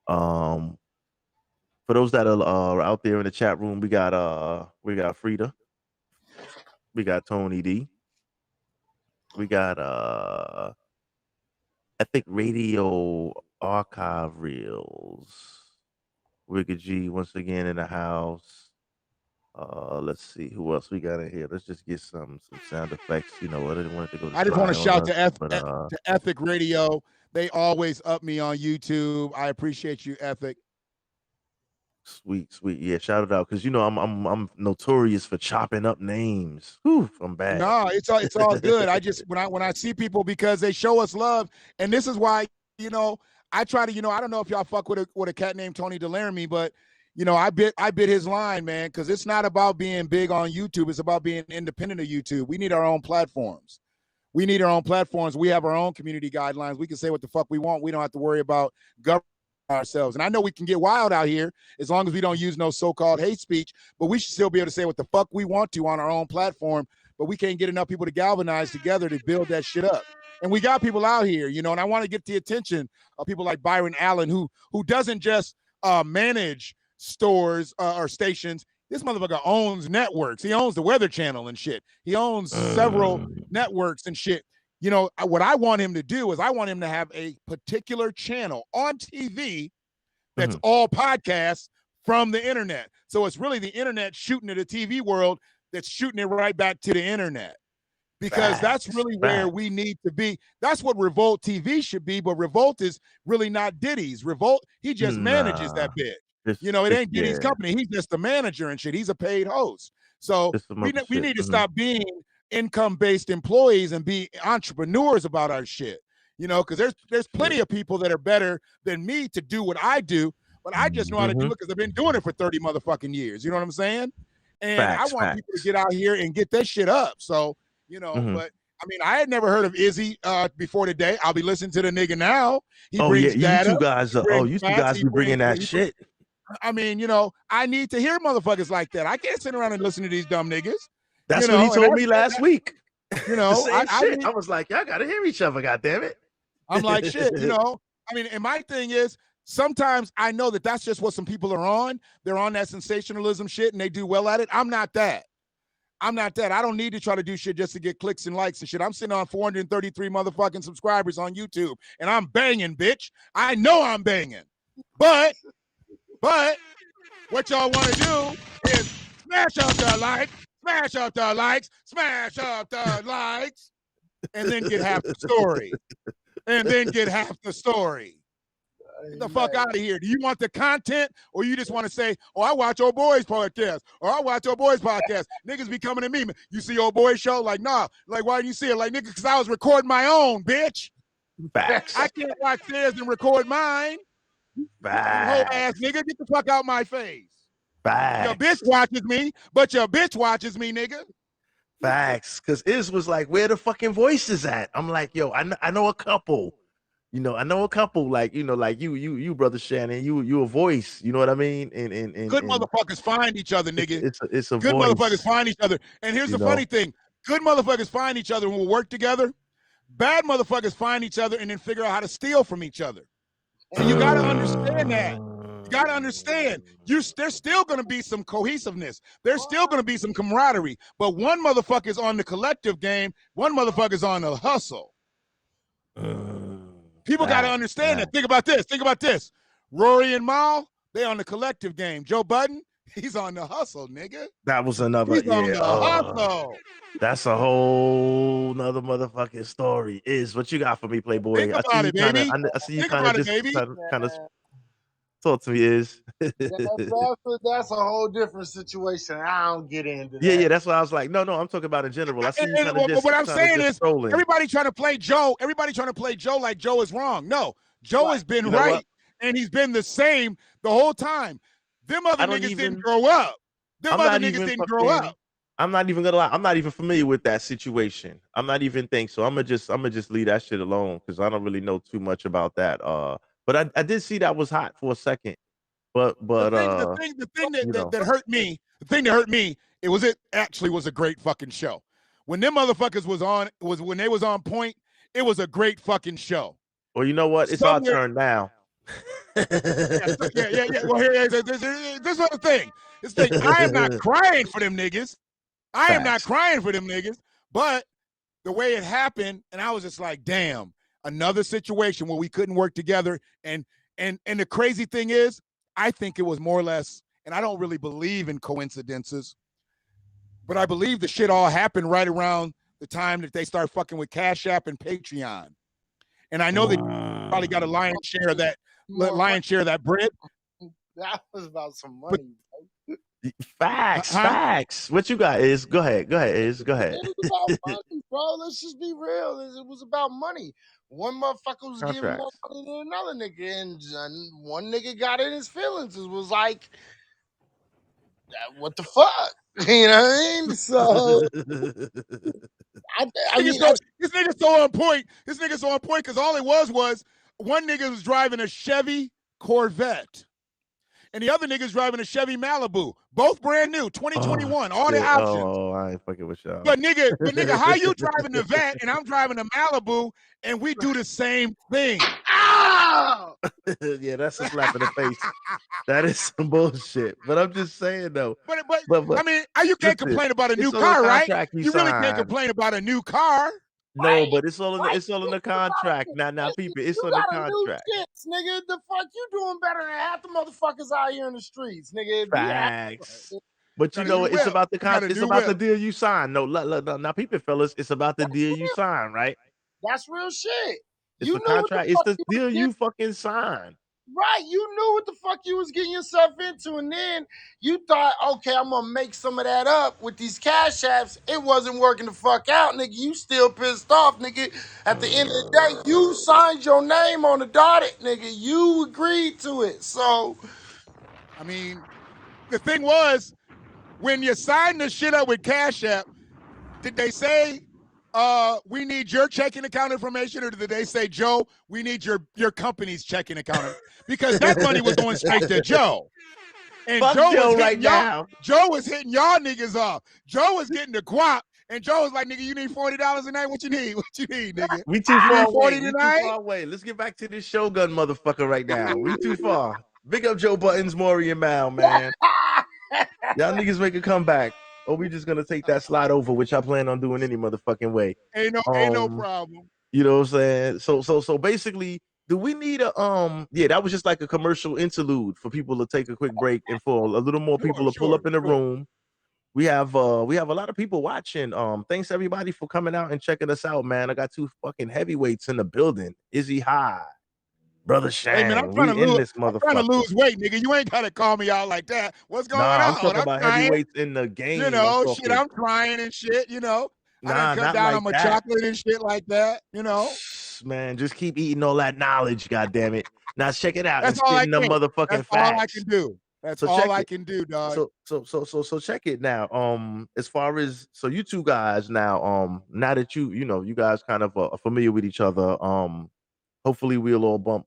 For those that are out there in the chat room, we got Frida, we got Tony D, we got I think Radio Archive Reels. Wicked G once again in the house. Let's see who else we got in here. Let's just get some sound effects. You know, I didn't want it to go. I just want to shout to to Ethic Radio. They always up me on YouTube. I appreciate you, Ethic. Sweet. Yeah, shout it out because you know I'm notorious for chopping up names. Whew, I'm bad. No, it's all good. I just when I see people because they show us love, and this is why I try to I don't know if y'all fuck with a cat named Tony Delaramie, but I bit his line, man, because it's not about being big on YouTube. It's about being independent of YouTube. We need our own platforms. We have our own community guidelines. We can say what the fuck we want. We don't have to worry about government ourselves. And I know we can get wild out here as long as we don't use no so-called hate speech, but we should still be able to say what the fuck we want to on our own platform. But we can't get enough people to galvanize together to build that shit up. And we got people out here, and I want to get the attention of people like Byron Allen, who doesn't just manage stores or stations. This motherfucker owns networks. He owns the Weather Channel and shit. He owns several networks and shit. What I want him to do is I want him to have a particular channel on TV that's all podcasts from the internet. So it's really the internet shooting at the TV world that's shooting it right back to the internet. Because that's really where we need to be. That's what Revolt TV should be, but Revolt is really not Diddy's. Revolt, he just manages that bit. It ain't Diddy's company. He's just the manager and shit. He's a paid host. So we need to stop being income-based employees and be entrepreneurs about our shit. Because there's plenty of people that are better than me to do what I do, but I just know how to do it because I've been doing it for 30 motherfucking years. You know what I'm saying? And I want people to get out here and get that shit up. So, but I mean, I had never heard of Izzy before today. I'll be listening to the nigga now. He brings data. You two guys be bringing that shit. I mean, I need to hear motherfuckers like that. I can't sit around and listen to these dumb niggas. That's what he told me last week. I was like, y'all gotta hear each other, goddammit. I'm like, shit, I mean, and my thing is, sometimes I know that that's just what some people are on. They're on that sensationalism shit and they do well at it. I'm not that. I don't need to try to do shit just to get clicks and likes and shit. I'm sitting on 433 motherfucking subscribers on YouTube and I'm banging, bitch. I know I'm banging. But what y'all want to do is smash up the likes, and then get half the story. Get the fuck out of here. Do you want the content or you just want to say, oh, I watch old boys podcast or I watch old boys podcast? Niggas be coming to me. You see old boys show? Like, nah. Like, why do you see it? Like, nigga, because I was recording my own, bitch. Facts. I can't watch theirs and record mine. Whole ass nigga, get the fuck out my face. Your bitch Facts. watches me, but your bitch watches me, nigga. Facts. Because Iz was like, where the fucking voices at? I'm like, yo, I know a couple. You know, I know a couple like, you know, like you, brother Shannon, you a voice. You know what I mean? Good And motherfuckers find each other, nigga. it's a Good motherfuckers voice. find each other. And here's You the know, funny thing. Good motherfuckers find each other when we work together. Bad motherfuckers find each other and then figure out how to steal from each other. So you got to understand that. You got to understand. There's still going to be some cohesiveness. There's still going to be some camaraderie. But one motherfucker's on the collective game. One motherfucker's on the hustle. People got to understand that. Think about this. Think about this. Rory and Mal, they on the collective game. Joe Budden, he's on the hustle, nigga. That was another. He's on the hustle. That's a whole nother motherfucking story. Is what you got for me, Playboy? Think about it, baby. I see you Think kind of about it, just baby. kind of talk to me. Is That's a whole different situation. I don't get into that. yeah. That's why I was like, no. I'm talking about in general. I see you kind of just. What I'm saying is, trolling. everybody trying to play Joe. Everybody trying to play Joe like Joe is wrong. No, Joe has been You know right, what? and he's been the same the whole time. Them other niggas didn't grow up. Them I'm other not niggas even didn't grow fucking- up. I'm not even gonna lie. I'm not even familiar with that situation. I'm not even think so. I'm gonna just leave that shit alone because I don't really know too much about that. But I did see that was hot for a second. But the thing that hurt me, it actually was a great fucking show. When them motherfuckers when they was on point, it was a great fucking show. Well, you know what? It's our turn now. Yeah. Well, this is the thing. I am not crying for them niggas. I am not crying for them niggas. But the way it happened, and I was just like, damn, another situation where we couldn't work together. And the crazy thing is, I think it was more or less, and I don't really believe in coincidences, but I believe the shit all happened right around the time that they start fucking with Cash App and Patreon. And I know they probably got a lion's share of that bread. That was about some money. Facts. What you got is go ahead. Is go ahead. It was about money, bro. Let's just be real. It was about money. One motherfucker was giving more money than another nigga, and one nigga got in his feelings. It was like, what the fuck? You know what I mean? So this nigga's so on point. This nigga's so on point because all it was one nigga was driving a Chevy Corvette. And the other nigga's driving a Chevy Malibu. Both brand new, 2021, all the options. Oh, I ain't fucking with y'all. But nigga, how you driving the Vet and I'm driving a Malibu and we do the same thing? Yeah, that's a slap in the face. That is some bullshit. But I'm just saying though. But I mean, you can't complain about a new car, right? You really can't complain about a new car. No, but it's all in the contract. Now, people, it's on the contract. Shits, nigga, the fuck you doing better than half the motherfuckers out here in the streets, nigga. Facts. But you know, it's about the contract. It's about the deal you sign. No, now, people, fellas, it's about the deal you sign, right? That's real shit. It's the contract. It's the deal you fucking sign. Right, you knew what the fuck you was getting yourself into, and then you thought, okay, I'm gonna make some of that up with these Cash Apps. It wasn't working the fuck out, nigga. You still pissed off, nigga. At the end of the day, you signed your name on the dotted, nigga. You agreed to it. So, I mean, the thing was, when you signed the shit up with Cash App, did they say, we need your checking account information, or did they say, Joe, we need your company's checking account? Because that money was going straight to Joe. And Joe was hitting y'all niggas off. Joe was getting the guap, and Joe was like, nigga, you need $40 a night? What you need? What you need, nigga? We too far away. We too far away. Let's get back to this Shogun motherfucker right now. We too far. Big up Joe Buttons, Maury, and Mal, man. Y'all niggas make a comeback. Or we just gonna take that slide over, which I plan on doing any motherfucking way. Ain't no problem. You know what I'm saying? So basically, do we need a yeah, that was just like a commercial interlude for people to take a quick break and for a little more people to pull up in the room. We have a lot of people watching. Thanks everybody for coming out and checking us out, man. I got two fucking heavyweights in the building. Izzy High. Brother Shane, hey man, I'm trying to lose weight, nigga. You ain't gotta call me out like that. What's going on? I'm talking about heavyweights in the game. You know, I'm trying and shit. You know, I done cut down on my chocolate and shit like that. You know, man, just keep eating all that knowledge. God damn it! Now check it out. That's all I can. Motherfucking That's facts. all I can do. That's So all check I it. can do, dog. So check it now. As far as so you two guys now, now that you guys kind of are familiar with each other, hopefully we'll all bump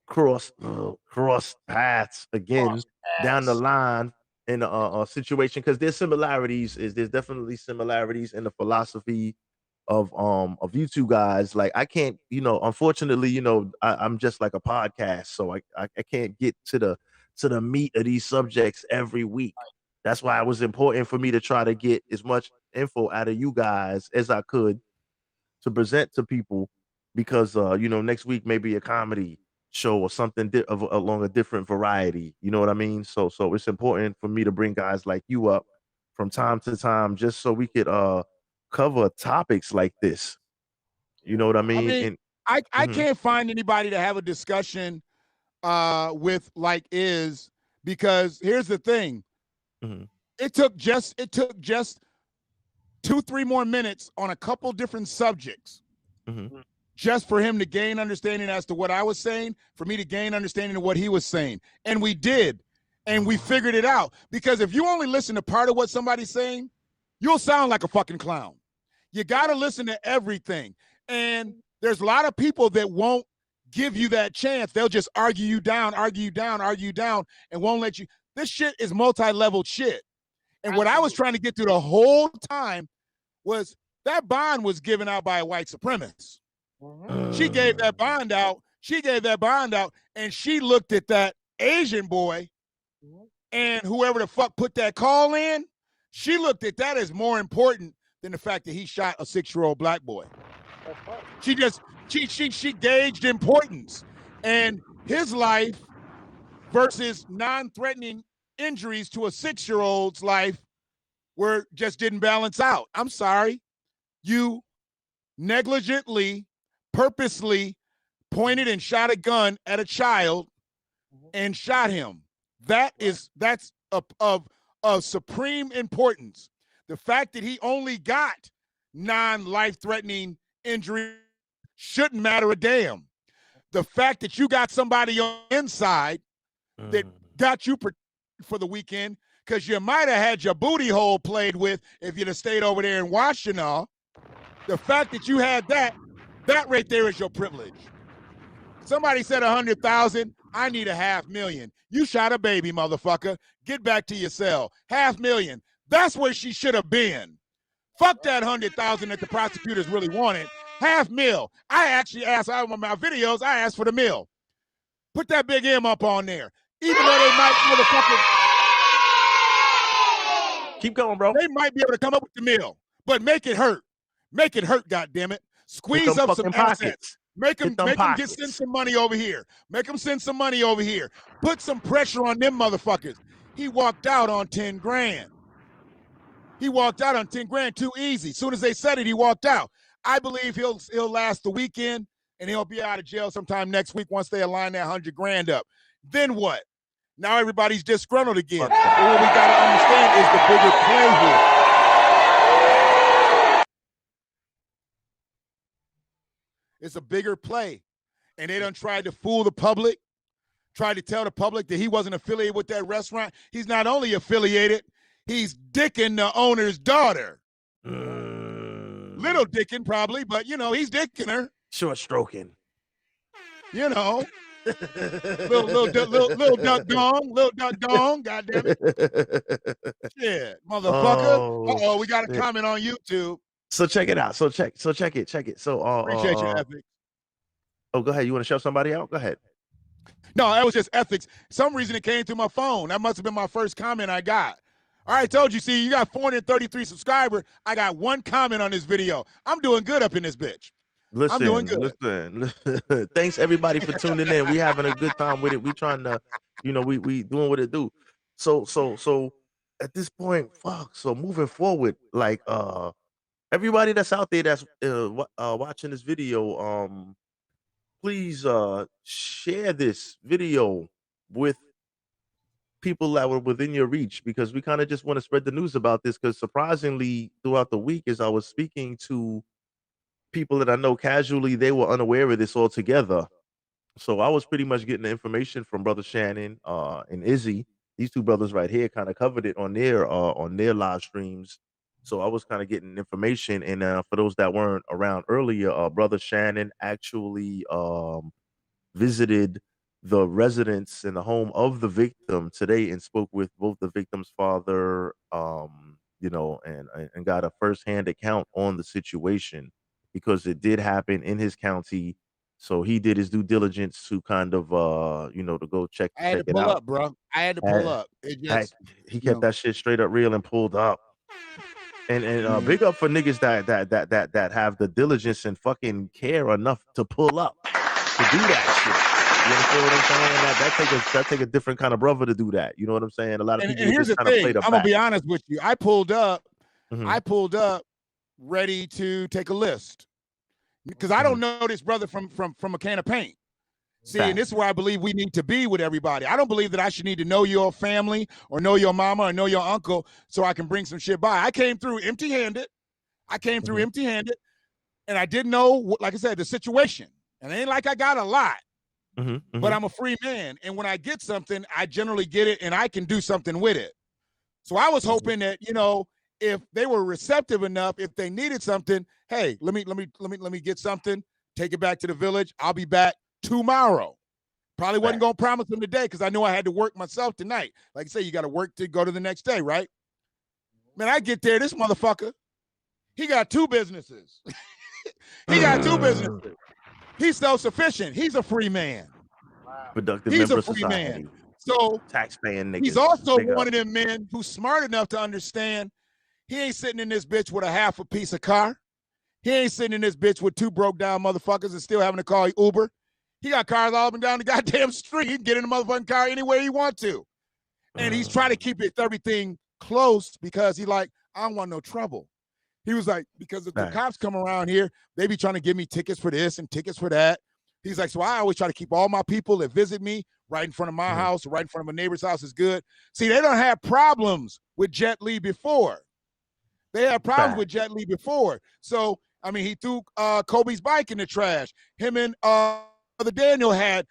cross paths again down the Yes. line in a situation, because there's definitely similarities in the philosophy of you two guys. Like I can't, unfortunately, I'm just like a podcast, so I can't get to the meat of these subjects every week. That's why it was important for me to try to get as much info out of you guys as I could to present to people, because next week may be a comedy show or something along a different variety. You know what I mean? So it's important for me to bring guys like you up from time to time, just so we could cover topics like this. You know what I I mean? mean, And I mhm, can't find anybody to have a discussion with like is, because here's the thing. mhm, It took just 2-3 more minutes on a couple different subjects mhm, just for him to gain understanding as to what I was saying, for me to gain understanding of what he was saying. And we did. And we figured it out. Because if you only listen to part of what somebody's saying, you'll sound like a fucking clown. You got to listen to everything. And there's a lot of people that won't give you that chance. They'll just argue you down, and won't let you. This shit is multi-level shit. And what I was trying to get through the whole time was that bond was given out by a white supremacist. She gave that bond out. And she looked at that Asian boy and whoever the fuck put that call in. She looked at that as more important than the fact that he shot a 6-year-old black boy. She gauged importance, and his life versus non-threatening injuries to a 6-year-old's life just didn't balance out. I'm sorry. You negligently, purposely pointed and shot a gun at a child and shot him. That's of supreme importance. The fact that he only got non-life-threatening injury shouldn't matter a damn. The fact that you got somebody on the inside that got you for the weekend, because you might have had your booty hole played with if you'd have stayed over there in Washington. The fact that you had that right there is your privilege. Somebody said 100,000. I need 500,000. You shot a baby, motherfucker. Get back to your cell. 500,000. That's where she should have been. Fuck that 100,000 that the prosecutors really wanted. $500,000. I actually asked out of my videos. I asked for the mill. Put that big M up on there. Even though they might keep going, bro. They might be able to come up with the mill, but make it hurt. Make it hurt, goddammit. Squeeze up some assets. Make them send some money over here. Make them send some money over here. Put some pressure on them motherfuckers. He walked out on 10 grand. He walked out on 10 grand too easy. As soon as they said it, he walked out. I believe he'll last the weekend, and he'll be out of jail sometime next week once they align that 100 grand up. Then what? Now everybody's disgruntled again. But what we got to understand is the bigger play here. It's a bigger play. And they done tried to fool the public, tried to tell the public that he wasn't affiliated with that restaurant. He's not only affiliated, he's dicking the owner's daughter. Little dicking probably, but he's dicking her. Short stroking. Little duck dong, goddamn it. Shit, motherfucker. We got a comment on YouTube. So check it out. So check it. So appreciate your ethics. Oh, go ahead. You want to show somebody out? Go ahead. No, that was just ethics. Some reason it came through my phone. That must have been my first comment I got. All right, told you. See, you got 433 subscribers. I got one comment on this video. I'm doing good up in this bitch. Listen, I'm doing good. Listen. Thanks everybody for tuning in. We having a good time with it. We trying to, we doing what it do. So at this point, so moving forward, like everybody that's out there that's watching this video, please share this video with people that were within your reach, because we kind of just want to spread the news about this, because surprisingly throughout the week, as I was speaking to people that I know casually, they were unaware of this altogether. So I was pretty much getting the information from Brother Shannon and Izzy. These two brothers right here kind of covered it on their live streams. So I was kind of getting information, and for those that weren't around earlier, Brother Shannon actually visited the residence in the home of the victim today and spoke with both the victim's father, and got a firsthand account on the situation because it did happen in his county. So he did his due diligence to kind of to go check I had to it pull out. up, bro. I had to pull Had, up. It had, just, he you kept know. that shit straight up real and pulled up. And Mhm. big up for niggas that have the diligence and fucking care enough to pull up to do that shit. You understand what I'm saying? That take a different kind of brother to do that. You know what I'm saying? A lot of people And would here's just the kind of play thing. the I'm gonna back. be honest with you. I pulled up Mhm, ready to take a list because I mhm. don't know this brother from a can of paint. See, and Fact. this is where I believe we need to be with everybody. I don't believe that I should need to know your family or know your mama or know your uncle so I can bring some shit by. I came through empty-handed. Mhm, And I didn't know, like I said, the situation. And it ain't like I got a lot, mhm, but mhm. I'm a free man. And when I get something, I generally get it and I can do something with it. So I was Mhm. hoping that, if they were receptive enough, if they needed something, hey, let me get something, take it back to the village. I'll be back tomorrow. Probably wasn't Fact. gonna promise them today because I knew I had to work myself tonight. Like I say, you got to work to go to the next day, right? Man, I get there, this motherfucker, he got two businesses. He got two businesses. He's self-sufficient. He's a free man. Productive He's member a of free man. society. So Tax-paying he's niggas. also Big up. one of them men who's smart enough to understand he ain't sitting in this bitch with a half a piece of car. He ain't sitting in this bitch with two broke down motherfuckers and still having to call Uber. He got cars all up and down the goddamn street. He can get in the motherfucking car anywhere he want to. And he's trying to keep everything close because he like, I don't want no trouble. He was like, because if the Facts. cops come around here, they be trying to give me tickets for this and tickets for that. He's like, so I always try to keep all my people that visit me right in front of my Mhm. house, right in front of a neighbor's house is good. See, they don't have problems with Jet Li before. They had problems with Facts. Jet Li before. So, I mean, he threw Kobe's bike in the trash. Him and Brother Daniel had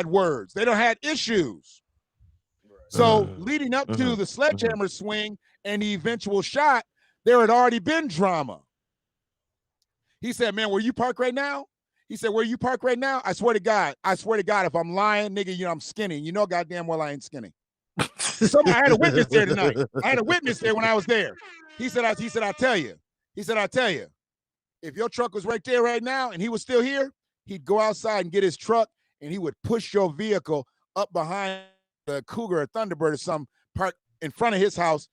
words. They don't had issues. So leading up to Mhm, the mhm. sledgehammer swing and the eventual shot, there had already been drama. He said, man, where you park right now? He said, where you park right now? I swear to God, if I'm lying, nigga, I'm skinny. You know goddamn well I ain't skinny. I had a witness there tonight. I had a witness there when I was there. He said, I tell you. He said, I tell you, if your truck was right there right now and he was still here, he'd go outside and get his truck and he would push your vehicle up behind the Cougar or Thunderbird or some park in front of his house.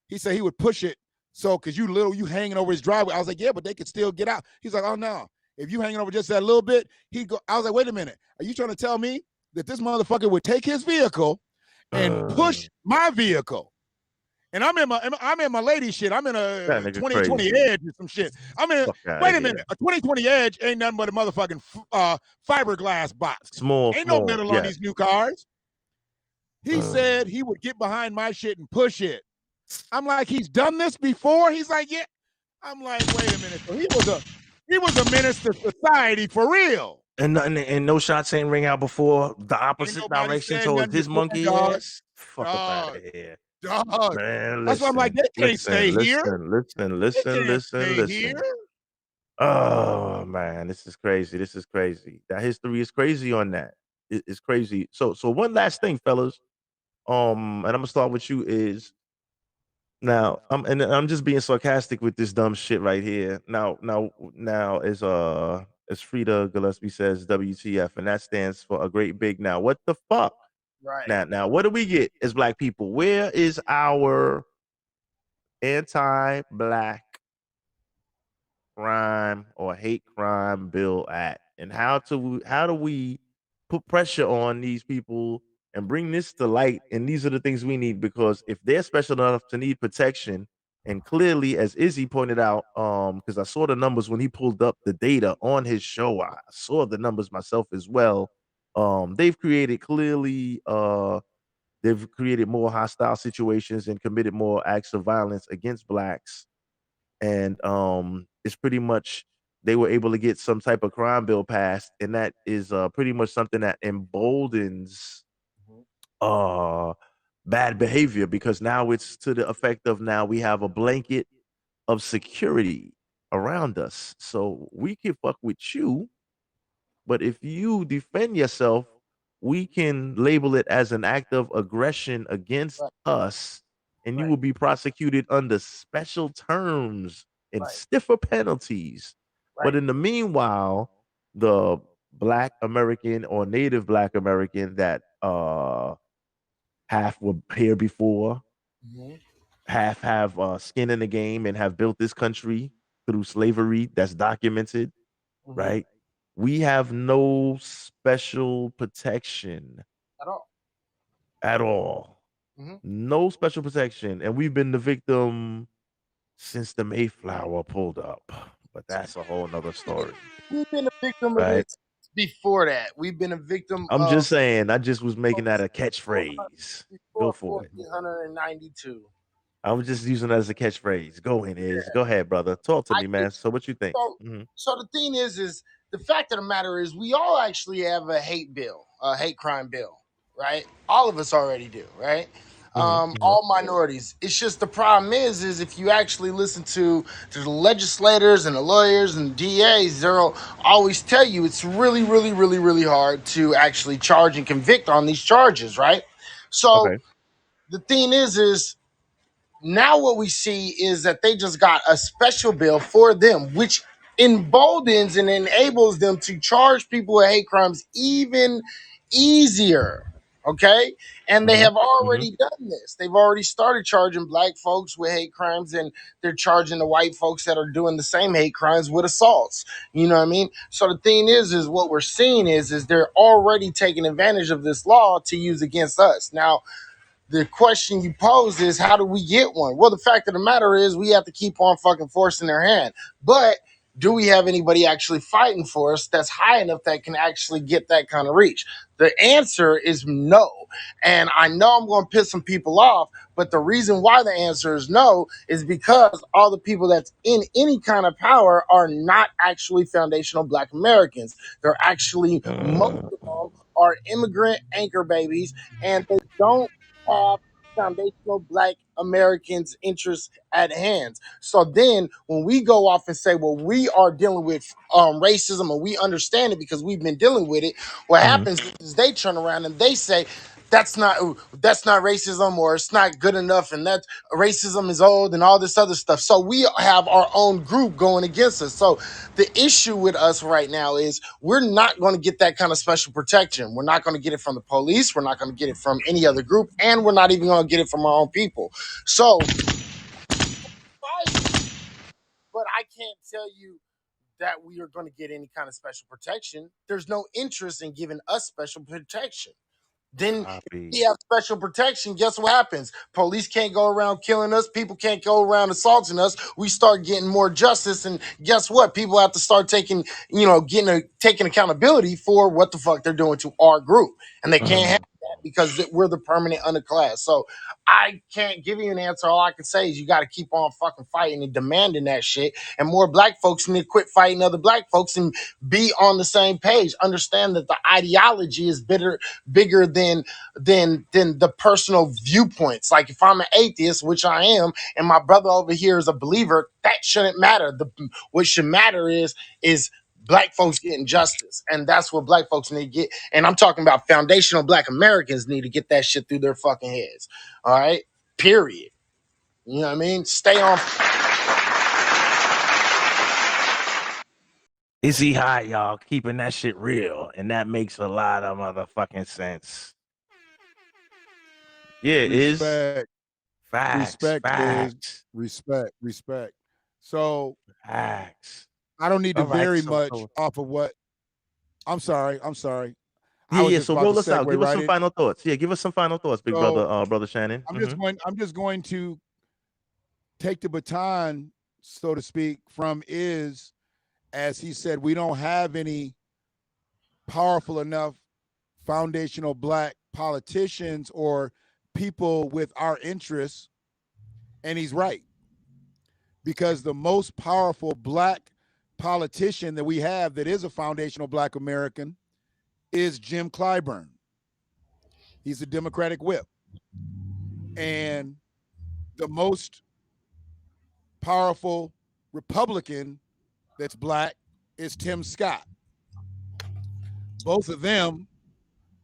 He said he would push it so because you hanging over his driveway. I was like, yeah, but they could still get out. He's like, oh no. If you hanging over just that little bit, he'd go. I was like, wait a minute. Are you trying to tell me that this motherfucker would take his vehicle and push my vehicle? And I'm in my lady shit. I'm in That a nigga 2020 crazy. Edge or some shit. Fuck out Wait of a here. minute. A 2020 Edge ain't nothing but a motherfucking fiberglass box. Small, Ain't no small. metal on Yes. these new cars. He said he would get behind my shit and push it. I'm like, he's done this before? He's like, yeah. I'm like, wait a minute. So he was a menace to society for real. And no shots ain't ring out before the Ain't opposite nobody direction said towards nothing his before, monkey dog. ass. Fuck up out Dog. of here. Dog. Man, That's why I'm like, listen, they can't stay here. They can't stay listen. here. Oh man, this is crazy. This is crazy. That history is crazy on that. It's crazy. So one last thing, fellas. And I'm gonna start with you is now. I'm just being sarcastic with this dumb shit right here. Now as Frida Gillespie says, WTF, and that stands for a great big. Now, what the fuck? Right. Now, what do we get as black people? Where is our anti-black crime or hate crime bill at? And how do we put pressure on these people and bring this to light? And these are the things we need, because if they're special enough to need protection, and clearly, as Izzy pointed out, because I saw the numbers when he pulled up the data on his show, I saw the numbers myself as well. They've created they've created more hostile situations and committed more acts of violence against blacks, and it's pretty much they were able to get some type of crime bill passed, and that is pretty much something that emboldens bad behavior, because now it's to the effect of now we have a blanket of security around us. So we can fuck with you, but if you defend yourself, we can label it as an act of aggression against Right. us, and you Right. will be prosecuted under special terms and Right. stiffer penalties. But Right. in the meanwhile, the Black American or Native Black American that half were here before, Mhm. half have skin in the game and have built this country through slavery that's documented, Mhm. right? We have no special protection At all. at all. Mhm. No special protection. And we've been the victim since the Mayflower pulled up. But that's a whole nother story, We've been a victim of right? this before that. We've been a victim I'm of just saying, I just was making that a catchphrase. Go before for it. 1492. I was just using that as a catchphrase. Go in, Iz. Go ahead, brother. Talk to I me, man. So what you think? So, Mhm. so the thing is the fact of the matter is, we all actually have a hate bill, a hate crime bill, right? All of us already do, right? All minorities. It's just the problem is if you actually listen to the legislators and the lawyers and DAs, they'll always tell you it's really, really, really, really hard to actually charge and convict on these charges, right? So Okay. the thing is now what we see is that they just got a special bill for them, which emboldens and enables them to charge people with hate crimes even easier. Okay. And they Mhm. have Mhm. already done this. They've already started charging black folks with hate crimes, and they're charging the white folks that are doing the same hate crimes with assaults. You know what I mean? So the thing is what we're seeing is they're already taking advantage of this law to use against us. Now, the question you pose is, how do we get one? Well, the fact of the matter is we have to keep on fucking forcing their hand. But do we have anybody actually fighting for us that's high enough that can actually get that kind of reach? The answer is no. And I know I'm going to piss some people off, but the reason why the answer is no is because all the people that's in any kind of power are not actually foundational black Americans. They're actually, most of them are immigrant anchor babies, and they don't have foundational black Americans' interests at hand. So then when we go off and say, well, we are dealing with racism and we understand it because we've been dealing with it, what happens is they turn around and they say, that's not racism, or it's not good enough, and that racism is old and all this other stuff. So we have our own group going against us. So the issue with us right now is we're not going to get that kind of special protection. We're not going to get it from the police. We're not going to get it from any other group, and we're not even going to get it from our own people. So, but I can't tell you that we are going to get any kind of special protection. There's no interest in giving us special protection. Then we have special protection. Guess what happens? Police can't go around killing us. People can't go around assaulting us. We start getting more justice, and guess what? People have to start taking accountability for what the fuck they're doing to our group, and they can't have that because we're the permanent underclass. So I can't give you an answer. All I can say is you got to keep on fucking fighting and demanding that shit, and more black folks need to quit fighting other black folks and be on the same page. Understand that the ideology is bigger than the personal viewpoints. Like if I'm an atheist, which I am, and my brother over here is a believer, that shouldn't matter. What should matter is black folks getting justice, and that's what black folks need to get. And I'm talking about foundational black Americans need to get that shit through their fucking heads. All right, period. You know what I mean? Stay on. Is he high, y'all? Keeping that shit real, and that makes a lot of motherfucking sense. Yeah, it is. Respect. Facts. Respect is Facts. respect. So Facts. I don't need to All right, vary so- much so- off of what. I'm sorry. I Yeah, was yeah. just So about roll to us out. segue Give us right some in. final thoughts. Yeah, give us some final thoughts, big So, brother Shannon. I'm just going to take the baton, so to speak, from Iz, as he said, we don't have any powerful enough foundational black politicians or people with our interests. And he's right. Because the most powerful black politician that we have that is a foundational Black American is Jim Clyburn. He's a Democratic whip. And the most powerful Republican that's Black is Tim Scott. Both of them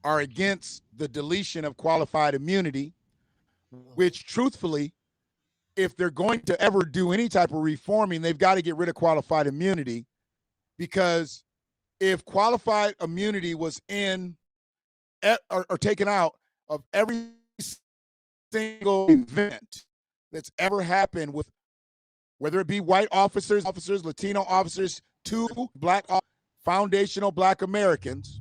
are against the deletion of qualified immunity, which truthfully, if they're going to ever do any type of reforming, they've got to get rid of qualified immunity, because if qualified immunity was in or taken out of every single event that's ever happened with, whether it be white officers, Latino officers, to Black foundational Black Americans,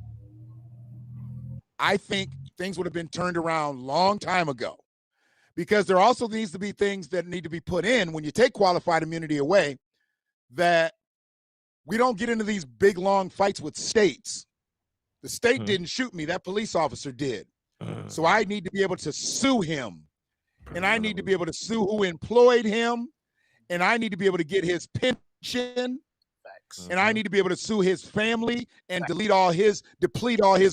I think things would have been turned around long time ago. Because there also needs to be things that need to be put in when you take qualified immunity away, that we don't get into these big, long fights with states. The state didn't shoot me. That police officer did. So I need to be able to sue him. And I need to be able to sue who employed him. And I need to be able to get his pension. And I need to be able to sue his family and deplete all his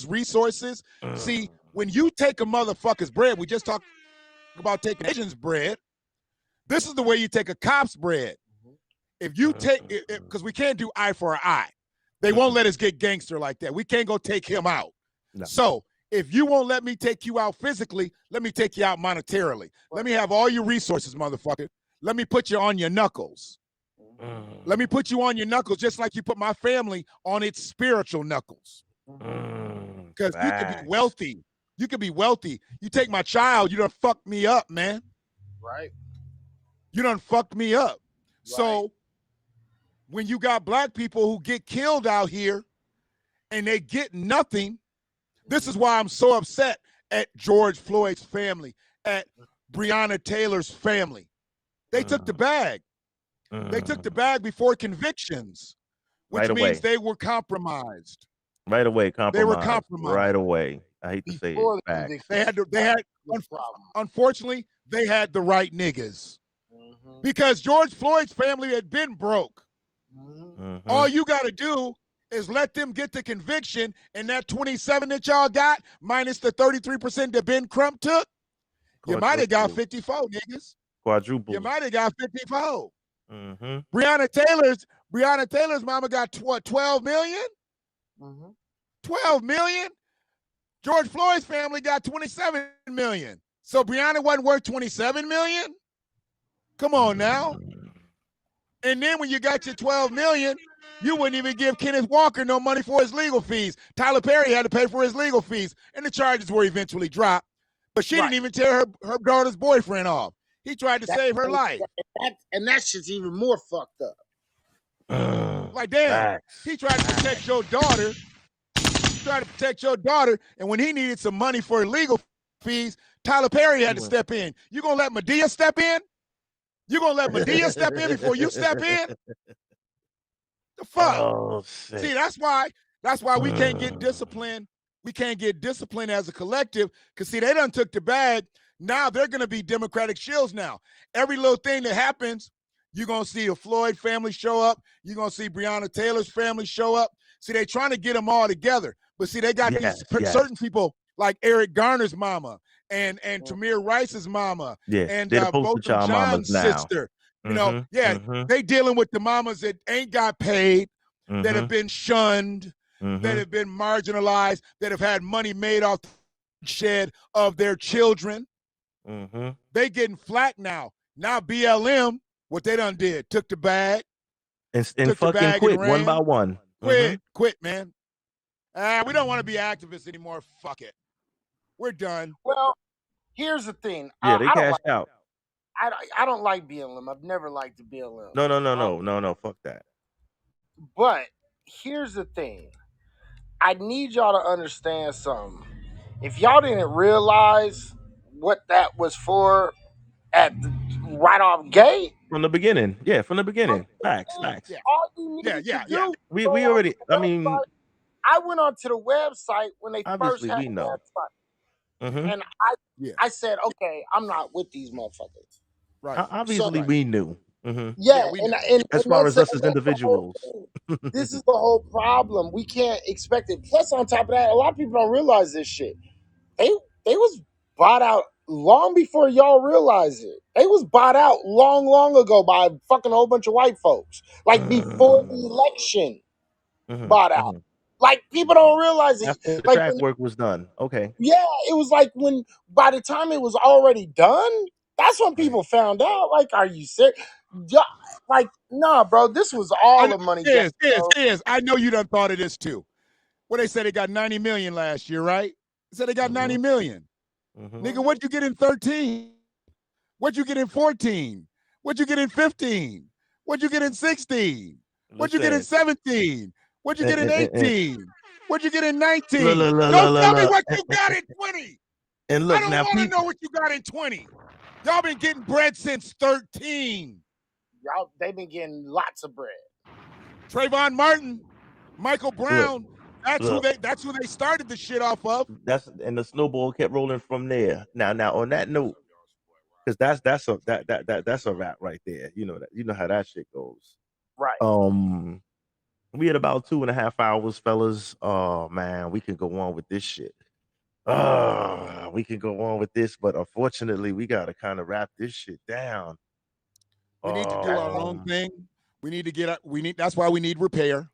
resources. See, when you take a motherfucker's bread, we just talked about taking Asian's bread. This is the way you take a cop's bread. If you take, because we can't do eye for an eye. They won't let us get gangster like that. We can't go take him out. No. So if you won't let me take you out physically, let me take you out monetarily. Let me have all your resources, motherfucker. Let me put you on your knuckles. Let me put you on your knuckles just like you put my family on its spiritual knuckles. Because you could be wealthy. You could be wealthy. You take my child, you done fucked me up, man. Right. You done fucked me up. Right. So when you got Black people who get killed out here and they get nothing, this is why I'm so upset at George Floyd's family, at Breonna Taylor's family. They took the bag. They took the bag before convictions, which means they were compromised. Right away, compromised. They were compromised. Right away. I hate to say it. They had unfortunately, they had the right niggas. Because George Floyd's family had been broke. All you got to do is let them get the conviction, and that 27 that y'all got, minus the 33% that Ben Crump took, you might have got 54, niggas. Quadruple. You might have got 54. Breonna Taylor's mama got 12 million? 12 million? George Floyd's family got 27 million. So Breonna wasn't worth 27 million? Come on now. And then when you got your 12 million, you wouldn't even give Kenneth Walker no money for his legal fees. Tyler Perry had to pay for his legal fees, and the charges were eventually dropped. But she didn't even tear her daughter's boyfriend off. He tried to save her life. And that shit's even more fucked up. Like, damn, he tried to protect your daughter. And when he needed some money for legal fees, Tyler Perry had to step in. You gonna let Madea step in? You gonna let Madea step in before you step in? The fuck? Oh, shit. See, that's why we can't get disciplined. We can't get disciplined as a collective, because see, they done took the bag. Now they're gonna be Democratic shills now. Every little thing that happens, you're gonna see a Floyd family show up. You're gonna see Breonna Taylor's family show up. See, they trying to get them all together. But see, they got these certain people like Eric Garner's mama and Tamir Rice's mama and both of John's sister. You know, they dealing with the mamas that ain't got paid, that have been shunned, that have been marginalized, that have had money made off the shed of their children. They getting flack now. Now BLM, what they done did, took the bag. And fucking quit one by one. Quit, man. We don't want to be activists anymore. Fuck it. We're done. Well, here's the thing. Yeah, they cashed out. I don't like BLM. I've never liked the BLM. No. Fuck that. But here's the thing. I need y'all to understand something. If y'all didn't realize what that was for right off gate. From the beginning. Yeah, from the beginning. Facts. Yeah. All you need to do. We already, I mean. I went onto the website when they first had the website. And I said, okay, I'm not with these motherfuckers. Right. Obviously, we knew. Mhm. Yeah, we and know. As far as us as individuals. this is the whole problem. We can't expect it. Plus, on top of that, a lot of people don't realize this shit. They they was bought out long before y'all realize it. They was bought out long ago by a fucking whole bunch of white folks. Like before the election, Mhm, bought out. mhm. Like people don't realize it. After the Like track when, work was done. Okay. yeah, it was like when by the time it was already done, that's when Right. people found out. Like, are you serious? Yeah, like, nah, bro, this was all a money game. I know you done thought of this too. What they said they got 90 million last year, right? They said they got 90 Mhm, million. mhm. Nigga, what'd you get in 13? What'd you get in 14? What'd you get in 15? What'd you get in 16? What'd you get in Listen, 17? What'd you get in and 18? What'd you get in look, 19? look, look, Don't look, tell look, me look. what you got in 20. And I look don't now, want to people. know what you got in 20. Y'all been getting bread since 13. Y'all, they've been getting lots of bread. Trayvon Martin, Michael Look, Brown, that's who look. they started the shit off of. That's and the snowball kept rolling from there. Now, on that note, because that's a wrap right there. You know that. You know how that shit goes. Right. We had about 2.5 hours, fellas. Oh man, we can go on with this shit. We can go on with this, but unfortunately, we gotta kind of wrap this shit down. We need to do our own Um, thing. We need to that's why we need repair.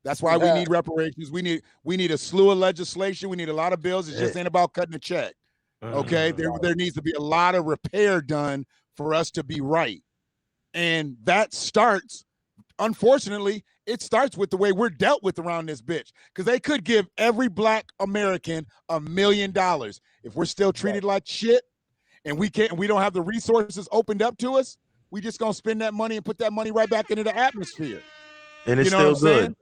That's why we Yeah. need reparations. We need a slew of legislation. We need a lot of bills. It just ain't about cutting a check. Okay. There needs to be a lot of repair done for us to be right. And that starts, unfortunately, it starts with the way we're dealt with around this bitch. Because they could give every black American $1 million. If we're still treated like shit and we don't have the resources opened up to us, we just gonna spend that money and put that money right back into the atmosphere. and it's You know what I'm still saying?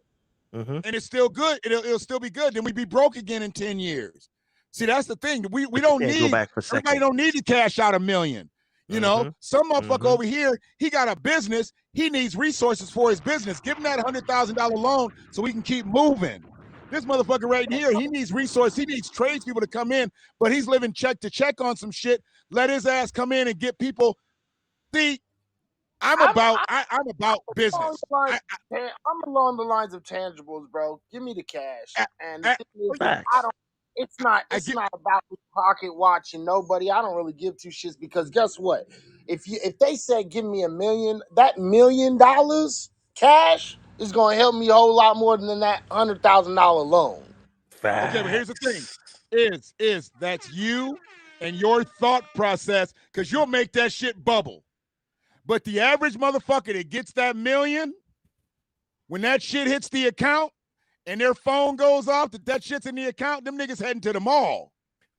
good. And it's still good. It'll still be good. Then we be broke again in 10 years. See, that's the thing. We But you don't can't go need, back for everybody seconds. don't need to cash out $1 million. You know, some motherfucker over here, he got a business. He needs resources for his business. Give him that $100,000 loan so we can keep moving. This motherfucker right here, he needs resources. He needs tradespeople to come in, but he's living check to check on some shit. Let his ass come in and get people. See, I'm about business. I'm along the lines of tangibles, bro. Give me the cash. And the thing is, Facts. it's not about me pocket watching nobody. I don't really give two shits because guess what? If they said give me $1 million, that $1 million cash is gonna help me a whole lot more than that $100,000 loan. Facts. Okay, but here's the thing: is that's you and your thought process, because you'll make that shit bubble. But the average motherfucker that gets that $1 million, when that shit hits the account and their phone goes off, that shit's in the account, them niggas heading to the mall.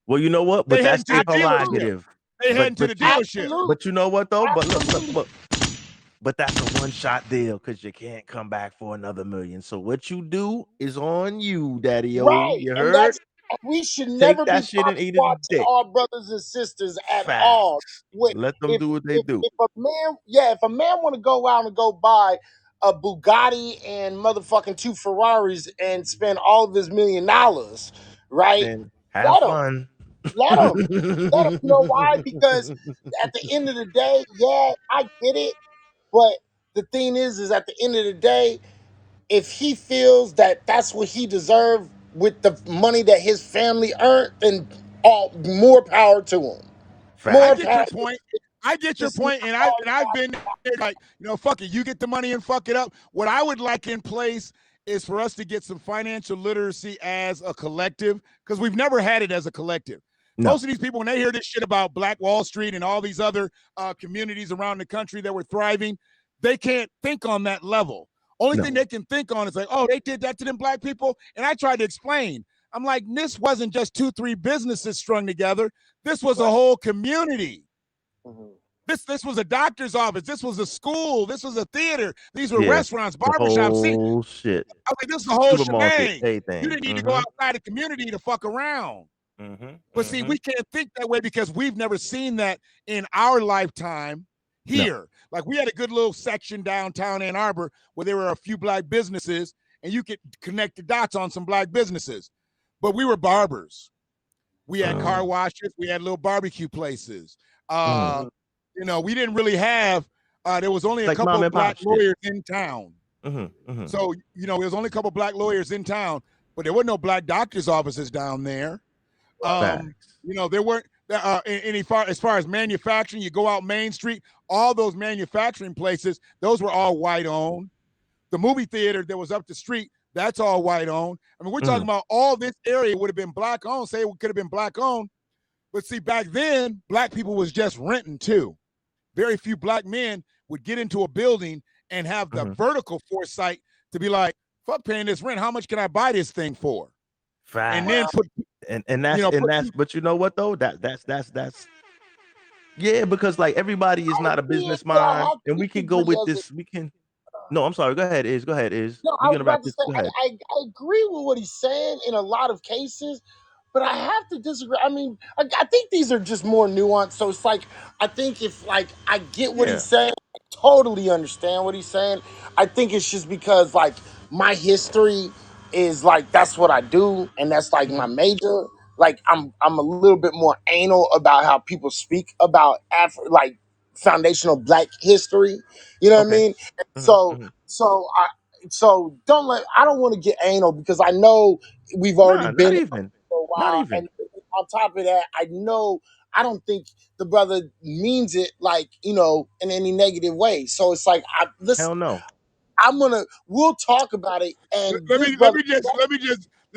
Well, you know what? But They that's heading to their the dealership. prerogative. They heading to the dealership. But you know what though? But look. But that's a one-shot deal because you can't come back for another $1 million. So what you do is on you, Daddy-O. Right. You And heard? we should Take never that be shit and eat it watching dick. our brothers and sisters at all. Facts. Let them do what they do. If a man want to go out and go buy a Bugatti and motherfucking 2 Ferraris and spend all of his $1 million, right? Then have fun. Let him. You know why? Because at the end of the day, yeah, I get it. But the thing is at the end of the day, if he feels that that's what he deserved with the money that his family earned, then more power to him. I get your point. And I've been there, like, fuck it. You get the money and fuck it up. What I would like in place is for us to get some financial literacy as a collective, because we've never had it as a collective. No. Most of these people, when they hear this shit about Black Wall Street and all these other communities around the country that were thriving, they can't think on that level. Only thing they can think on is like, oh, they did that to them black people. And I tried to explain. I'm like, this wasn't just 2-3 businesses strung together. This was a whole community. This was a doctor's office. This was a school. This was a theater. These were restaurants, barbershops. Oh shit! I was like, this is the whole shebang. You didn't need to go outside the community to fuck around. But see, we can't think that way because we've never seen that in our lifetime here. No. Like, we had a good little section downtown Ann Arbor where there were a few black businesses and you could connect the dots on some black businesses. But we were barbers. We had car washes. We had little barbecue places. We didn't really have there was only a Like couple mom of and pop black shit. lawyers in town. Mm-hmm. So, there was only a couple of black lawyers in town, but there were no black doctors' offices down there. Facts. There weren't as far as manufacturing, you go out Main Street, all those manufacturing places, those were all white owned. The movie theater that was up the street, that's all white owned. I mean, we're talking about all this area would have been black owned, say it could have been black owned. But see, back then, black people was just renting too. Very few black men would get into a building and have the vertical foresight to be like, fuck paying this rent. How much can I buy this thing for? Facts. And then put, and that's but you know what though? That's yeah, because like everybody is not a business mind, and we can go with this. We can. No, I'm sorry. Go ahead, Iz. Go ahead, Iz. No, I was about to say, I agree with what he's saying in a lot of cases, but I have to disagree. I mean, I think these are just more nuanced. So it's like, I think if like I get what he's saying, I totally understand what he's saying. I think it's just because like my history is like that's what I do, and that's like my major. Like I'm a little bit more anal about how people speak about like foundational Black history. You know what I mean? So I don't want to get anal because I know we've already been for a while, and on top of that, I know I don't think the brother means it like in any negative way. So it's like Hell no. We'll talk about it. And let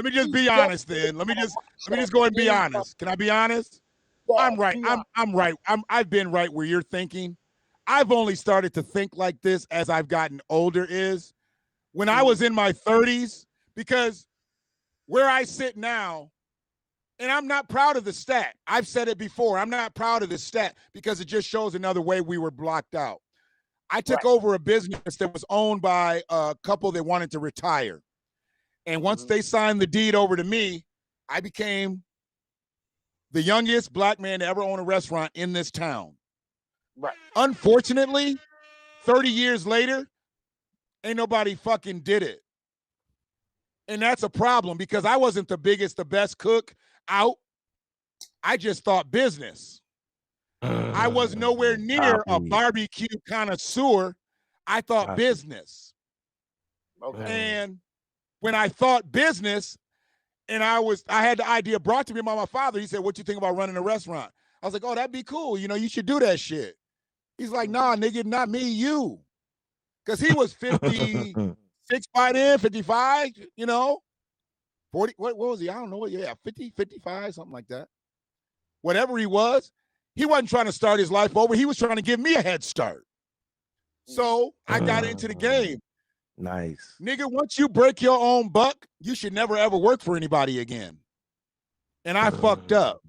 me just be honest then. Let me just go and be honest. Can I be honest? I'm right. I'm right. I've been right where you're thinking. I've only started to think like this as I've gotten older is when I was in my 30s, because where I sit now, and I'm not proud of the stat. I've said it before. I'm not proud of the stat because it just shows another way we were blocked out. I took over a business that was owned by a couple that wanted to retire. And once they signed the deed over to me, I became the youngest black man to ever own a restaurant in this town. Right. Unfortunately, 30 years later, ain't nobody fucking did it. And that's a problem because I wasn't the biggest, the best cook out. I just thought business. I was nowhere near a barbecue connoisseur. I thought business. Okay. And when I thought business, and I had the idea brought to me by my father. He said, "What you think about running a restaurant?" I was like, "Oh, that'd be cool. You should do that shit." He's like, "Nah, nigga, not me, you." Because he was 56 by then, 55, 40. What was he? I don't know. Yeah, 50, 55, something like that. Whatever he was, he wasn't trying to start his life over. He was trying to give me a head start. So I got into the game. Nice. Nigga, once you break your own buck, you should never ever work for anybody again. And I fucked up.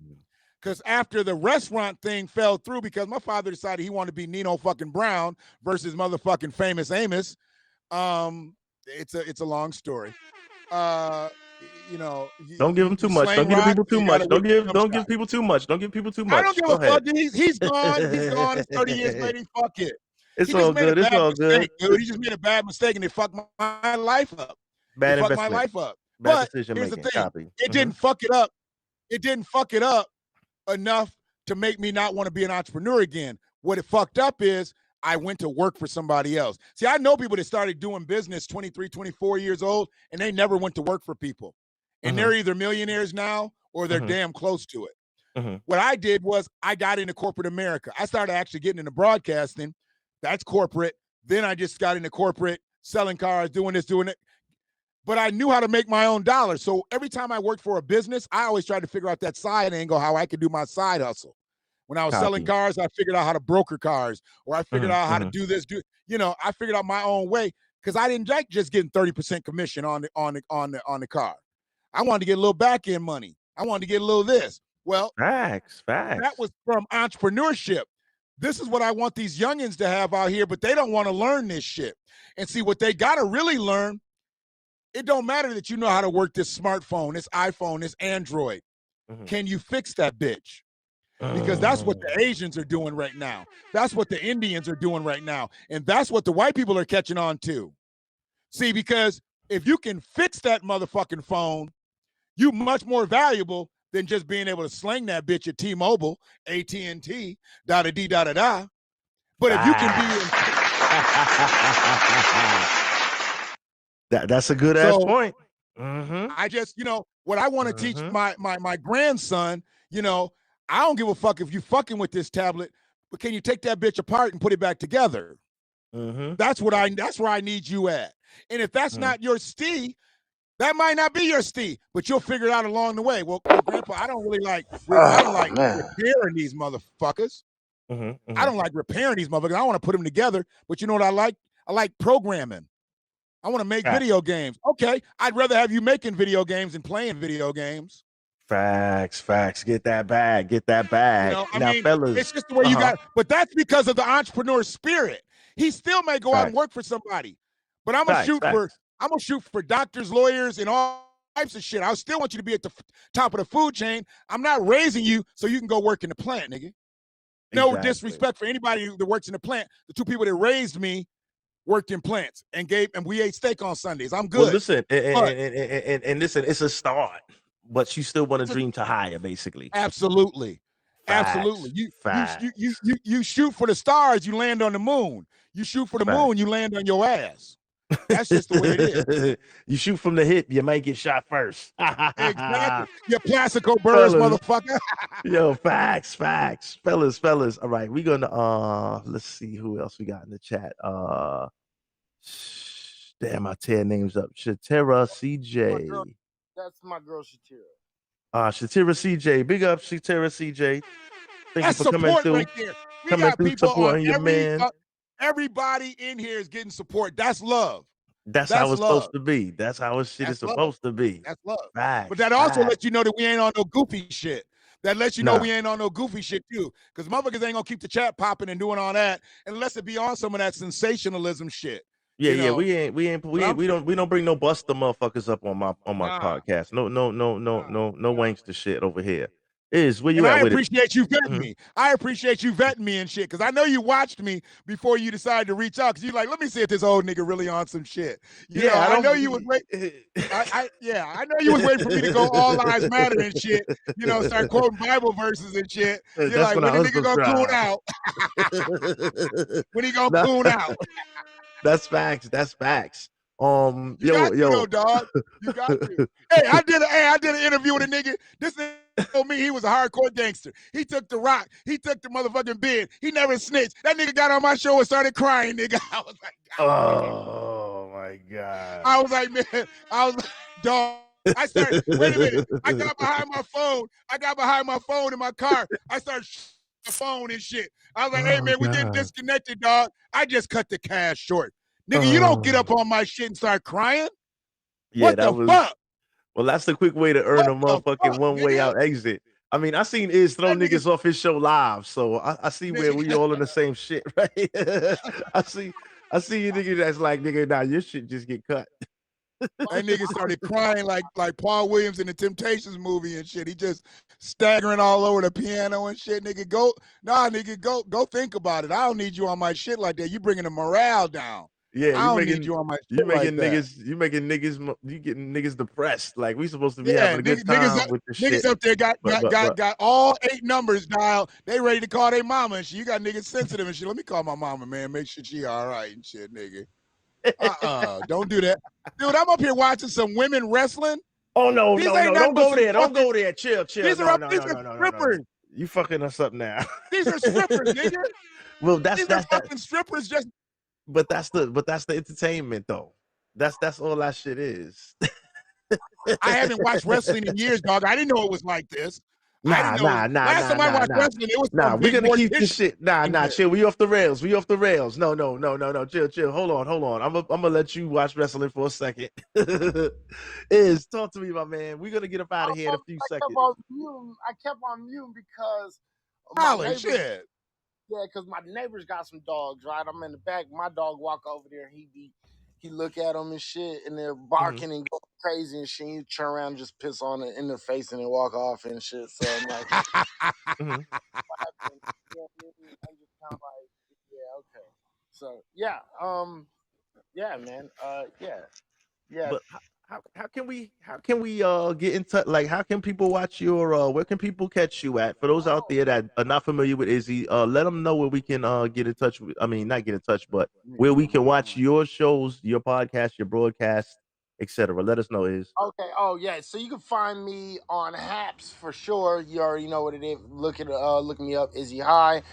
Because after the restaurant thing fell through, because my father decided he wanted to be Nino fucking Brown versus motherfucking Famous Amos. It's a long story. Don't give him too much. Don't give people too much. Don't give people too much. Don't give people too much. I don't give a fuck. He's gone. He's gone. It's 30 years later. Fuck it. It's all good. It's all good. Dude. He just made a bad mistake and it fucked my life up. Bad investment. Fucked my life up. Bad But decision here's making. the thing. Copy. It didn't fuck it up. It didn't fuck it up enough to make me not want to be an entrepreneur again. What it fucked up is I went to work for somebody else. See, I know people that started doing business 23, 24 years old, and they never went to work for people. And they're either millionaires now or they're damn close to it. What I did was I got into corporate America. I started actually getting into broadcasting. That's corporate. Then I just got into corporate, selling cars, doing this, doing it. But I knew how to make my own dollars. So every time I worked for a business, I always tried to figure out that side angle, how I could do my side hustle. When I was selling cars, I figured out how to broker cars, or I figured out how to do this, I figured out my own way because I didn't like just getting 30% commission on the car. I wanted to get a little back end money. I wanted to get a little this. Well, facts. That was from entrepreneurship. This is what I want these youngins to have out here, but they don't want to learn this shit. And see, what they got to really learn, it don't matter that you know how to work this smartphone, this iPhone, this Android. Can you fix that bitch? Because that's what the Asians are doing right now. That's what the Indians are doing right now. And that's what the white people are catching on to. See, because if you can fix that motherfucking phone, you much more valuable than just being able to sling that bitch at T-Mobile, AT&T, da-da-dee, da-da-da. But if you can be That's a good ass so point. Mm-hmm. I just, what I want to teach Mhm. my grandson, I don't give a fuck if you fucking with this tablet, but can you take that bitch apart and put it back together? Mm-hmm. That's where I need you at. And if that's Mhm. not your Steve, that might not be your Steve, but you'll figure it out along the way. Well, Grandpa, I don't really like I don't like man. repairing these motherfuckers. Mm-hmm. I don't like repairing these motherfuckers. I want to put them together, but you know what I like? I like programming. I want to make Facts. video games. Okay, I'd rather have you making video games than playing video games. Facts. Get that bag. Get that bag. I Now, mean, fellas. it's just the way you got. But that's because of the entrepreneur spirit. He still may go out and work for somebody, but I'm gonna shoot for doctors, lawyers, and all types of shit. I still want you to be at the top of the food chain. I'm not raising you so you can go work in the plant, nigga. No disrespect for anybody that works in the plant. The two people that raised me worked in plants and we ate steak on Sundays. I'm good. Well, listen, and listen, it's a start, but you still want to dream to higher, basically. Absolutely. Facts. Absolutely. Facts. You shoot for the stars, you land on the moon. You shoot for the moon, you land on your ass. That's just the way it is. You shoot from the hip, you might get shot first. Exactly. You Plaxico Burress, motherfucker. Yo, facts. Fellas. All right, we're gonna let's see who else we got in the chat. Damn, I tear names up. Shatera CJ. That's my girl Shatira. Shatira CJ. Big up Shatira CJ. Thank That's you for coming through. right there. We coming got through people supporting on your man. Everybody in here is getting support. That's love. That's how it's supposed to be. That's how it shit is supposed to be. That's love. Facts. But that also lets you know that we ain't on no goofy shit. That lets you know we ain't on no goofy shit too. Because motherfuckers ain't gonna keep the chat popping and doing all that unless it be on some of that sensationalism shit. Yeah. We don't bring no buster motherfuckers up on my podcast. No wankster shit over here. Where you and at I with appreciate it? you vetting me. I appreciate you vetting me and shit. Cause I know you watched me before you decided to reach out. Cause you like, let me see if this old nigga really on some shit. I know you was waiting. I know you was waiting for me to go all lives matter and shit. Start quoting Bible verses and shit. You're like, when the nigga gonna coon out? When he gonna coon out? That's facts. You got to, dog. You got to. Hey, I did an interview with a nigga. This nigga told me he was a hardcore gangster. He took the rock. He took the motherfucking bid. He never snitched. That nigga got on my show and started crying, nigga. I was like, oh my God. I was like, man. I was like, dog. I started. Wait a minute. I got behind my phone in my car. I started the phone and shit. I was like, hey man, we getting disconnected, dog. I just cut the cash short. Nigga, you don't get up on my shit and start crying. Yeah, what the fuck? Well, that's the quick way to earn a motherfucking one-way out exit. I mean, I seen Iz throw niggas off his show live, so I see where we all in the same shit, right? I see you niggas that's like, nigga, nah, your shit just get cut. That nigga started crying like Paul Williams in the Temptations movie and shit. He just staggering all over the piano and shit. Nigga, go think about it. I don't need you on my shit like that. You bringing the morale down. Yeah, I don't need you on my shit you making like niggas, that. you getting niggas depressed. Like we supposed to be having a good time with the shit. Niggas up there got all 8 numbers dialed. They ready to call their mama and shit. You got niggas sensitive and shit. Let me call my mama, man. Make sure she all right and shit, nigga. Don't do that. Dude, I'm up here watching some women wrestling. Oh no, don't go there. Don't go there. Chill. These are strippers. You fucking us up now. These are strippers, nigga. Well, that's fucking strippers just. But that's the entertainment though. That's all that shit is. I haven't watched wrestling in years, dog. I didn't know it was like this. Nah. Last time I watched wrestling, it was we're gonna keep this shit. Nah, chill. We off the rails. No. Chill. Hold on. I'm gonna let you watch wrestling for a second. Talk to me, my man. We're gonna get up out of here in a few seconds. I kept on mute because shit. Yeah, because my neighbors got some dogs, right? I'm in the back. My dog walk over there. He look at them and shit, and they're barking and going crazy and shit. You turn around and just piss on it in their face and then walk off and shit. So I'm like, I'm just kind of like, yeah, okay. So yeah, man, yeah. But how how can we get in touch? Like, how can people watch your where can people catch you at? For those out there that are not familiar with Izzy, let them know where we can get in touch with. I mean, not get in touch, but where we can watch your shows, your podcast, your broadcast, etc. Let us know, Iz. Okay. Oh yeah. So you can find me on Haps for sure. You already know what it is. Look me up, Izzy High.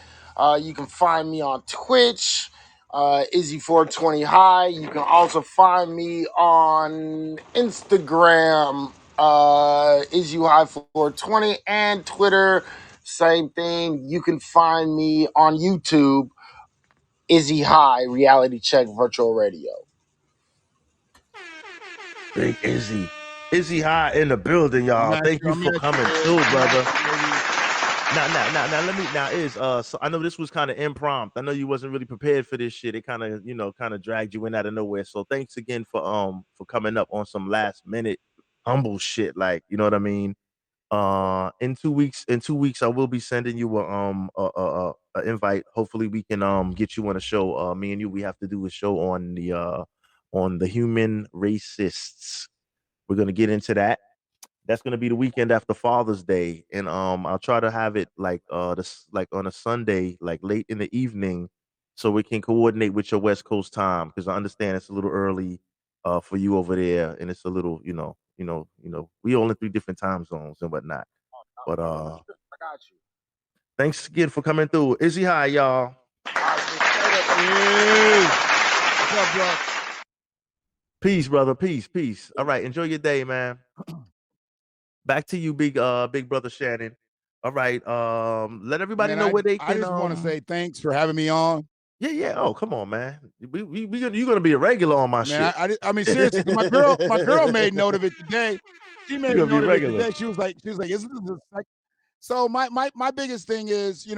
You can find me on Twitch, Izzy420 High. You can also find me on Instagram, Izzy High 420, and Twitter. Same thing. You can find me on YouTube, Izzy High Reality Check Virtual Radio. Big Izzy High in the building, y'all. Thank you for coming through, brother. Now, let me so I know this was kind of impromptu. I know you wasn't really prepared for this shit. It kind of dragged you in out of nowhere. So thanks again for coming up on some last minute humble shit. Like, you know what I mean? In 2 weeks, I will be sending you a invite. Hopefully we can get you on a show. Me and you, we have to do a show on the human racists. We're gonna get into that. That's gonna be the weekend after Father's Day, and I'll try to have it like like on a Sunday, like late in the evening, so we can coordinate with your West Coast time, because I understand it's a little early for you over there, and it's a little we all in 3 different time zones and whatnot. But I got you. thanks again for coming through. Izzy High, y'all. What's up, bro? Peace, brother. Peace. All right, enjoy your day, man. Back to you, big brother Shannon. All right, let everybody know where they can. I just want to say thanks for having me on. Yeah. Oh, come on, man. You're gonna be a regular on my shit. I mean, seriously, my girl made note of it today. She made note of it today. She was like, isn't this like? So my biggest thing is,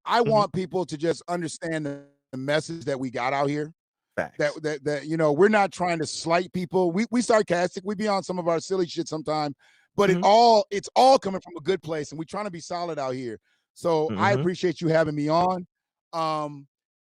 I want people to just understand the message that we got out here. Facts. That we're not trying to slight people. We sarcastic. We be on some of our silly shit sometimes, but it's all coming from a good place, and we're trying to be solid out here. So I appreciate you having me on.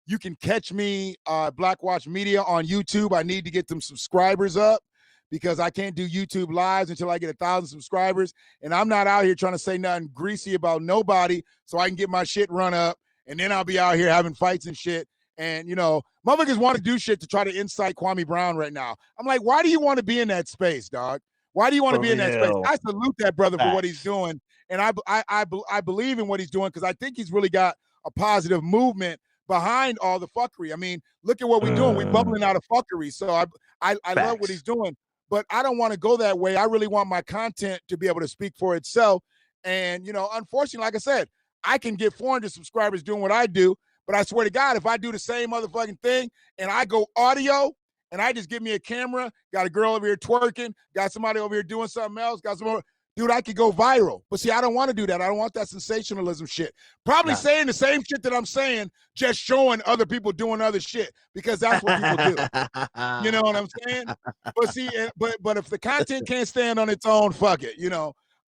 You can catch me Black Watch Media on YouTube. I need to get them subscribers up, because I can't do YouTube lives until I get 1,000 subscribers, and I'm not out here trying to say nothing greasy about nobody, so I can get my shit run up, and then I'll be out here having fights and shit. And, motherfuckers want to do shit to try to incite Kwame Brown right now. I'm like, why do you want to be in that space, dog? Why do you want to be in that space? I salute that brother for what he's doing. And I believe in what he's doing, because I think he's really got a positive movement behind all the fuckery. I mean, look at what we're doing. We're bubbling out of fuckery. So I love what he's doing. But I don't want to go that way. I really want my content to be able to speak for itself. And, unfortunately, like I said, I can get 400 subscribers doing what I do. But I swear to God, if I do the same motherfucking thing and I go audio and I just give me a camera, got a girl over here twerking, got somebody over here doing something else, dude, I could go viral. But see, I don't want to do that. I don't want that sensationalism shit. Probably saying the same shit that I'm saying, just showing other people doing other shit, because that's what people do. You know what I'm saying? But see, but if the content can't stand on its own, fuck it,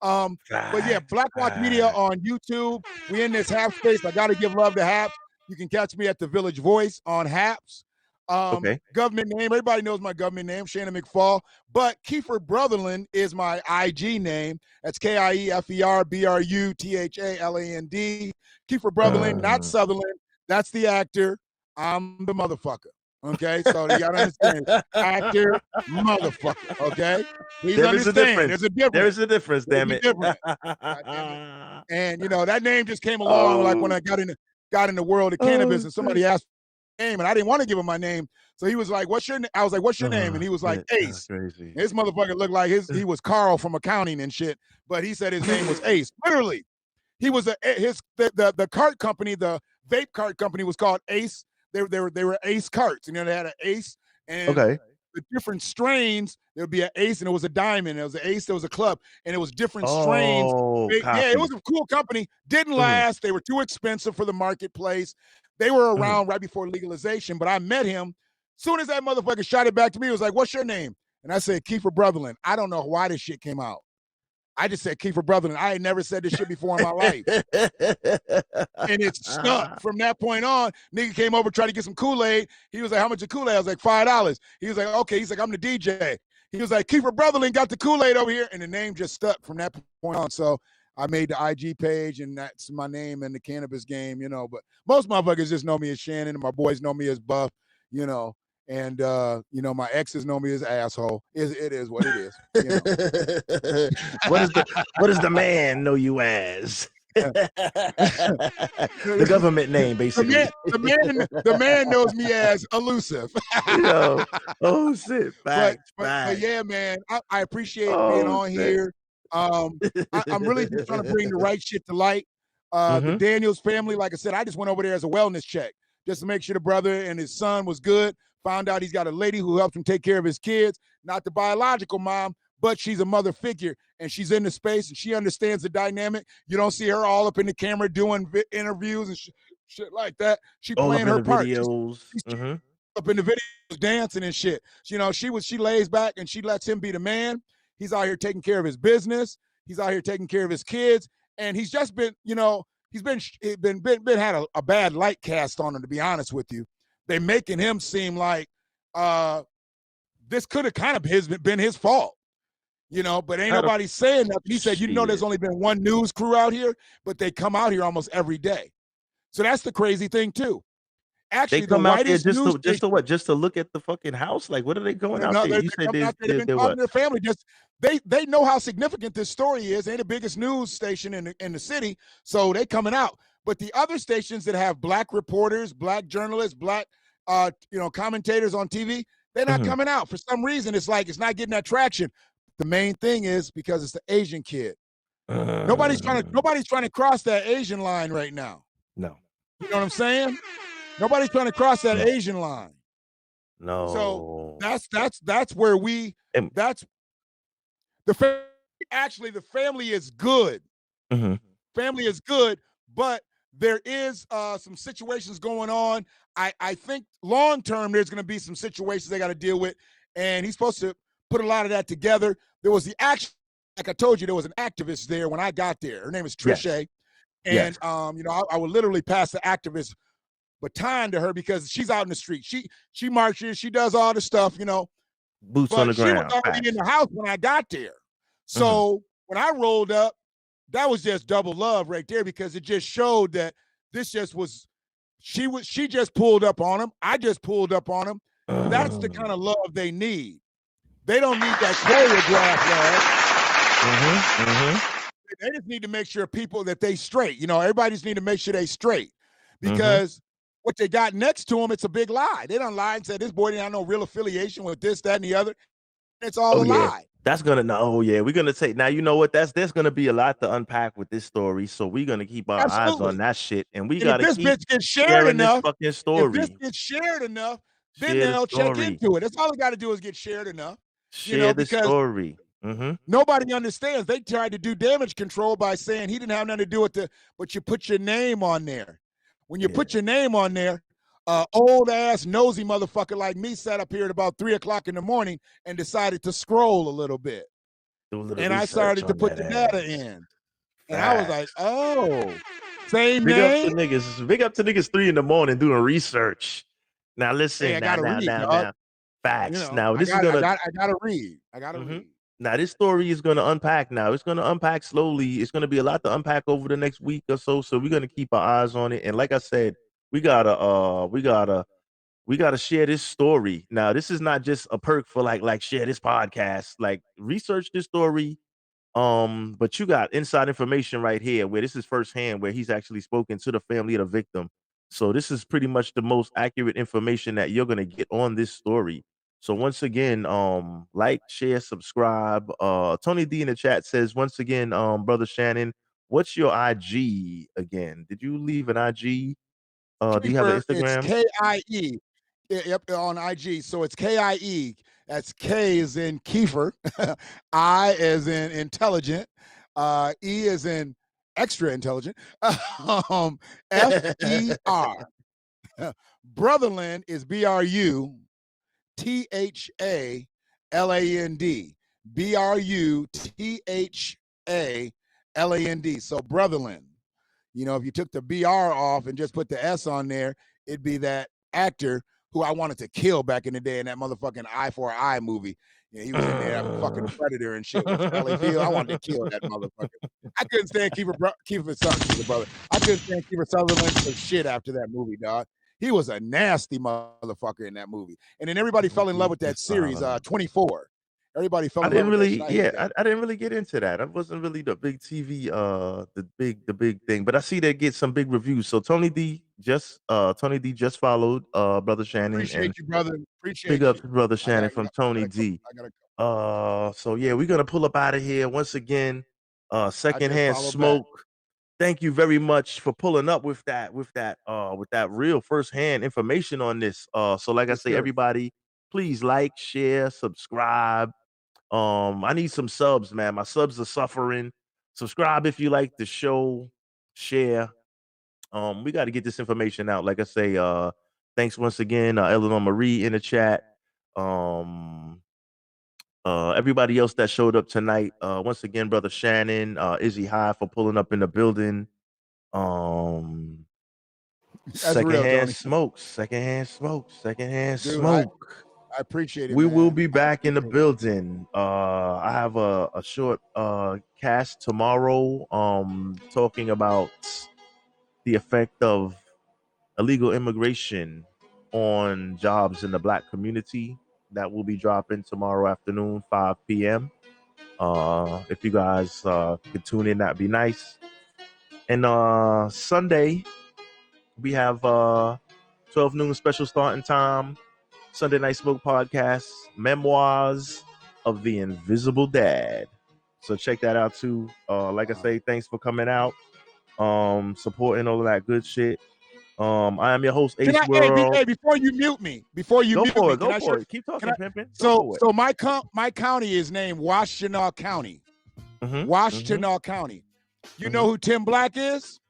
But yeah, Black Watch Media on YouTube. We in this Hap space. I got to give love to Hap. You can catch me at the Village Voice on Haps. Government name, everybody knows my government name, Shannon McFall. But Kiefer Brutherland is my IG name. That's KIEFERBRUTHALAND. Kiefer Brutherland, not Sutherland. That's the actor. I'm the motherfucker. Okay, so you gotta understand, actor, motherfucker. Okay, please understand. There's a difference. There's a difference. Damn it. And that name just came along like when I got in the world of cannabis, and somebody asked my name, and I didn't want to give him my name. So he was like, "What's your name?" I was like, "What's your name?" And he was like, "Ace." Crazy. His motherfucker looked like he was Carl from accounting and shit, but he said his name was Ace. Literally, he was the cart company, the vape cart company was called Ace. They were Ace carts, and they had an Ace and the different strains. There would be an Ace, and it was a diamond. There was an Ace. There was a club, and it was different strains. It was a cool company. Didn't last. They were too expensive for the marketplace. They were around right before legalization, but I met him. Soon as that motherfucker shot it back to me, he was like, "What's your name?" And I said, "Kiefer Brutherland." I don't know why this shit came out. I just said Kiefer Brutherland. I had never said this shit before in my life. And it stuck. From that point on, nigga came over, tried to get some Kool-Aid. He was like, "How much is Kool-Aid?" I was like, $5. He was like, "Okay." He's like, "I'm the DJ." he was like, Kiefer Brotherland got the Kool-Aid over here, and the name just stuck from that point on. So I made the IG page, and that's my name in the cannabis game, you know. But most motherfuckers just know me as Shannon, and my boys know me as Buff, you know. And you know, my exes know me as asshole. It is what it is. You know? What does the man know you as? The government name, basically. The man knows me as elusive. Yo, oh shit! Facts, But yeah, man, I appreciate being Oh, on shit. here. I'm really just trying to bring the right shit to light. The Daniels family, like I said, I just went over there as a wellness check just to make sure the brother and his son was good. Found out he's got a lady who helps him take care of his kids, not the biological mom, but she's a mother figure, and she's in the space and she understands the dynamic. You don't see her all up in the camera doing interviews and shit like that. She All up playing in her the part. videos. She's up in the videos dancing and shit. You know, she lays back and she lets him be the man. He's out here taking care of his business. He's out here taking care of his kids, and he's just been, you know, he's been had a bad light cast on him, to be honest with you. They making him seem like this could have kind of been his fault, you know, but ain't nobody saying nothing. He said, you know, there's only been one news crew out here, but they come out here almost every day. So that's the crazy thing too. Actually, they come out there just to what? Just to look at the fucking house? Like, what are they going out there? You said they've been talking to their family. Just they know how significant this story is. They're the biggest news station in the city, so they coming out. But the other stations that have black reporters, black journalists, black you know, commentators on TV, they're not coming out. For some reason, it's like it's not getting that traction. The main thing is because it's the Asian kid. Nobody's trying to cross that Asian line right now. No. You know what I'm saying? Nobody's trying to cross that Asian line. No. So that's where that's the actually the family is good. Family is good, but there is some situations going on. I think long term there's going to be some situations they got to deal with, and he's supposed to put a lot of that together. There was the action, like I told you, there was an activist there when I got there. Her name is Trisha, and you know, I would literally pass the activist baton to her because she's out in the street. She marches, she does all the stuff, you know. Boots on the ground. She was already in the house when I got there. So when I rolled up, that was just double love right there, because it just showed that this just was she just pulled up on him. I just pulled up on him. That's the kind of love they need. They don't need that choreographed love. They just need to make sure people that they straight. You know, everybody just need to make sure they straight, because what they got next to them, it's a big lie. They done lied and said this boy didn't have no real affiliation with this, that, and the other. It's all a lie. That's gonna we're gonna take now. You know what? There's gonna be a lot to unpack with this story, so we're gonna keep our eyes on that shit, and we gotta if this keep bitch gets shared enough. Fucking story. If this gets shared enough, then they'll check into it. That's all they got to do is get shared enough. Share the story. Nobody understands. They tried to do damage control by saying he didn't have nothing to do with but you put your name on there. When you put your name on there, old ass nosy motherfucker like me sat up here at about 3 o'clock in the morning and decided to scroll a little bit. And I started to put the data in. And I was like, oh, same name. Big up to niggas 3 in the morning doing research. Now listen, hey, I gotta read, now. Facts. You know, now this I gotta read. Read. Now this story is gonna unpack. Now it's gonna unpack slowly. It's gonna be a lot to unpack over the next week or so. So we're gonna keep our eyes on it. And like I said, we gotta share this story. Now this is not just a perk for like share this podcast. Like research this story. But you got inside information right here where this is firsthand, where he's actually spoken to the family of the victim. So this is pretty much the most accurate information that you're gonna get on this story. So once again, like, share, subscribe. Tony D in the chat says, once again, brother Shannon, what's your IG again? Did you leave an IG? Do you have an Instagram? It's KIE. Yep, on IG. So it's KIE. That's K as in Kiefer, I as in intelligent, E as in extra intelligent, FER. Brotherland is BRUTHALAND. BRUTHALAND. So Brotherland. You know, if you took the BR off and just put the S on there, it'd be that actor who I wanted to kill back in the day in that motherfucking Eye for an Eye movie. Yeah, he was in there, that fucking predator and shit with Smelly Field. I wanted to kill that motherfucker. I couldn't stand Kiefer Sutherland, brother. I couldn't stand Kiefer Sutherland for shit after that movie, dog. He was a nasty motherfucker in that movie. And then everybody fell in love with that series, 24. Everybody fell I in love didn't with really, that shit. I didn't really get into that. I wasn't really the big TV, the big thing. But I see they get some big reviews. So Tony D just followed Brother Shannon, Appreciate and you, brother. Appreciate big you. up to Brother Shannon from Tony I D. gotta So yeah, we're gonna pull up out of here once again. Secondhand followed Smoke. Thank you very much for pulling up with that real firsthand information on this. So like I say, sir. everybody, please like, share, subscribe. I need some subs, man. My subs are suffering. Subscribe if you like the show, share. We got to get this information out. Like I say, thanks once again, Eleanor Marie in the chat. Everybody else that showed up tonight. Once again, Brother Shannon, Izzy High for pulling up in the building. Secondhand smoke. I appreciate it. We man. will be back in the building. I have a short cast tomorrow talking about the effect of illegal immigration on jobs in the Black community. That will be dropping tomorrow afternoon, 5 p.m. If you guys could tune in, that'd be nice. And Sunday, we have 12 noon special starting time. Sunday Night Smoke Podcast, Memoirs of the Invisible Dad. So check that out too. Like I say, thanks for coming out, supporting all of that good shit. I am your host, Ace World. Hey, before you mute me, go for it. Keep talking, pimpin'. So my county is named Washtenaw County. Washtenaw County. You know who Tim Black is?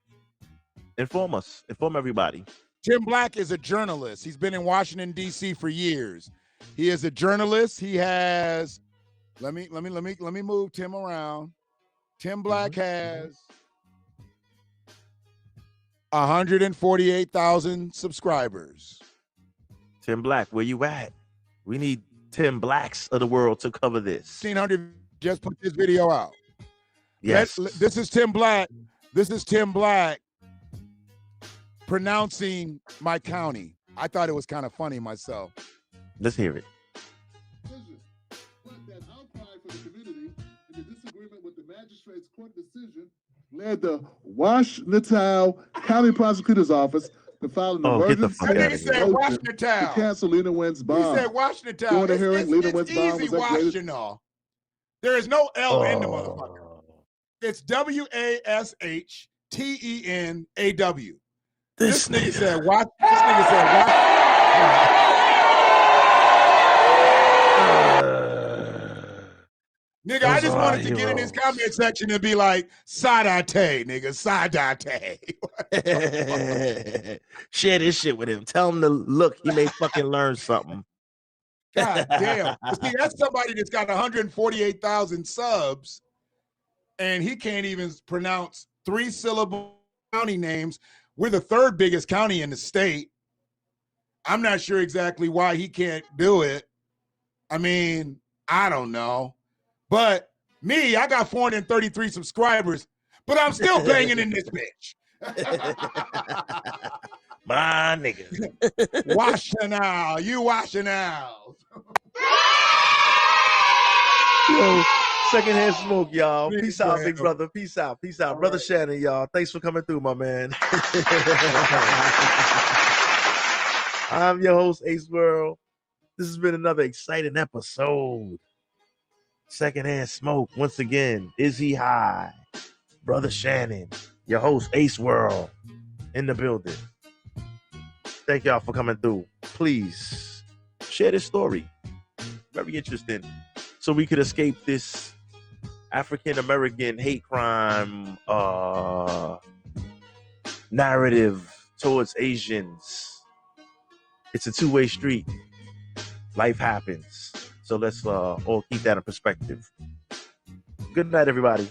Inform us. Inform everybody. Tim Black is a journalist. He's been in Washington, D.C. for years. He is a journalist. He has, let me move Tim around. Tim Black has 148,000 subscribers. Tim Black, where you at? We need Tim Blacks of the world to cover this. 1,500 just put this video out. Yes. This is Tim Black. This is Tim Black pronouncing my county. I thought it was kind of funny myself. Let's hear it. That outcry from the community and the disagreement with the magistrate's court decision led the Wash-Natal County Prosecutor's Office to file an emergency to cancel Lena Wynn's bond. He said Wash-Natal. During the hearing, Lena Wynn's bond was upgraded. Washtenaw. There is no L in the motherfucker. It's W-A-S-H-T-E-N-A-W. This nigga said watch. Nigga, I just wanted to get in his comment section and be like, side-eye, nigga, side-eye. Share this shit with him. Tell him to look. He may fucking learn something. God damn. See, that's somebody that's got 148,000 subs, and he can't even pronounce 3-syllable county names. We're the 3rd biggest county in the state. I'm not sure exactly why he can't do it. I mean, I don't know. But me, I got 433 subscribers, but I'm still banging in this bitch. My nigga. Washing out. You washing out. Yo, Secondhand Smoke, y'all. Peace out, man. big brother. Peace out. Peace out. All Brother right. Shannon, y'all. Thanks for coming through, my man. I'm your host, Ace World. This has been another exciting episode. Secondhand Smoke, once again, Izzy High, Brother Shannon, your host, Ace World, in the building. Thank y'all for coming through. Please share this story. Very interesting. So we could escape this African-American hate crime narrative towards Asians. It's a two-way street. Life happens. So let's all keep that in perspective. Good night, everybody.